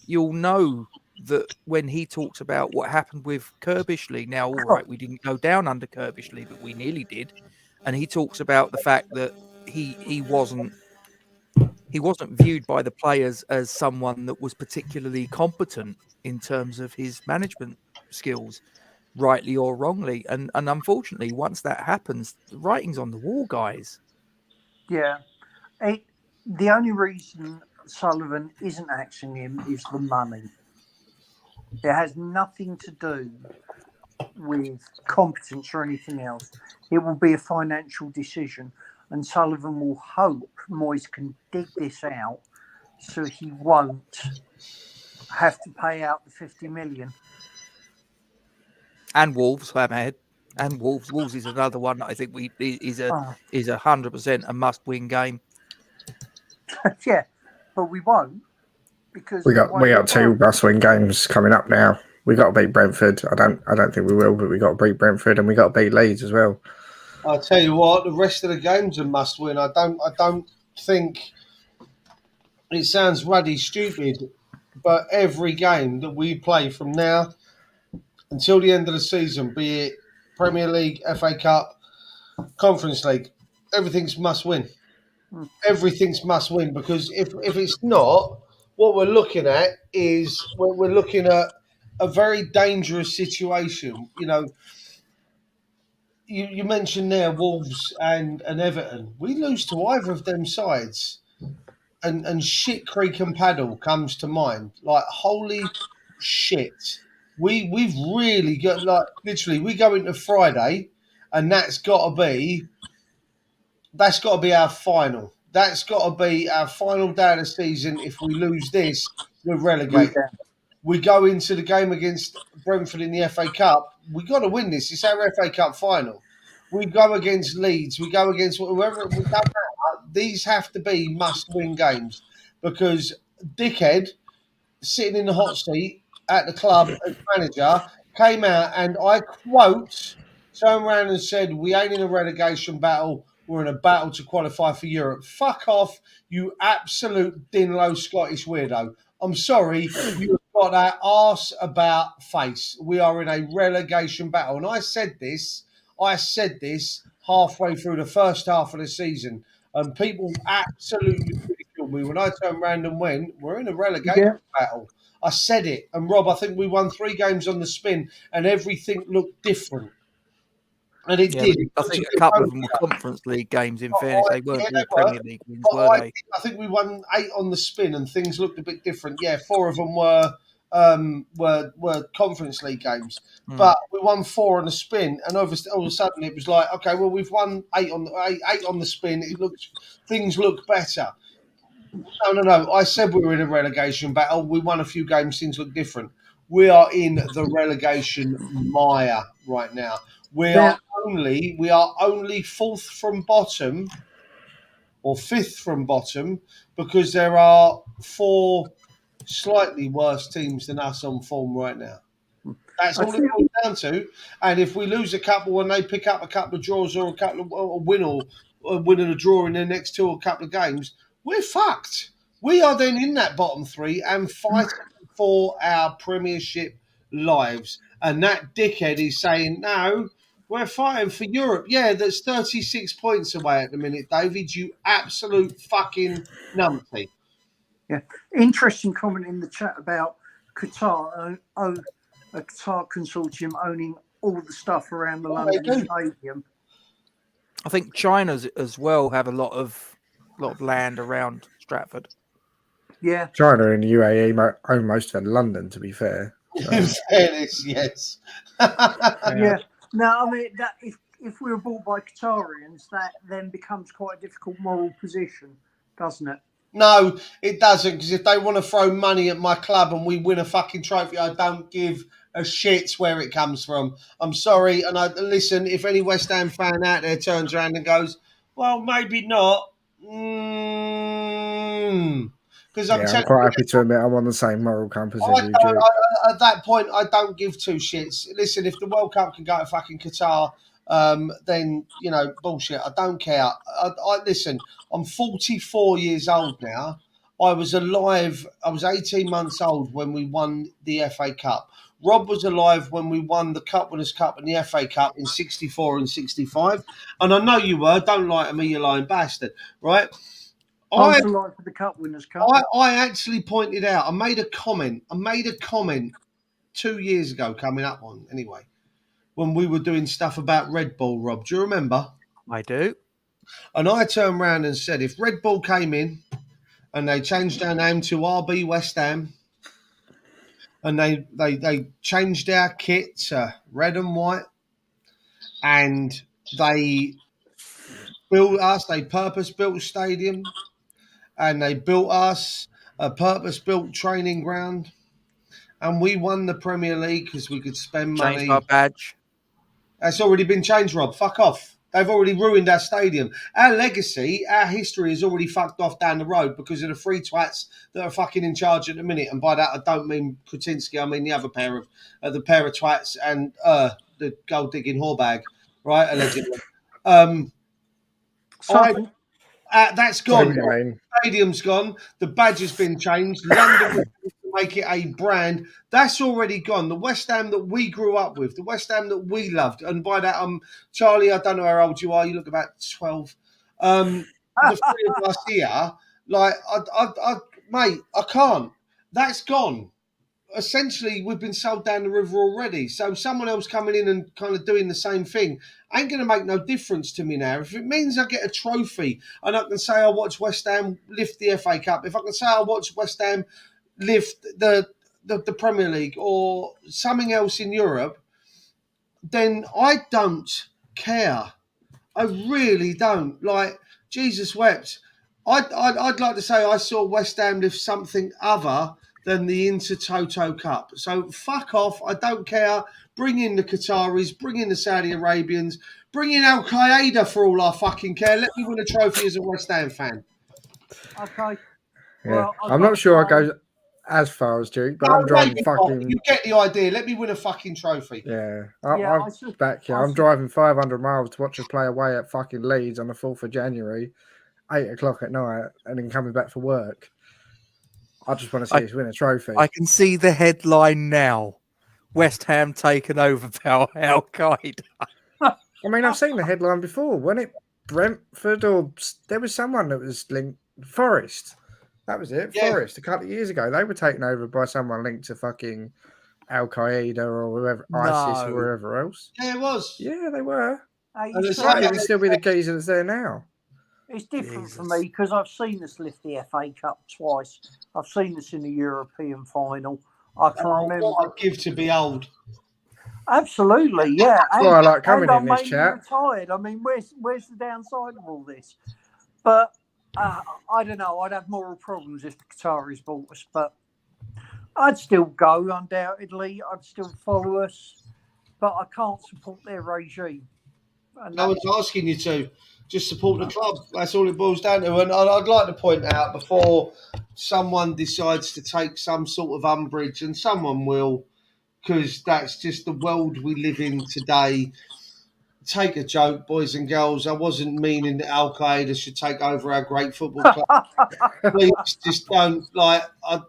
you'll know that when he talks about what happened with Kirbishley. Now, all right, we didn't go down under Kirbishley, but we nearly did. And he talks about the fact that he wasn't viewed by the players as someone that was particularly competent in terms of his management skills, rightly or wrongly. And unfortunately, once that happens, the writing's on the wall, guys. Yeah. The only reason Sullivan isn't axing him is the money. It has nothing to do with competence or anything else. It will be a financial decision, and Sullivan will hope Moyes can dig this out so he won't have to pay out the 50 million. And Wolves, Hammerhead. And Wolves is another one that I think is 100% a must-win game. Yeah, but we won't, because we got 2 must-win games coming up now. We got to beat Brentford. I don't think we will, but we got to beat Brentford, and we got to beat Leeds as well. I'll tell you what, the rest of the games are must-win. I don't think it sounds ruddy stupid, but every game that we play from now until the end of the season, be it Premier League, FA Cup, Conference League, everything's must-win. Everything's must-win, because if it's not, what we're looking at is we're looking at a very dangerous situation. You know, you mentioned there Wolves and Everton. We lose to either of them sides, and shit Creek and Paddle comes to mind. Like, holy shit. We've really got, like, literally, we go into Friday, and that's got to be our final. That's got to be our final day of the season. If we lose this, we're relegated. We go into the game against Brentford in the FA Cup. We got to win this. It's our FA Cup final. We go against Leeds. We go against whoever. We don't matter. These have to be must-win games, because Dickhead, sitting in the hot seat at the club as manager, came out and, I quote, turned around and said, "We ain't in a relegation battle. We're in a battle to qualify for Europe." Fuck off, you absolute Dinlow Scottish weirdo. I'm sorry, you've got that arse about face. We are in a relegation battle. And I said this halfway through the first half of the season, and people absolutely ridiculed me when I turned around and went, "We're in a relegation battle." I said it. And Rob, I think we won 3 games on the spin, and everything looked different. And it did. I think a couple of them were Conference League games, in fairness. They weren't all Premier League wins, were they? I think we won 8 on the spin, and things looked a bit different. Yeah, 4 of them were Conference League games. But we won 4 on the spin, and all of a sudden it was like, okay, well, we've won 8 on the spin. Things look better. No. I said we were in a relegation battle. We won a few games. Things look different. We are in the relegation mire right now. We are only 4th from bottom, or 5th from bottom, because there are 4 slightly worse teams than us on form right now. That's all it comes down to. And if we lose a couple and they pick up a couple of draws or a win and a draw in their next 2 or couple of games, we're fucked. We are then in that bottom 3 and fighting for our Premiership lives. And that dickhead is saying, no, we're fighting for Europe. Yeah, that's 36 points away at the minute, David. You absolute fucking numpty. Yeah. Interesting comment in the chat about Qatar, a Qatar consortium owning all the stuff around the London Stadium. I think China's as well have a lot of land around Stratford. Yeah. China and the UAE own most of London, to be fair. So. In fairness, yes. Yeah. No, I mean, that if we were bought by Qatarians, that then becomes quite a difficult moral position, doesn't it? No, it doesn't, because if they want to throw money at my club and we win a fucking trophy, I don't give a shit where it comes from. I'm sorry, and listen, if any West Ham fan out there turns around and goes, well, maybe not, Because I'm quite happy to admit I'm on the same moral compass as you, Duke. At that point, I don't give two shits. Listen, if the World Cup can go to fucking Qatar, then, you know, bullshit. I don't care. Listen, I'm 44 years old now. I was alive. I was 18 months old when we won the FA Cup. Rob was alive when we won the Cup Winners' Cup and the FA Cup in 64 and 65. And I know you were. Don't lie to me, you lying bastard. Right? I was alive for the Cup Winners' Cup. I actually pointed out, I made a comment 2 years ago coming up on, anyway, when we were doing stuff about Red Bull, Rob. Do you remember? I do. And I turned around and said, if Red Bull came in and they changed their name to RB West Ham and they changed our kit to red and white and they built us, they purpose-built a stadium and they built us a purpose-built training ground and we won the Premier League because we could spend money. Changed our badge. That's already been changed, Rob. Fuck off. They've already ruined our stadium. Our legacy, our history is already fucked off down the road because of the three twats that are fucking in charge at the minute. And by that, I don't mean Kretinsky. I mean the other pair of twats and the gold digging whorebag, right? Allegedly. That's gone. The stadium's gone. The badge has been changed. London make it a brand. That's already gone. The West Ham that we grew up with, the West Ham that we loved, and by that, Charlie, I don't know how old you are. You look about 12. The three of us here, like, mate, I can't. That's gone. Essentially, we've been sold down the river already. So someone else coming in and kind of doing the same thing ain't going to make no difference to me now. If it means I get a trophy and I can say I watched West Ham lift the FA Cup, if I can say I watched West Ham lift the Premier League or something else in Europe, then I don't care. I really don't. Like, Jesus wept. I'd like to say I saw West Ham lift something other than the Intertoto Cup. So fuck off. I don't care. Bring in the Qataris, bring in the Saudi Arabians, bring in Al Qaeda for all I fucking care. Let me win a trophy as a West Ham fan. Okay. Yeah. Well, I'm not sure I go as far as Duke, but I'm driving fucking. You get the idea. Let me win a fucking trophy. Yeah, I'm driving 500 miles to watch us play away at fucking Leeds on the 4th of January, 8 o'clock at night, and then coming back for work. I just want to see us win a trophy. I can see the headline now: West Ham taken over by Al Qaeda. I mean, I've seen the headline before. When it Brentford or there was someone that was linked Forest. That was it. Yeah. Forest, a couple of years ago, they were taken over by someone linked to fucking Al Qaeda or whoever, ISIS or wherever else. Yeah, it was. Yeah, they were. It might even still be the geezer that's there now. It's different for me because I've seen us lift the FA Cup twice. I've seen us in the European final. I can remember. What I'd give to be old. Absolutely, yeah. Well, I like coming in this chat. Retired. I mean, where's the downside of all this? But I don't know. I'd have moral problems if the Qataris bought us, but I'd still go, undoubtedly. I'd still follow us, but I can't support their regime. And no one's asking you to. Just support the club. That's all it boils down to. And I'd like to point out, before someone decides to take some sort of umbrage, and someone will, because that's just the world we live in today. Take a joke, boys and girls. I wasn't meaning that Al Qaeda should take over our great football club. Please just don't,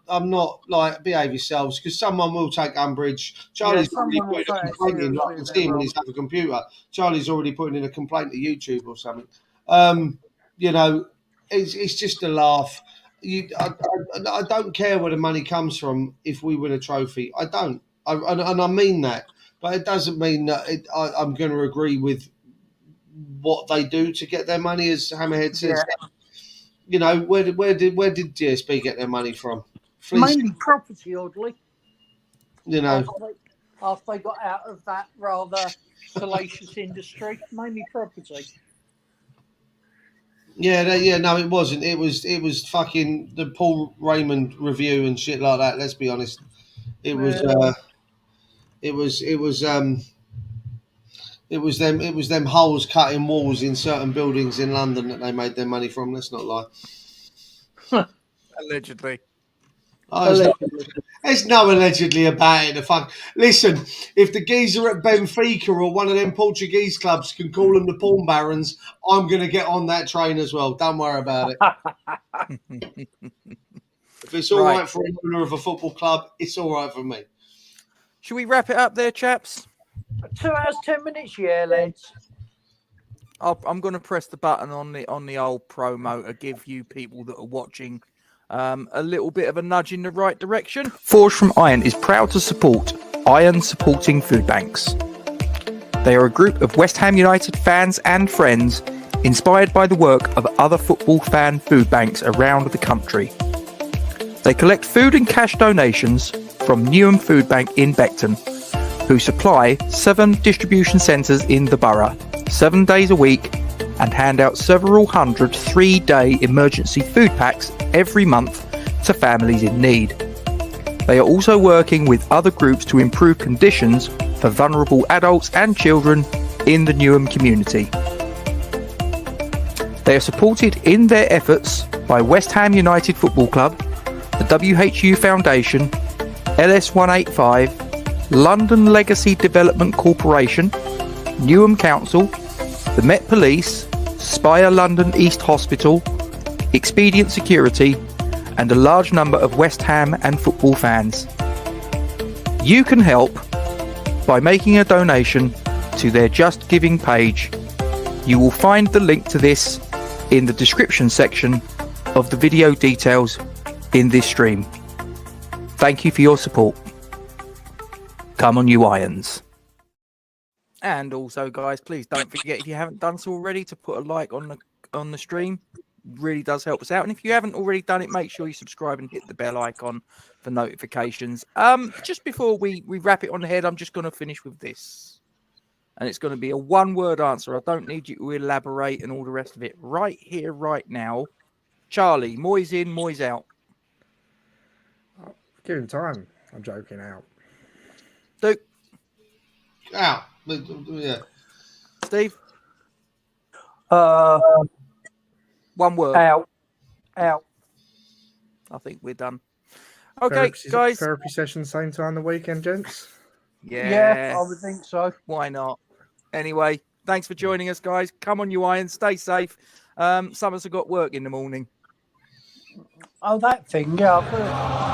I'm not, behave yourselves, because someone will take umbrage. Charlie's already putting a complaint in. I can see him on his other computer. Charlie's already putting in a complaint to YouTube or something. It's just a laugh. I don't care where the money comes from if we win a trophy. I don't. And I mean that. But it doesn't mean that I'm going to agree with what they do to get their money, as Hammerhead says. Yeah. You know, where did GSB get their money from? Mainly property, oddly. You know, after they got out of that rather salacious industry, mainly property. No, it wasn't. It was fucking the Paul Raymond review and shit like that. Let's be honest. It was them holes cut in walls in certain buildings in London that they made their money from. Let's not lie. Allegedly. Oh, there's no allegedly about it. Listen, if the geezer at Benfica or one of them Portuguese clubs can call them the Pawn Barons, I'm going to get on that train as well. Don't worry about it. If it's all right for an owner of a football club, it's all right for me. Should we wrap it up there, chaps? 2 hours, 10 minutes, yeah, lads. I'm going to press the button on the old promo to give you people that are watching a little bit of a nudge in the right direction. Forge from Iron is proud to support Iron Supporting Food Banks. They are a group of West Ham United fans and friends inspired by the work of other football fan food banks around the country. They collect food and cash donations from Newham Food Bank in Beckton, who supply 7 distribution centres in the borough, 7 days a week, and hand out several hundred 3-day emergency food packs every month to families in need. They are also working with other groups to improve conditions for vulnerable adults and children in the Newham community. They are supported in their efforts by West Ham United Football Club, the WHU Foundation, LS185, London Legacy Development Corporation, Newham Council, the Met Police, Spire London East Hospital, Expedient Security, and a large number of West Ham and football fans. You can help by making a donation to their Just Giving page. You will find the link to this in the description section of the video details in this stream. Thank you for your support. Come on, you Irons. And also, guys, please don't forget, if you haven't done so already, to put a like on the stream. Really does help us out. And if you haven't already done it, make sure you subscribe and hit the bell icon for notifications. Just before we wrap it on the head, I'm just going to finish with this. And it's going to be a one-word answer. I don't need you to elaborate and all the rest of it. Right here, right now. Charlie, Moyes in, Moyes out. Give him time. I'm joking. Out. Duke. Out. Yeah. Steve. One word. Out. I think we're done. Okay, guys. Therapy session same time the weekend, gents? Yeah, I would think so. Why not? Anyway, thanks for joining us, guys. Come on, you Irons. Stay safe. Some of us have got work in the morning. Oh, that thing, yeah. I've heard.